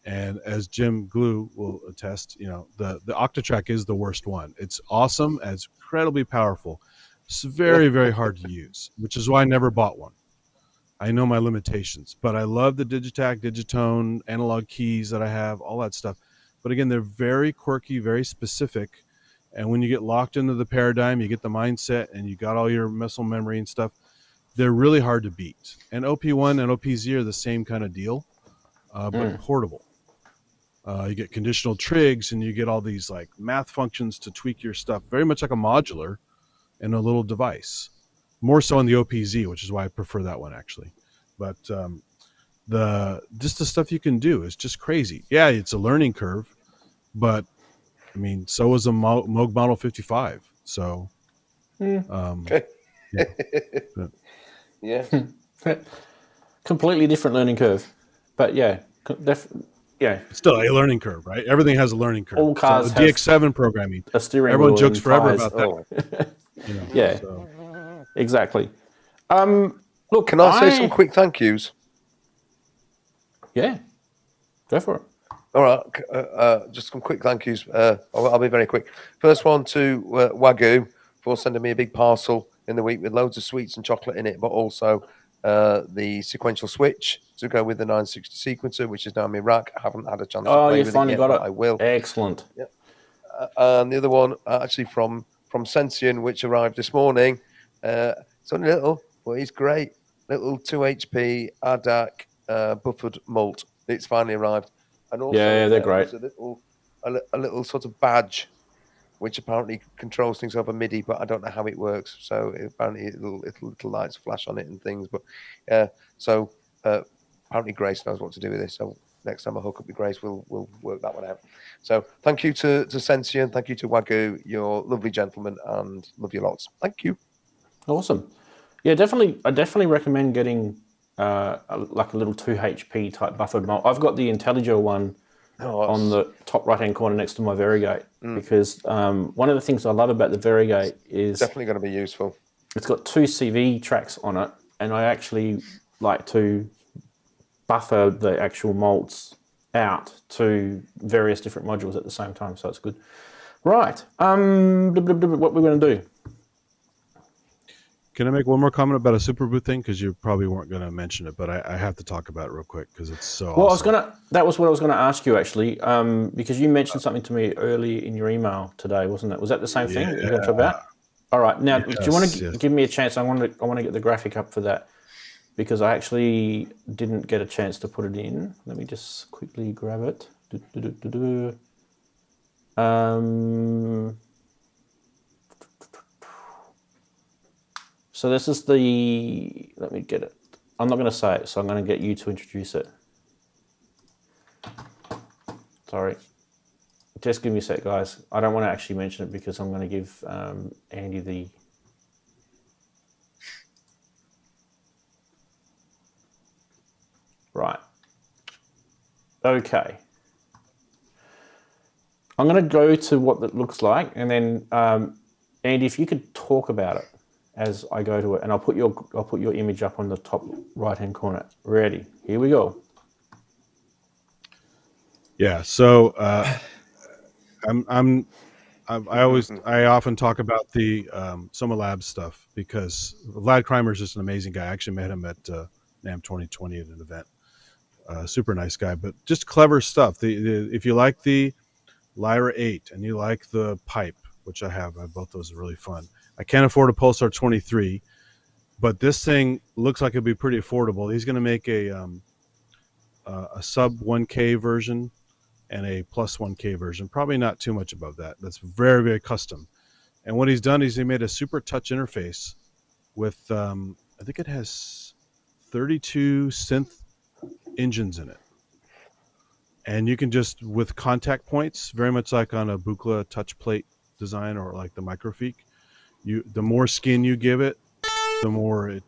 And as Jim Glue will attest, the Octatrack is the worst one. It's awesome. It's incredibly powerful. It's very, very hard to use, which is why I never bought one. I know my limitations, but I love the Digitact, Digitone, analog keys that I have, all that stuff. But again, they're very quirky, very specific. And when you get locked into the paradigm, you get the mindset, and you got all your muscle memory and stuff, they're really hard to beat. And OP1 and OPZ are the same kind of deal, but portable. You get conditional trigs, and you get all these like math functions to tweak your stuff, very much like a modular in a little device. More so on the OPZ, which is why I prefer that one actually. But the stuff you can do is just crazy. Yeah, it's a learning curve, but I mean, so is a Moog Model 55. So, okay. Yeah. Completely different learning curve, but yeah, still a learning curve, right? Everything has a learning curve. All cars so DX7 programming. A steering Everyone wheel jokes forever tires. about that. Yeah, so. Exactly. Look, can I say some quick thank yous? Yeah, go for it. All right, just some quick thank yous. I'll be very quick. First one to Wagyu for sending me a big parcel in the week with loads of sweets and chocolate in it, but also the sequential switch to go with the 960 sequencer, which is now in my rack. I haven't had a chance to Oh, play you with finally it yet, got but it. I will. Excellent. And the other one, actually from Sensient, which arrived this morning. It's only little, but he's great. Little 2 HP ADAC buffered mult. It's finally arrived. And also, Yeah, they're great. there's a little sort of badge, which apparently controls things over MIDI, but I don't know how it works. So apparently little lights flash on it and things. But apparently Grace knows what to do with this. So next time I hook up with Grace, we'll work that one out. So thank you to Sensient, thank you to Wagyu, you're lovely gentlemen, and love you lots. Thank you. Awesome. Yeah, definitely. I definitely recommend getting like a little 2 HP type buffered mult. I've got the Intelligio one on the top right-hand corner next to my Variegate because one of the things I love about the Variegate is definitely going to be useful. It's got 2 CV tracks on it, and I actually like to buffer the actual mults out to various different modules at the same time, so it's good. Right, what we're going to do. Can I make one more comment about a Superbooth thing? Because you probably weren't going to mention it, but I have to talk about it real quick because it's so awesome. That was what I was going to ask you actually, because you mentioned something to me early in your email today, wasn't it? Was that the same thing you're going to talk about? All right, now do you want to give me a chance? I want to get the graphic up for that because I actually didn't get a chance to put it in. Let me just quickly grab it. So this is the, let me get it. I'm not going to say it, so I'm going to get you to introduce it. Sorry. Just give me a sec, guys. I don't want to actually mention it because I'm going to give Andy the... Right. Okay. I'm going to go to what that looks like, and then Andy, if you could talk about it as I go to it, and I'll put your image up on the top right-hand corner. Ready? Here we go. Yeah. So I often talk about the Synth-labs stuff because Vlad Kreimer is just an amazing guy. I actually met him at NAMM 2020 at an event. Super nice guy, but just clever stuff. If you like the Lyra 8 and you like the pipe, which I have, both those are really fun. I can't afford a Pulsar 23, but this thing looks like it'd be pretty affordable. He's going to make a sub 1K version and a plus 1K version, probably not too much above that. That's very, very custom. And what he's done is he made a super touch interface with, I think it has 32 synth engines in it. And you can just, with contact points, very much like on a Buchla touch plate design or like the Microfique, the more skin you give it, the more it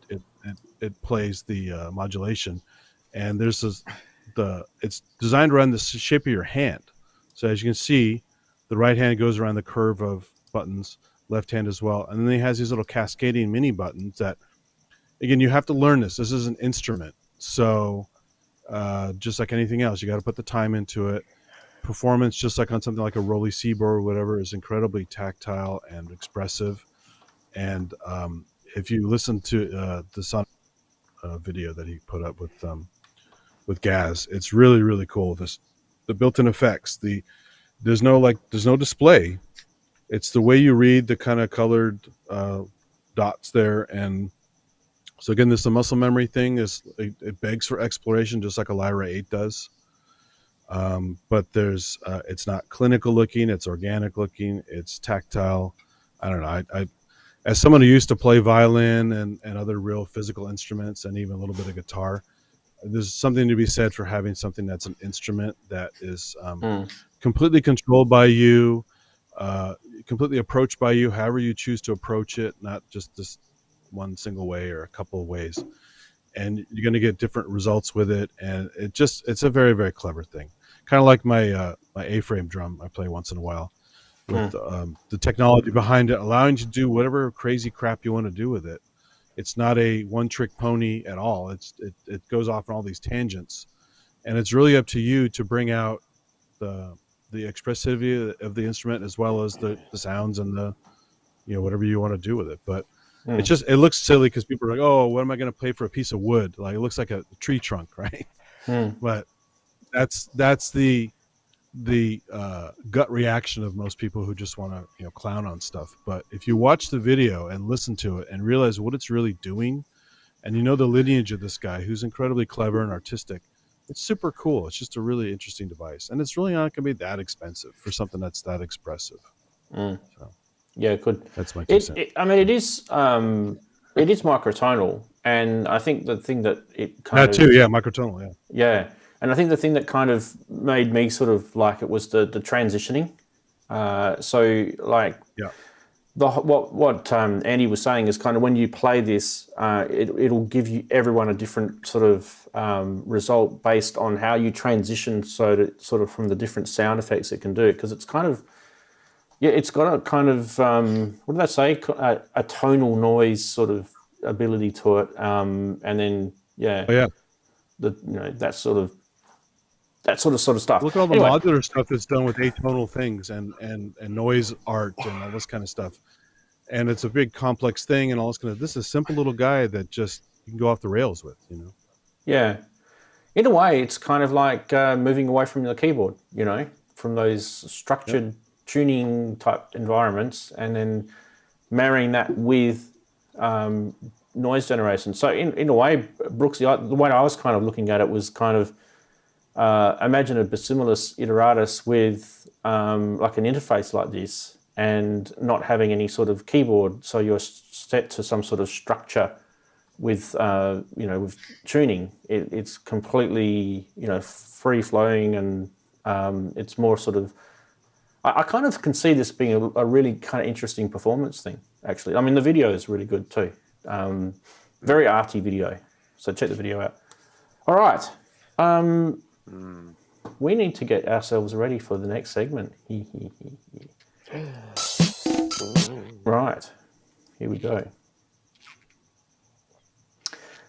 plays the modulation. And there's it's designed around the shape of your hand. So as you can see, the right hand goes around the curve of buttons, left hand as well. And then he has these little cascading mini buttons that, again, you have to learn this. This is an instrument. So just like anything else, you got to put the time into it. Performance, just like on something like a Rolly Seaboard or whatever, is incredibly tactile and expressive. And if you listen to the Sonic video that he put up with Gaz, it's really, really cool. The built-in effects, there's no display. It's the way you read the kind of colored dots there. And so again, this the muscle memory thing it begs for exploration, just like a Lyra 8 does. But it's not clinical looking, it's organic looking, it's tactile. I don't know. I as someone who used to play violin and other real physical instruments and even a little bit of guitar, there's something to be said for having something that's an instrument that is completely controlled by you, completely approached by you, however you choose to approach it, not just this one single way or a couple of ways. And you're going to get different results with it. And it's a very, very clever thing. Kind of like my A-frame drum I play once in a while. With the technology behind it, allowing you to do whatever crazy crap you want to do with it. It's not a one-trick pony at all. It goes off on all these tangents, and it's really up to you to bring out the expressivity of the instrument as well as the sounds and the whatever you want to do with it. But It's just, it looks silly because people are like, oh, what am I going to play for a piece of wood? Like, it looks like a tree trunk, right? But that's the gut reaction of most people who just want to clown on stuff. But if you watch the video and listen to it and realize what it's really doing, and the lineage of this guy who's incredibly clever and artistic, it's super cool. It's just a really interesting device, and it's really not going to be that expensive for something that's that expressive. So, yeah, good. That's my 2 cents. I mean, it is microtonal, and I think the thing that it kind That too, yeah, microtonal, yeah, and I think the thing that kind of made me sort of like it was the transitioning. So like, what Andy was saying is kind of when you play this, it'll give everyone a different sort of result based on how you transition, so to sort of from the different sound effects it can do, because it's kind of it's got a kind of what did I say, a tonal noise sort of ability to it, and then that sort of stuff. Look at all the modular stuff that's done with atonal things and noise art and all this kind of stuff. And it's a big complex thing and all this kind of. This is a simple little guy that just you can go off the rails with, Yeah, in a way, it's kind of like moving away from the keyboard, from those structured tuning type environments, and then marrying that with noise generation. So in a way, Brooksy, the way I was kind of looking at it was kind of imagine a Bassimilus iteratus with like an interface like this, and not having any sort of keyboard, so you're set to some sort of structure with with tuning. It's completely free flowing, and it's more sort of. I kind of can see this being a really kind of interesting performance thing. Actually, I mean the video is really good too. Very arty video, so check the video out. All right. We need to get ourselves ready for the next segment. Right, here we go.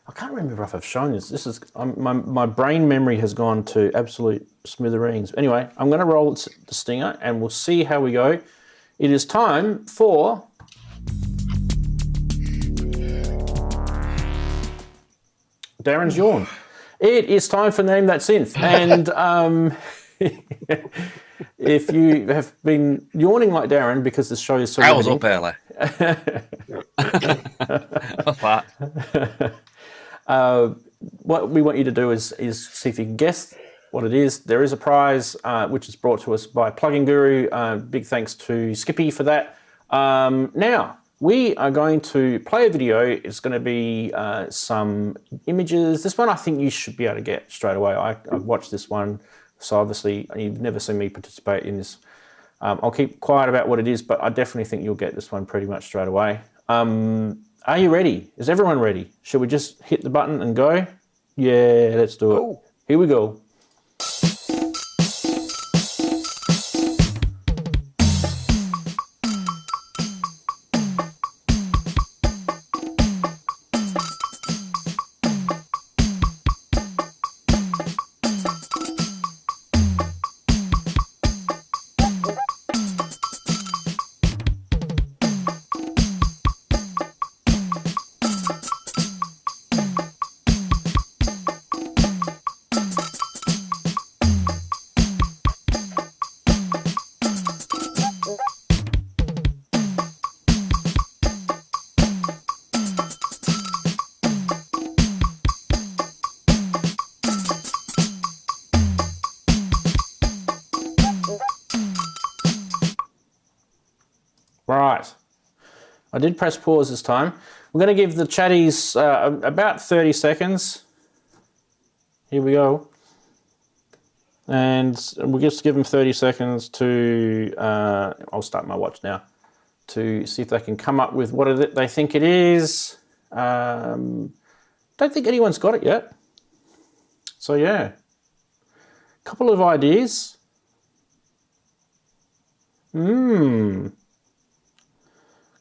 I can't remember if I've shown this. This is my brain memory has gone to absolute smithereens. Anyway, I'm going to roll the stinger, and we'll see how we go. It is time for Darren's yawn. It is time for Name That Synth, and if you have been yawning like Darren because this show is so I was up early. What we want you to do is see if you can guess what it is. There is a prize which is brought to us by Plugin Guru. Big thanks to Skippy for that. Now, we are going to play a video. It's going to be some images. This one I think you should be able to get straight away. I've watched this one, so obviously you've never seen me participate in this. I'll keep quiet about what it is, but I definitely think you'll get this one pretty much straight away. Are you ready? Is everyone ready? Should we just hit the button and go? Yeah, let's do it. Cool. Here we go. Right, I did press pause this time. We're going to give the chatties about 30 seconds. Here we go. And we'll just give them 30 seconds to, I'll start my watch now, to see if they can come up with what they think it is. Don't think anyone's got it yet. So yeah, a couple of ideas.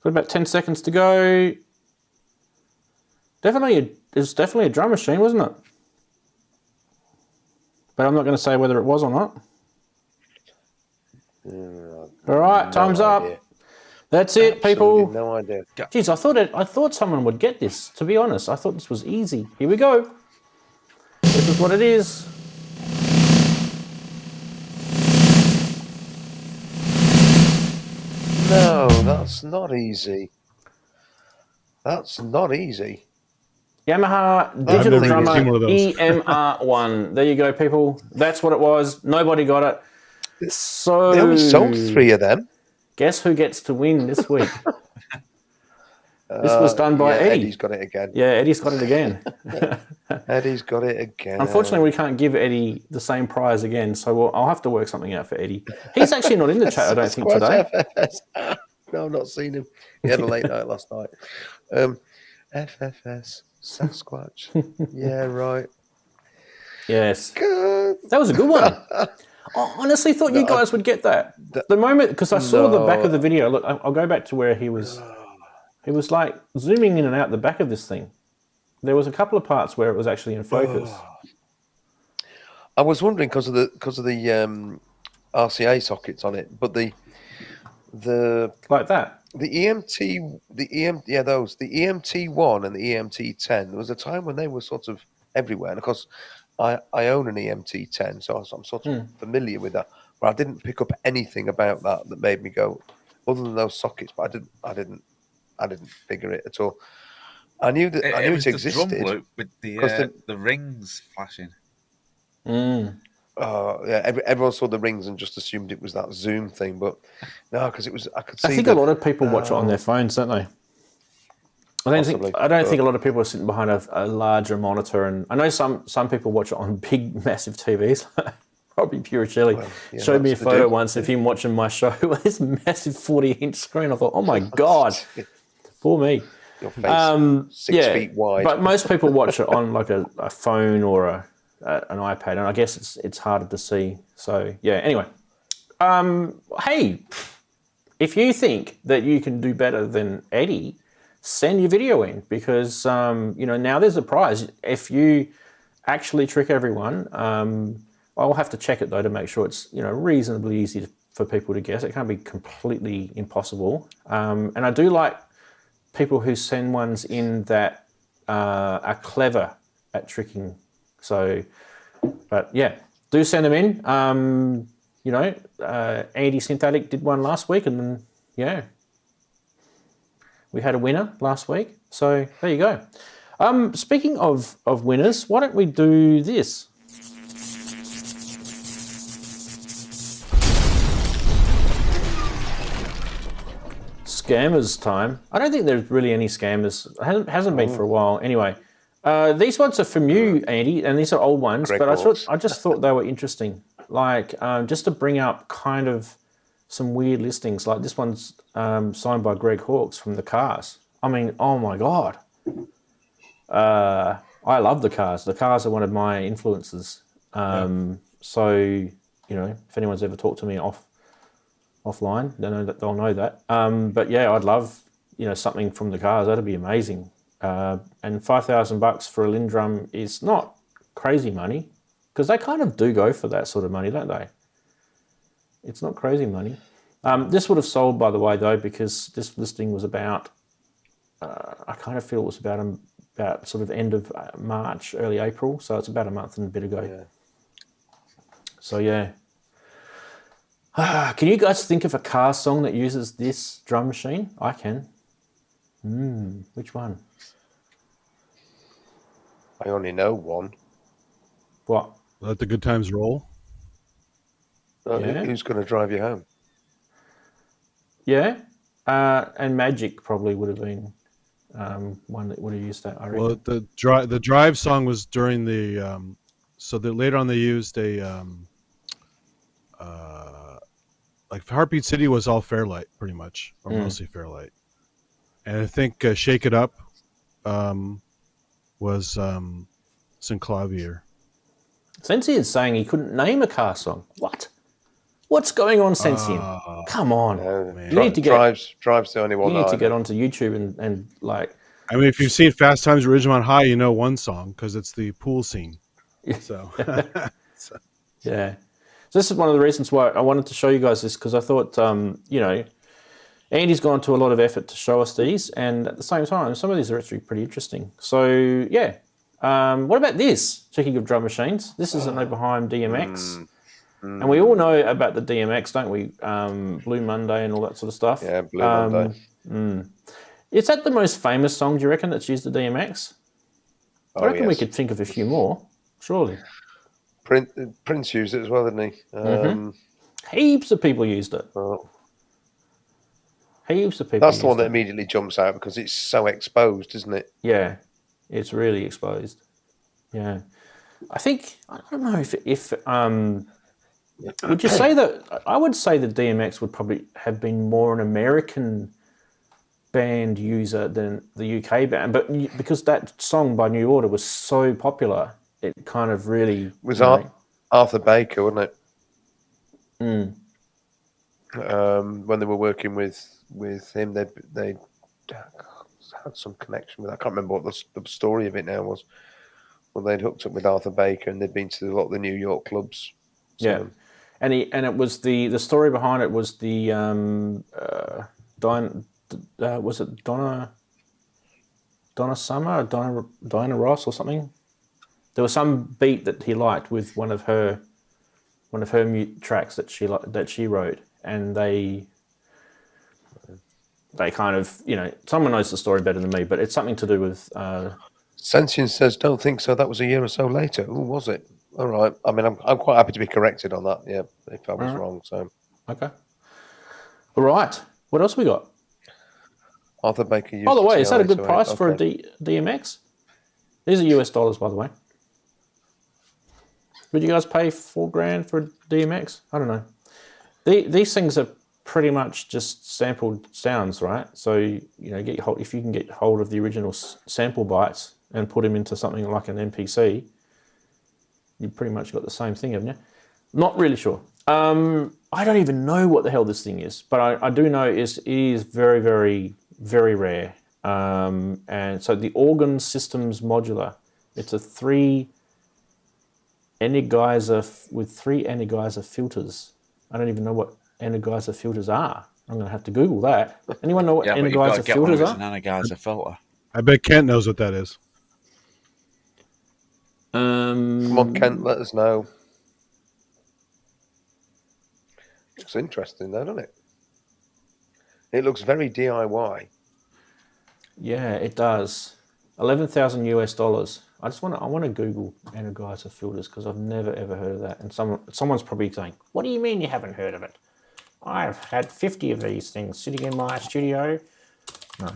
Got about 10 seconds to go. It's definitely a drum machine, wasn't it? But I'm not going to say whether it was or not. All right, time's up. That's it, people. No idea. Jeez, I thought someone would get this. To be honest, I thought this was easy. Here we go. This is what it is. No, that's not easy. That's not easy. Yamaha digital drummer EMR1. There you go, people. That's what it was. Nobody got it. So They only sold 3 of them. Guess who gets to win this week? This was done by Eddie. Eddie's got it again. Yeah, Eddie's got it again. Eddie's got it again. Unfortunately, we can't give Eddie the same prize again, so I'll have to work something out for Eddie. He's actually not in the chat, I don't think, today. FFS. No, I've not seen him. He had a late night last night. FFS, Sasquatch. Yeah, right. Yes. God. That was a good one. I honestly thought you guys would get that. The moment, because I saw the back of the video. Look, I'll go back to where he was. He was like zooming in and out the back of this thing. There was a couple of parts where it was actually in focus. I was wondering because of the RCA sockets on it, but the like that. The EMT1 and the EMT10. There was a time when they were sort of everywhere, and of course, I own an EMT10, so I'm sort of familiar with that. But I didn't pick up anything about that made me go, other than those sockets. But I didn't figure it at all. I knew that I knew it existed. Drum loop with the rings flashing. Yeah, everyone saw the rings and just assumed it was that Zoom thing, but no, because it was. I could see. I think a lot of people watch it on their phones, don't they? I don't think a lot of people are sitting behind a larger monitor, and I know some people watch it on big, massive TVs. Probably pure chili. Well, yeah, showed me a photo once of him watching my show with this massive 40-inch screen. I thought, oh my god, poor me. Your face 6 feet wide. But most people watch it on like a phone or an iPad, and I guess it's harder to see. So yeah. Anyway, hey, if you think that you can do better than Eddie, send your video in, because now there's a prize if you actually trick everyone. I'll have to check it though to make sure it's reasonably easy for people to guess. It can't be completely impossible. And I do like people who send ones in that are clever at tricking. So, but yeah, do send them in. Andy Synthetic did one last week, and then we had a winner last week. So there you go. Speaking of winners, why don't we do this? Scammers time. I don't think there's really any scammers. It hasn't been for a while. Anyway, these ones are from you, Andy, and these are old ones. But I just thought they were interesting. Like just to bring up kind of some weird listings. Like this one's signed by Greg Hawkes from the Cars. I mean, oh my god. I love the Cars. The Cars are one of my influences. So if anyone's ever talked to me offline, they'll know that. But yeah, I'd love something from the Cars. That'd be amazing. And $5,000 for a Lindrum is not crazy money, because they kind of do go for that sort of money, don't they? It's not crazy money. This would have sold, by the way, though, because this listing was about. I kind of feel it was about sort of end of March, early April, so it's about a month and a bit ago. Yeah. So yeah. Can you guys think of a car song that uses this drum machine? I can. Which one? I only know one. What? Let the Good Times Roll. Who's going to drive you home? Yeah. And Magic probably would have been one that would have used that, I reckon. Well, the drive song was during the... later on they used a... like Heartbeat City was all Fairlight, pretty much, or mostly Fairlight. And I think Shake It Up was Synclavier. Sensi is saying he couldn't name a car song. What? What's going on, Sensi? Come on. You need to Drive's the only one. You need to get onto YouTube and like... I mean, if you've seen Fast Times at Ridgemont High, you know one song, because it's the pool scene. So... Yeah. So this is one of the reasons why I wanted to show you guys this, because I thought, Andy's gone to a lot of effort to show us these, and at the same time, some of these are actually pretty interesting. So, yeah. What about this? Checking of drum machines. This is an Oberheim DMX. And we all know about the DMX, don't we? Blue Monday and all that sort of stuff. Yeah, Blue Monday. Is that the most famous song, do you reckon, that's used the DMX? I reckon we yes. could think of a few more, surely. Prince used it as well, didn't he? Heaps of people used it. Oh. Heaps of people That's the one used that it. immediately jumps out because it's so exposed, isn't it? Yeah, it's really exposed. Yeah. I think, I don't know if would you say that, I would say the DMX would probably have been more an American band user than the UK band, but because that song by New Order was so popular, it kind of really... It was Arthur Baker, wasn't it? When they were working with him, they had some connection with. I can't remember what the story of it now was. Well, they'd hooked up with Arthur Baker and they'd been to a lot of the New York clubs. So. Yeah, and it was the story behind it was the was it Donna Summer or Diana Ross or something? There was some beat that he liked with one of her tracks that she wrote, and they kind of, you know, someone knows the story better than me, but it's something to do with. Sentient says, "Don't think so. That was a year or so later." Who was it? All right. I mean, I'm quite happy to be corrected on that. Yeah, if I was wrong. So okay. All right. What else we got? Arthur Baker used. By the way, is that a good TR-808. price for a DMX? These are US dollars, by the way. Would you guys pay $4,000 for a DMX? I don't know. These things are pretty much just sampled sounds, right? So, you know, if you can get hold of the original sample bytes and put them into something like an MPC, you've pretty much got the same thing, haven't you? Not really sure. I don't even know what the hell this thing is, but I do know it is very, very, very rare. And so the Organ Systems Modular, it's a 3 Energizer with 3 Energizer filters. I don't even know what Energizer filters are. I'm going to have to Google that. Anyone know what Energizer filters are? An Energizer filter. I bet Kent knows what that is. Come on, Kent, let us know. Looks interesting, though, doesn't it? It looks very DIY. Yeah, it does. $11,000 US. I want to Google Energizer filters because I've never ever heard of that. And someone's probably saying, "What do you mean you haven't heard of it? I've had 50 of these things sitting in my studio." No.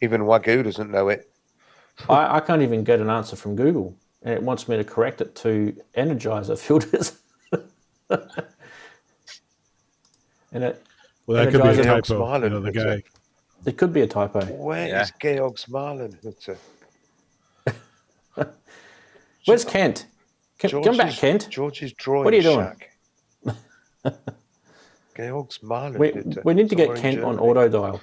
Even Wagyu doesn't know it. I can't even get an answer from Google, and it wants me to correct it to Energizer filters. And Well, that could be a Energizer- typo. You know, the guy. It could be a typo. Where is Georg Smarlenhutter? Where's Kent? Come back, Kent. George's drawing What are you doing? shack. Georg Smarlenhutter. We need to get somewhere in Kent on Germany. auto dial.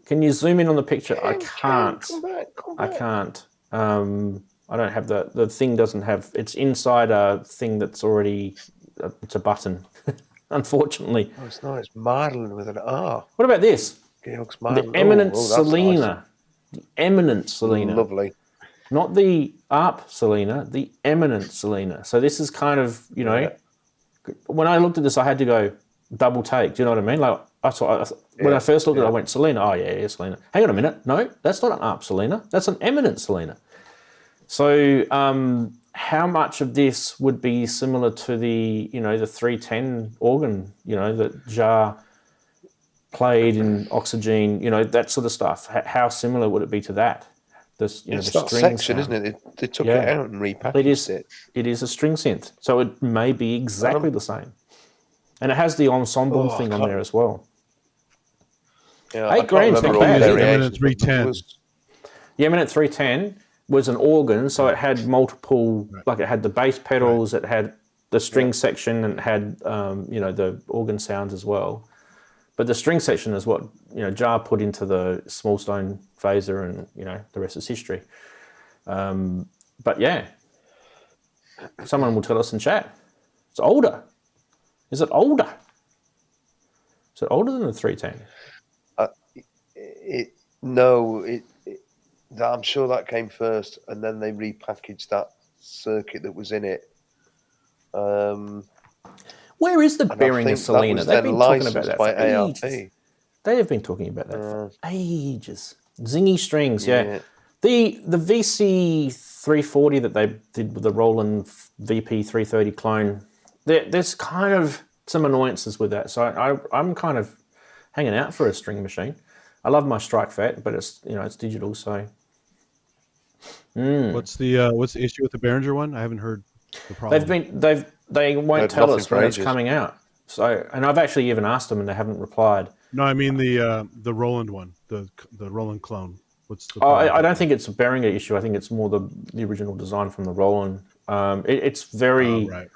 Can you zoom in on the picture? I Kent, can't. come back. I can't. I don't have the thing doesn't have, it's inside a thing that's already, it's a button, unfortunately. Oh, it's nice. Marlin with an R. What about this? Georg Smarlen. The Eminent that's Selena. The Eminent Selena. Lovely. Not the ARP Selena, the Eminent Selena. So this is kind of, you know, when I looked at this, I had to go double take. Do you know what I mean? Like, when I first looked at it, I went, Selena. Oh, yeah, Selena. Hang on a minute. No, that's not an ARP Selena. That's an Eminent Selena. So how much of this would be similar to the, you know, the 310 organ, you know, that Jar played in Oxygen, you know, that sort of stuff? How similar would it be to that? This, you know, It's the that string section, sound. isn't it? They took it out and repackaged it. It is a string synth, so it may be exactly the same. And it has the ensemble thing on there as well. Yeah, $8,000's not bad. The Eminent 310. The Eminent 310 was an organ, so it had multiple, like it had the bass pedals, it had the string section, and it had, you know, the organ sounds as well. But the string section is what, you know, Jar put into the small stone phaser, and, you know, the rest is history. But yeah, someone will tell us in chat. It's older. Is it older? Is it older than the 310? I'm sure that came first, and then they repackaged that circuit that was in it. Where is the And I Behringer think that Selena? was They've then been talking about licensed that by for ARP. ages. They have been talking about that for ages. Zingy strings, yeah. The VC 340 that they did with the Roland VP 330 clone, there's kind of some annoyances with that. So I'm kind of hanging out for a string machine. I love my Strike Fat, but it's it's digital, so. What's the issue with the Behringer one? I haven't heard the problem. They won't tell us when it's ages. coming out. So, and I've actually even asked them and they haven't replied. No, I mean the Roland one, the Roland clone. What's the? I don't think it's a Behringer issue. I think it's more the original design from the Roland. It's very right.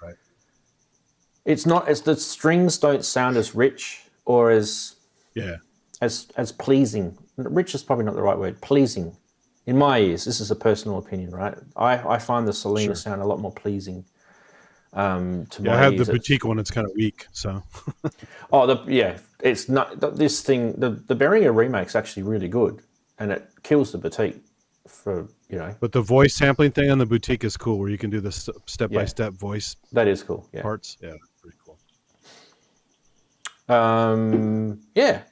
It's not as the strings don't sound as rich or as pleasing. Rich is probably not the right word. Pleasing, in my ears. This is a personal opinion, right? I find the Selena sound a lot more pleasing. To my I have ears. the boutique one. It's kind of weak, so. It's not this thing. The Behringer remake's actually really good, and it kills the boutique for. But the voice sampling thing on the boutique is cool, where you can do the step-by-step voice. That is cool. Yeah. Parts. Yeah, pretty cool.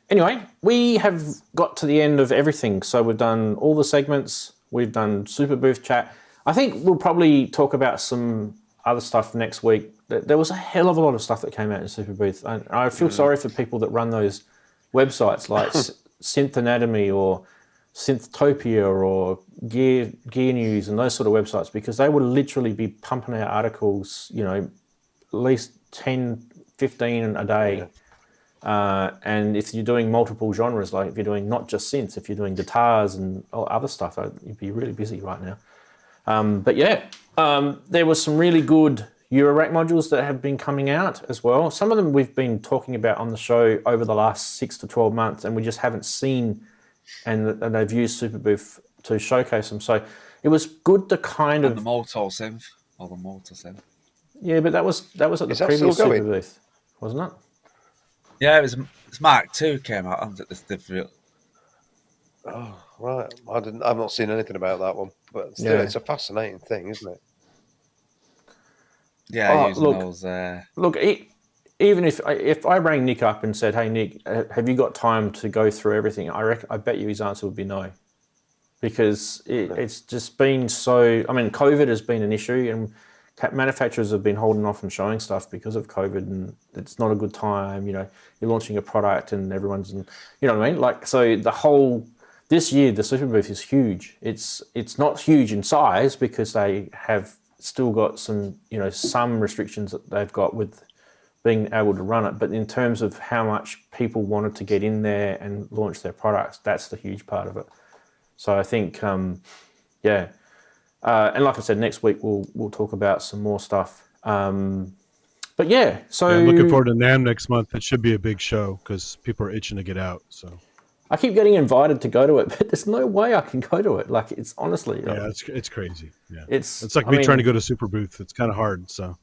Anyway, we have got to the end of everything. So we've done all the segments. We've done Superbooth chat. I think we'll probably talk about some other stuff next week. There was a hell of a lot of stuff that came out in Superbooth. And I feel sorry for people that run those websites like Synth Anatomy or Synthtopia or Gear News and those sort of websites, because they would literally be pumping out articles, at least 10, 15 a day. And if you're doing multiple genres, like if you're doing not just synths, if you're doing guitars and other stuff, you'd be really busy right now. There was some really good Eurorack modules that have been coming out as well. Some of them we've been talking about on the show over the last 6 to 12 months, and we just haven't seen, and they've used Superbooth to showcase them. So it was good to kind of... the Motor Synth, or the Motor Synth. Yeah, but that was at the previous Superbooth, wasn't it? Yeah, it's Mark II came out, hasn't it? This different. Oh, right. I've not seen anything about that one, but still, it's a fascinating thing, isn't it? Yeah, using those. Look, even if I rang Nick up and said, "Hey Nick, have you got time to go through everything?" I bet you his answer would be no, because it's just been so. I mean, COVID has been an issue, and manufacturers have been holding off on showing stuff because of COVID, and it's not a good time. You're launching a product, and everyone's, what I mean. Like, so this year the Superbooth is huge. It's not huge in size because they have still got some some restrictions that they've got with being able to run it, but in terms of how much people wanted to get in there and launch their products, that's the huge part of it. So I think and like I said, next week we'll talk about some more stuff. So I'm looking forward to NAMM next month. It should be a big show because people are itching to get out. So I keep getting invited to go to it, but there's no way I can go to it. Like, it's honestly... it's crazy. Yeah, it's like me trying to go to Superbooth. It's kind of hard, so...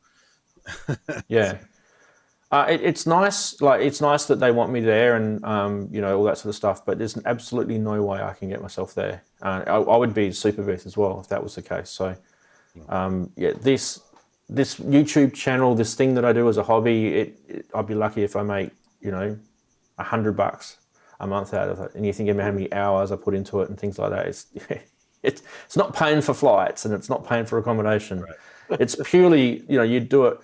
It's nice. Like, it's nice that they want me there and, all that sort of stuff, but there's absolutely no way I can get myself there. I would be Superbooth as well if that was the case. So, this YouTube channel, this thing that I do as a hobby, I'd be lucky if I make, $100 a month out of it, and you think about how many hours I put into it and things like that. It's not paying for flights and it's not paying for accommodation. Right. It's purely, you do it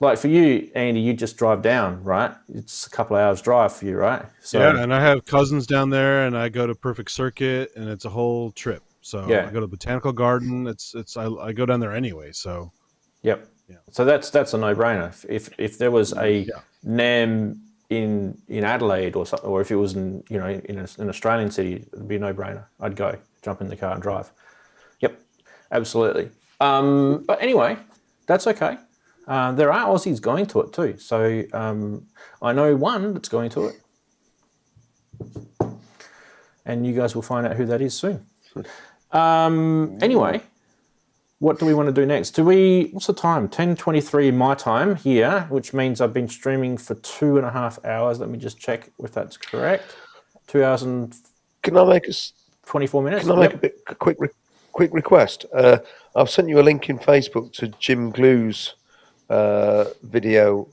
like for you, Andy. You just drive down, right? It's a couple of hours drive for you, right? So and I have cousins down there, and I go to Perfect Circuit, and it's a whole trip. So I go to Botanical Garden. I go down there anyway. So so that's a no-brainer. If there was a NAMM in Adelaide or something, or if it was in an Australian city, it'd be a no-brainer. I'd go, jump in the car and drive. Yep, absolutely. But anyway, that's okay. There are Aussies going to it too. So I know one that's going to it, and you guys will find out who that is soon. Anyway, what do we want to do next? What's the time? 10:23 my time here, which means I've been streaming for 2.5 hours. Let me just check if that's correct. 2 hours and Can I make 24 minutes? Can I make a quick request? I've sent you a link in Facebook to Jim Glue's video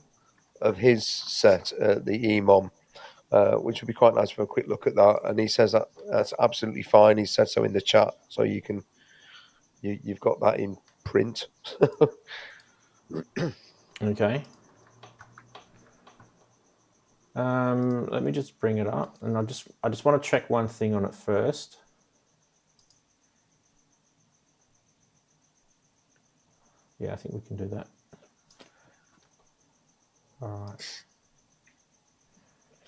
of his set at the EMOM, which would be quite nice for a quick look at that. And he says that's absolutely fine. He said so in the chat, so you've got that in print. Okay. Let me just bring it up, and I just want to check one thing on it first. Yeah, I think we can do that. All right.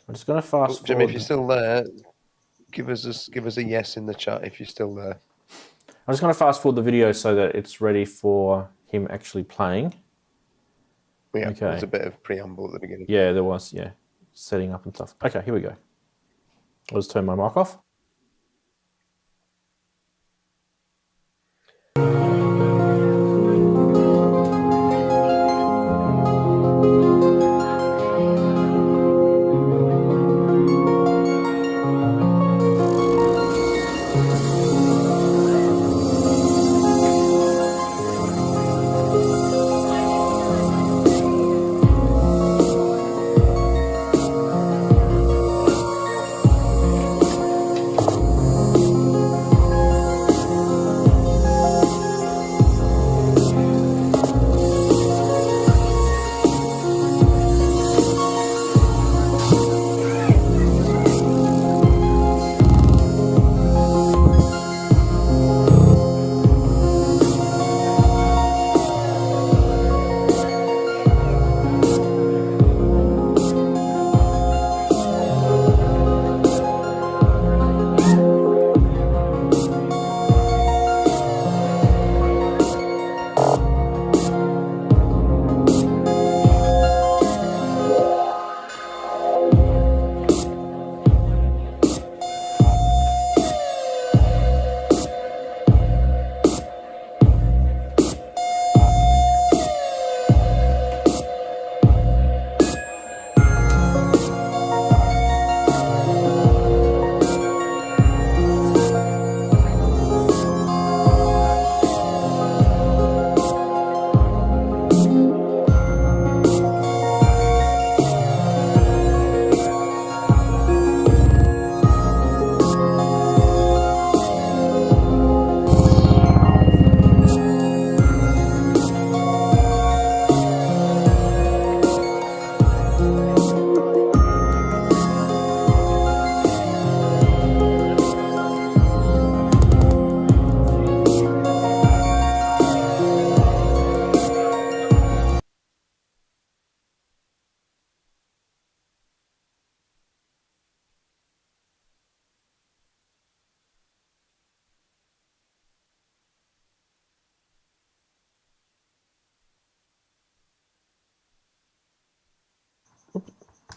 I'm just going to fast Jim, forward. if you're still there, give us a yes in the chat if you're still there. I'm just going to fast forward the video so that it's ready for him actually playing. Yeah, okay. There's a bit of preamble at the beginning. Yeah, there was, yeah. Setting up and stuff. Okay, here we go. I'll just turn my mic off.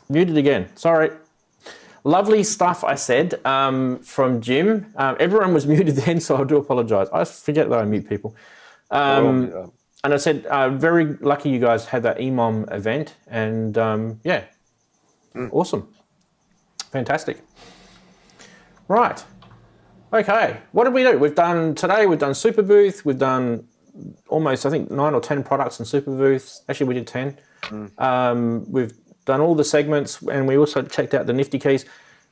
Muted again, sorry. Lovely stuff, I said, from Jim. Everyone was muted then, so I do apologise. I forget that I mute people. And I said, very lucky you guys had that EMOM event, and yeah, awesome. Fantastic. Right, okay, what did we do? We've done Superbooth, we've done almost, I think, 9 or 10 products in Superbooth. Actually, we did 10. We've done all the segments, and we also checked out the NiftyKEYZ.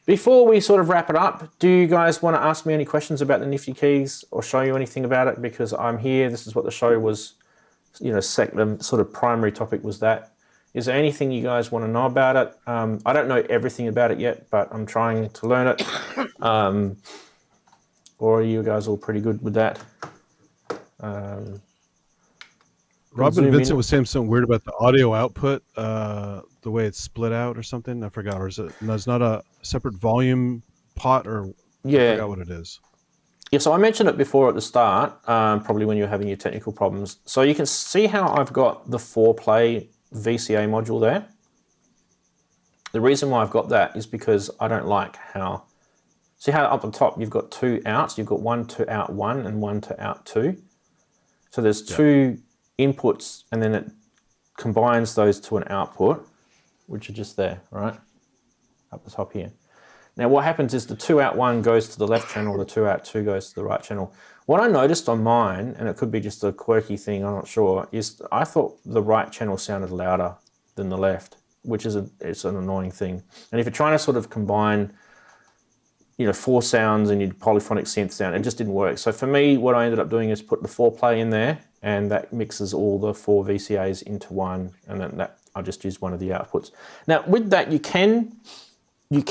Before we sort of wrap it up, do you guys want to ask me any questions about the NiftyKEYZ or show you anything about it? Because I'm here, this is what the show was, you know, the sort of primary topic was that. Is there anything you guys want to know about it? I don't know everything about it yet, but I'm trying to learn it. Or are you guys all pretty good with that? Robin Vincent was saying something weird about the audio output, the way it's split out or something. I forgot. Or is it? There's not a separate volume pot, or yeah, I forgot what it is. Yeah, so I mentioned it before at the start, probably when you were having your technical problems. So you can see how I've got the 4-play VCA module there. The reason why I've got that is because I don't like how, see how up the top you've got 2 outs, you've got 1 to out 1 and 1 to out 2. So there's two inputs, and then it combines those to an output, which are just there, right? Up the top here. Now what happens is the 2 out 1 goes to the left channel, the 2 out 2 goes to the right channel. What I noticed on mine, and it could be just a quirky thing, I'm not sure, is I thought the right channel sounded louder than the left, which is it's an annoying thing. And if you're trying to sort of combine, you know, 4 sounds and your polyphonic synth sound, it just didn't work. So for me, what I ended up doing is put the 4-play in there, and that mixes all the 4 VCAs into one, and then that I just use one of the outputs. Now with that, you can you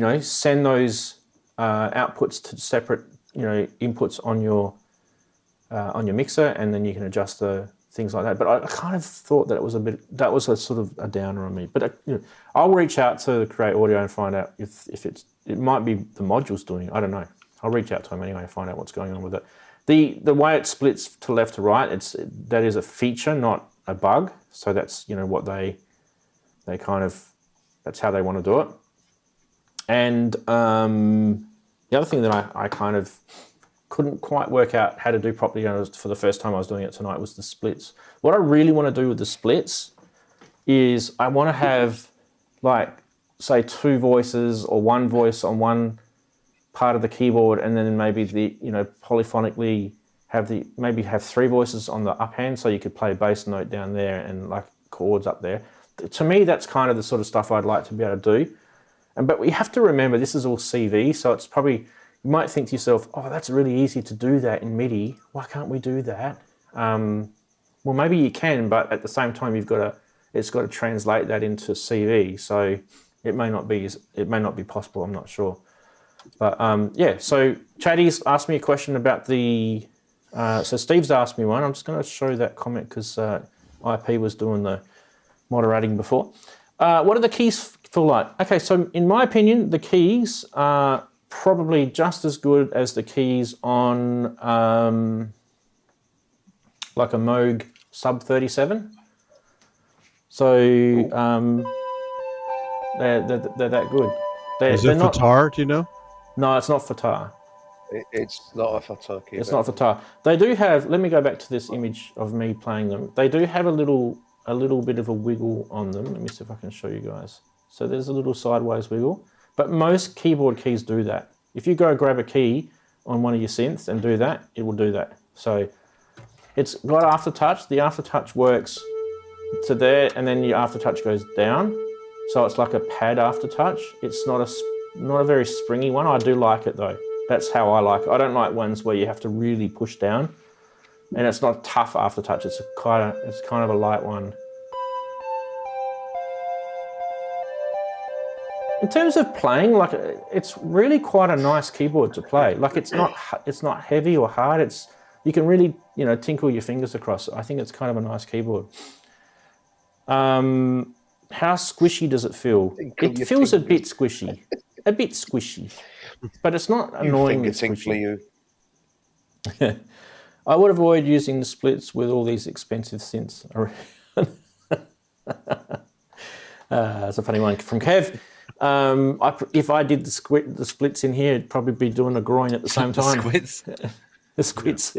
know, send those outputs to separate, you know, inputs on your mixer, and then you can adjust the things like that. But I kind of thought that it was that was a sort of a downer on me. But you know, I'll reach out to Cre8audio and find out if it might be the module's doing it. I don't know. I'll reach out to them anyway and find out what's going on with it. The way it splits to left to right, that is a feature, not a bug. So that's, you know, what they kind of, that's how they want to do it. And the other thing that I kind of couldn't quite work out how to do properly for the first time I was doing it tonight was the splits. What I really want to do with the splits is I want to have, like, say 2 voices or 1 voice on one part of the keyboard, and then maybe polyphonically maybe have 3 voices on the up hand, so you could play a bass note down there and like chords up there. To me, that's kind of the sort of stuff I'd like to be able to do. But we have to remember this is all CV, so it's probably, you might think to yourself, oh, that's really easy to do that in MIDI. Why can't we do that? Well, maybe you can, but at the same time, it's got to translate that into CV. So it may not be possible. I'm not sure. But yeah. So Chatties asked me a question about the. So Steve's asked me one. I'm just going to show that comment because IP was doing the moderating before. What are the keys feel like? Okay, so in my opinion, the keys are probably just as good as the keys on like a Moog Sub 37. So they're that good. Is it FATAR, do you know? No, it's not FATAR. It's not a FATAR keyboard. It's not FATAR. They do have, let me go back to this image of me playing them. They do have a little bit of a wiggle on them. Let me see if I can show you guys. So there's a little sideways wiggle, but most keyboard keys do that. If you go grab a key on one of your synths and do that, it will do that. So it's got aftertouch. The aftertouch works to there, and then your aftertouch goes down. So it's like a pad aftertouch. It's not a very springy one. I do like it though. That's how I like it. I don't like ones where you have to really push down, and it's not tough aftertouch. It's kind of a light one. In terms of playing, like, it's really quite a nice keyboard to play. Like, it's not heavy or hard. You can really, you know, tinkle your fingers across it. I think it's kind of a nice keyboard. How squishy does it feel? It feels a bit squishy. A bit squishy. But it's not annoyingly squishy. I would avoid using the splits with all these expensive synths. That's a funny one from Kev. If I did the splits in here, it'd probably be doing a groin at the same time. The squids.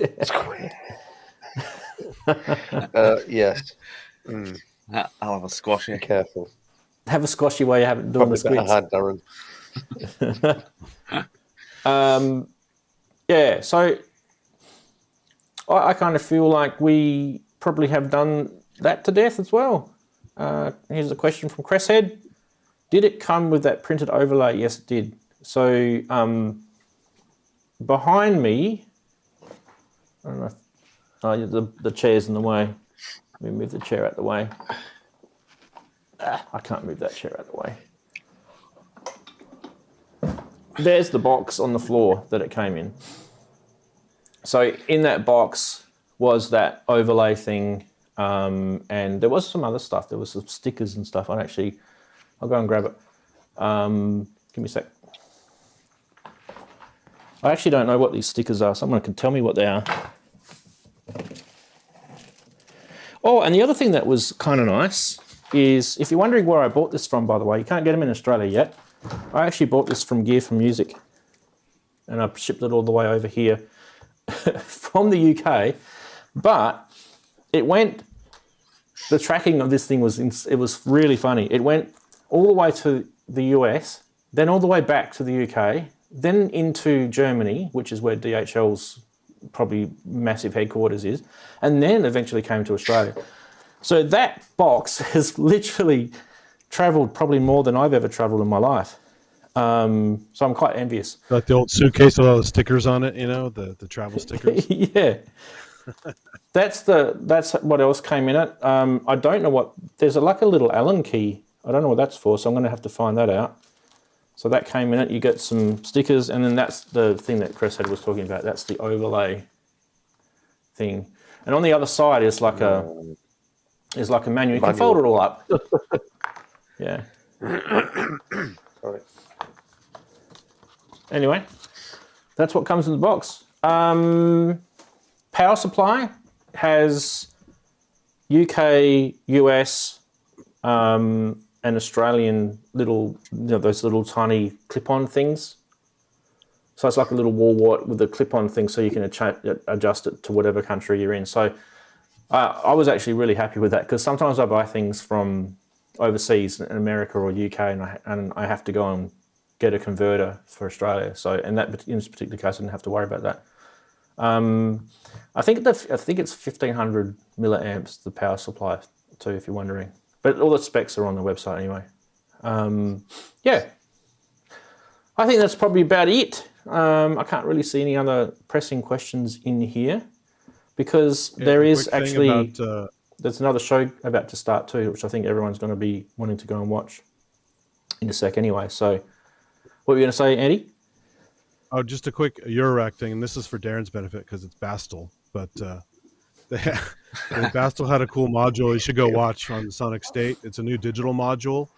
Yes. I'll have a squashy. Be careful. Have a squashy while you haven't done the squids. Hard, Darren. Yeah, so I kind of feel like we probably have done that to death as well. Here's a question from Cresshead. Did it come with that printed overlay? Yes, it did. So behind me, I don't know, the chair's in the way. Let me move the chair out the way. I can't move that chair out the way. There's the box on the floor that it came in. So in that box was that overlay thing, and there was some other stuff. There was some stickers and stuff. I'll go and grab it. Give me a sec. I actually don't know what these stickers are. Someone can tell me what they are. Oh, and the other thing that was kind of nice is, if you're wondering where I bought this from, by the way, you can't get them in Australia yet. I actually bought this from Gear for Music, and I shipped it all the way over here. from the UK, but it went. The tracking of this thing it was really funny. It went all the way to the US, then all the way back to the UK, then into Germany, which is where DHL's probably massive headquarters is, and then eventually came to Australia. So that box has literally travelled probably more than I've ever travelled in my life. So I'm quite envious. Like the old suitcase with all the stickers on it, you know, the travel stickers. Yeah. That's what else came in it. I don't know what, there's like a little Allen key. I don't know what that's for, so I'm going to have to find that out. So that came in it. You get some stickers, and then that's the thing that Chris was talking about. That's the overlay thing. And on the other side is like a manual. You can fold it all up. Yeah. Sorry. Anyway, that's what comes in the box. Power supply has UK, US, and Australian little, those little tiny clip-on things. So it's like a little wall wart with a clip-on thing, so you can adjust it to whatever country you're in. So I was actually really happy with that, because sometimes I buy things from overseas, in America or UK, and I have to go and get a converter for Australia. So in this particular case, I didn't have to worry about that. I think it's 1500 milliamps, the power supply too, if you're wondering. But all the specs are on the website anyway. Yeah, I think that's probably about it. I can't really see any other pressing questions in here, because there is actually there's another show about to start too, which I think everyone's going to be wanting to go and watch in a sec anyway. So what were you going to say, Andy? Oh, just a quick Eurorack thing, and this is for Darren's benefit because it's Bastel. But Bastel had a cool module you should go watch on the Sonic State. It's a new digital module,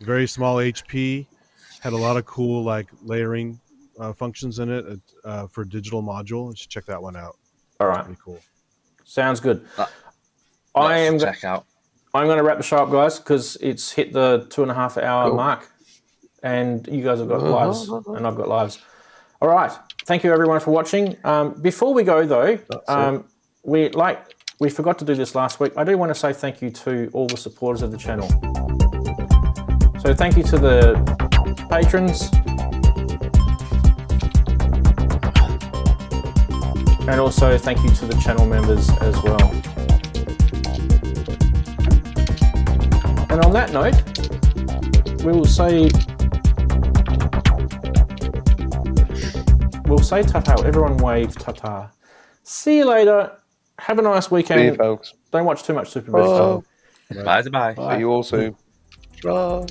very small HP, had a lot of cool like layering functions in it for digital module. You should check that one out. All right, pretty cool. Sounds good. I'm going to wrap the show up, guys, because it's hit the 2.5 hour mark, and you guys have got lives, and I've got lives. All right. Thank you, everyone, for watching. Before we go, though, we forgot to do this last week. I do want to say thank you to all the supporters of the channel. So thank you to the patrons. And also thank you to the channel members as well. And on that note, we will say... We'll say ta-ta. Everyone wave ta-ta. See you later. Have a nice weekend. See you, folks. Don't watch too much Superbooth. Bye. See you all soon. Bye.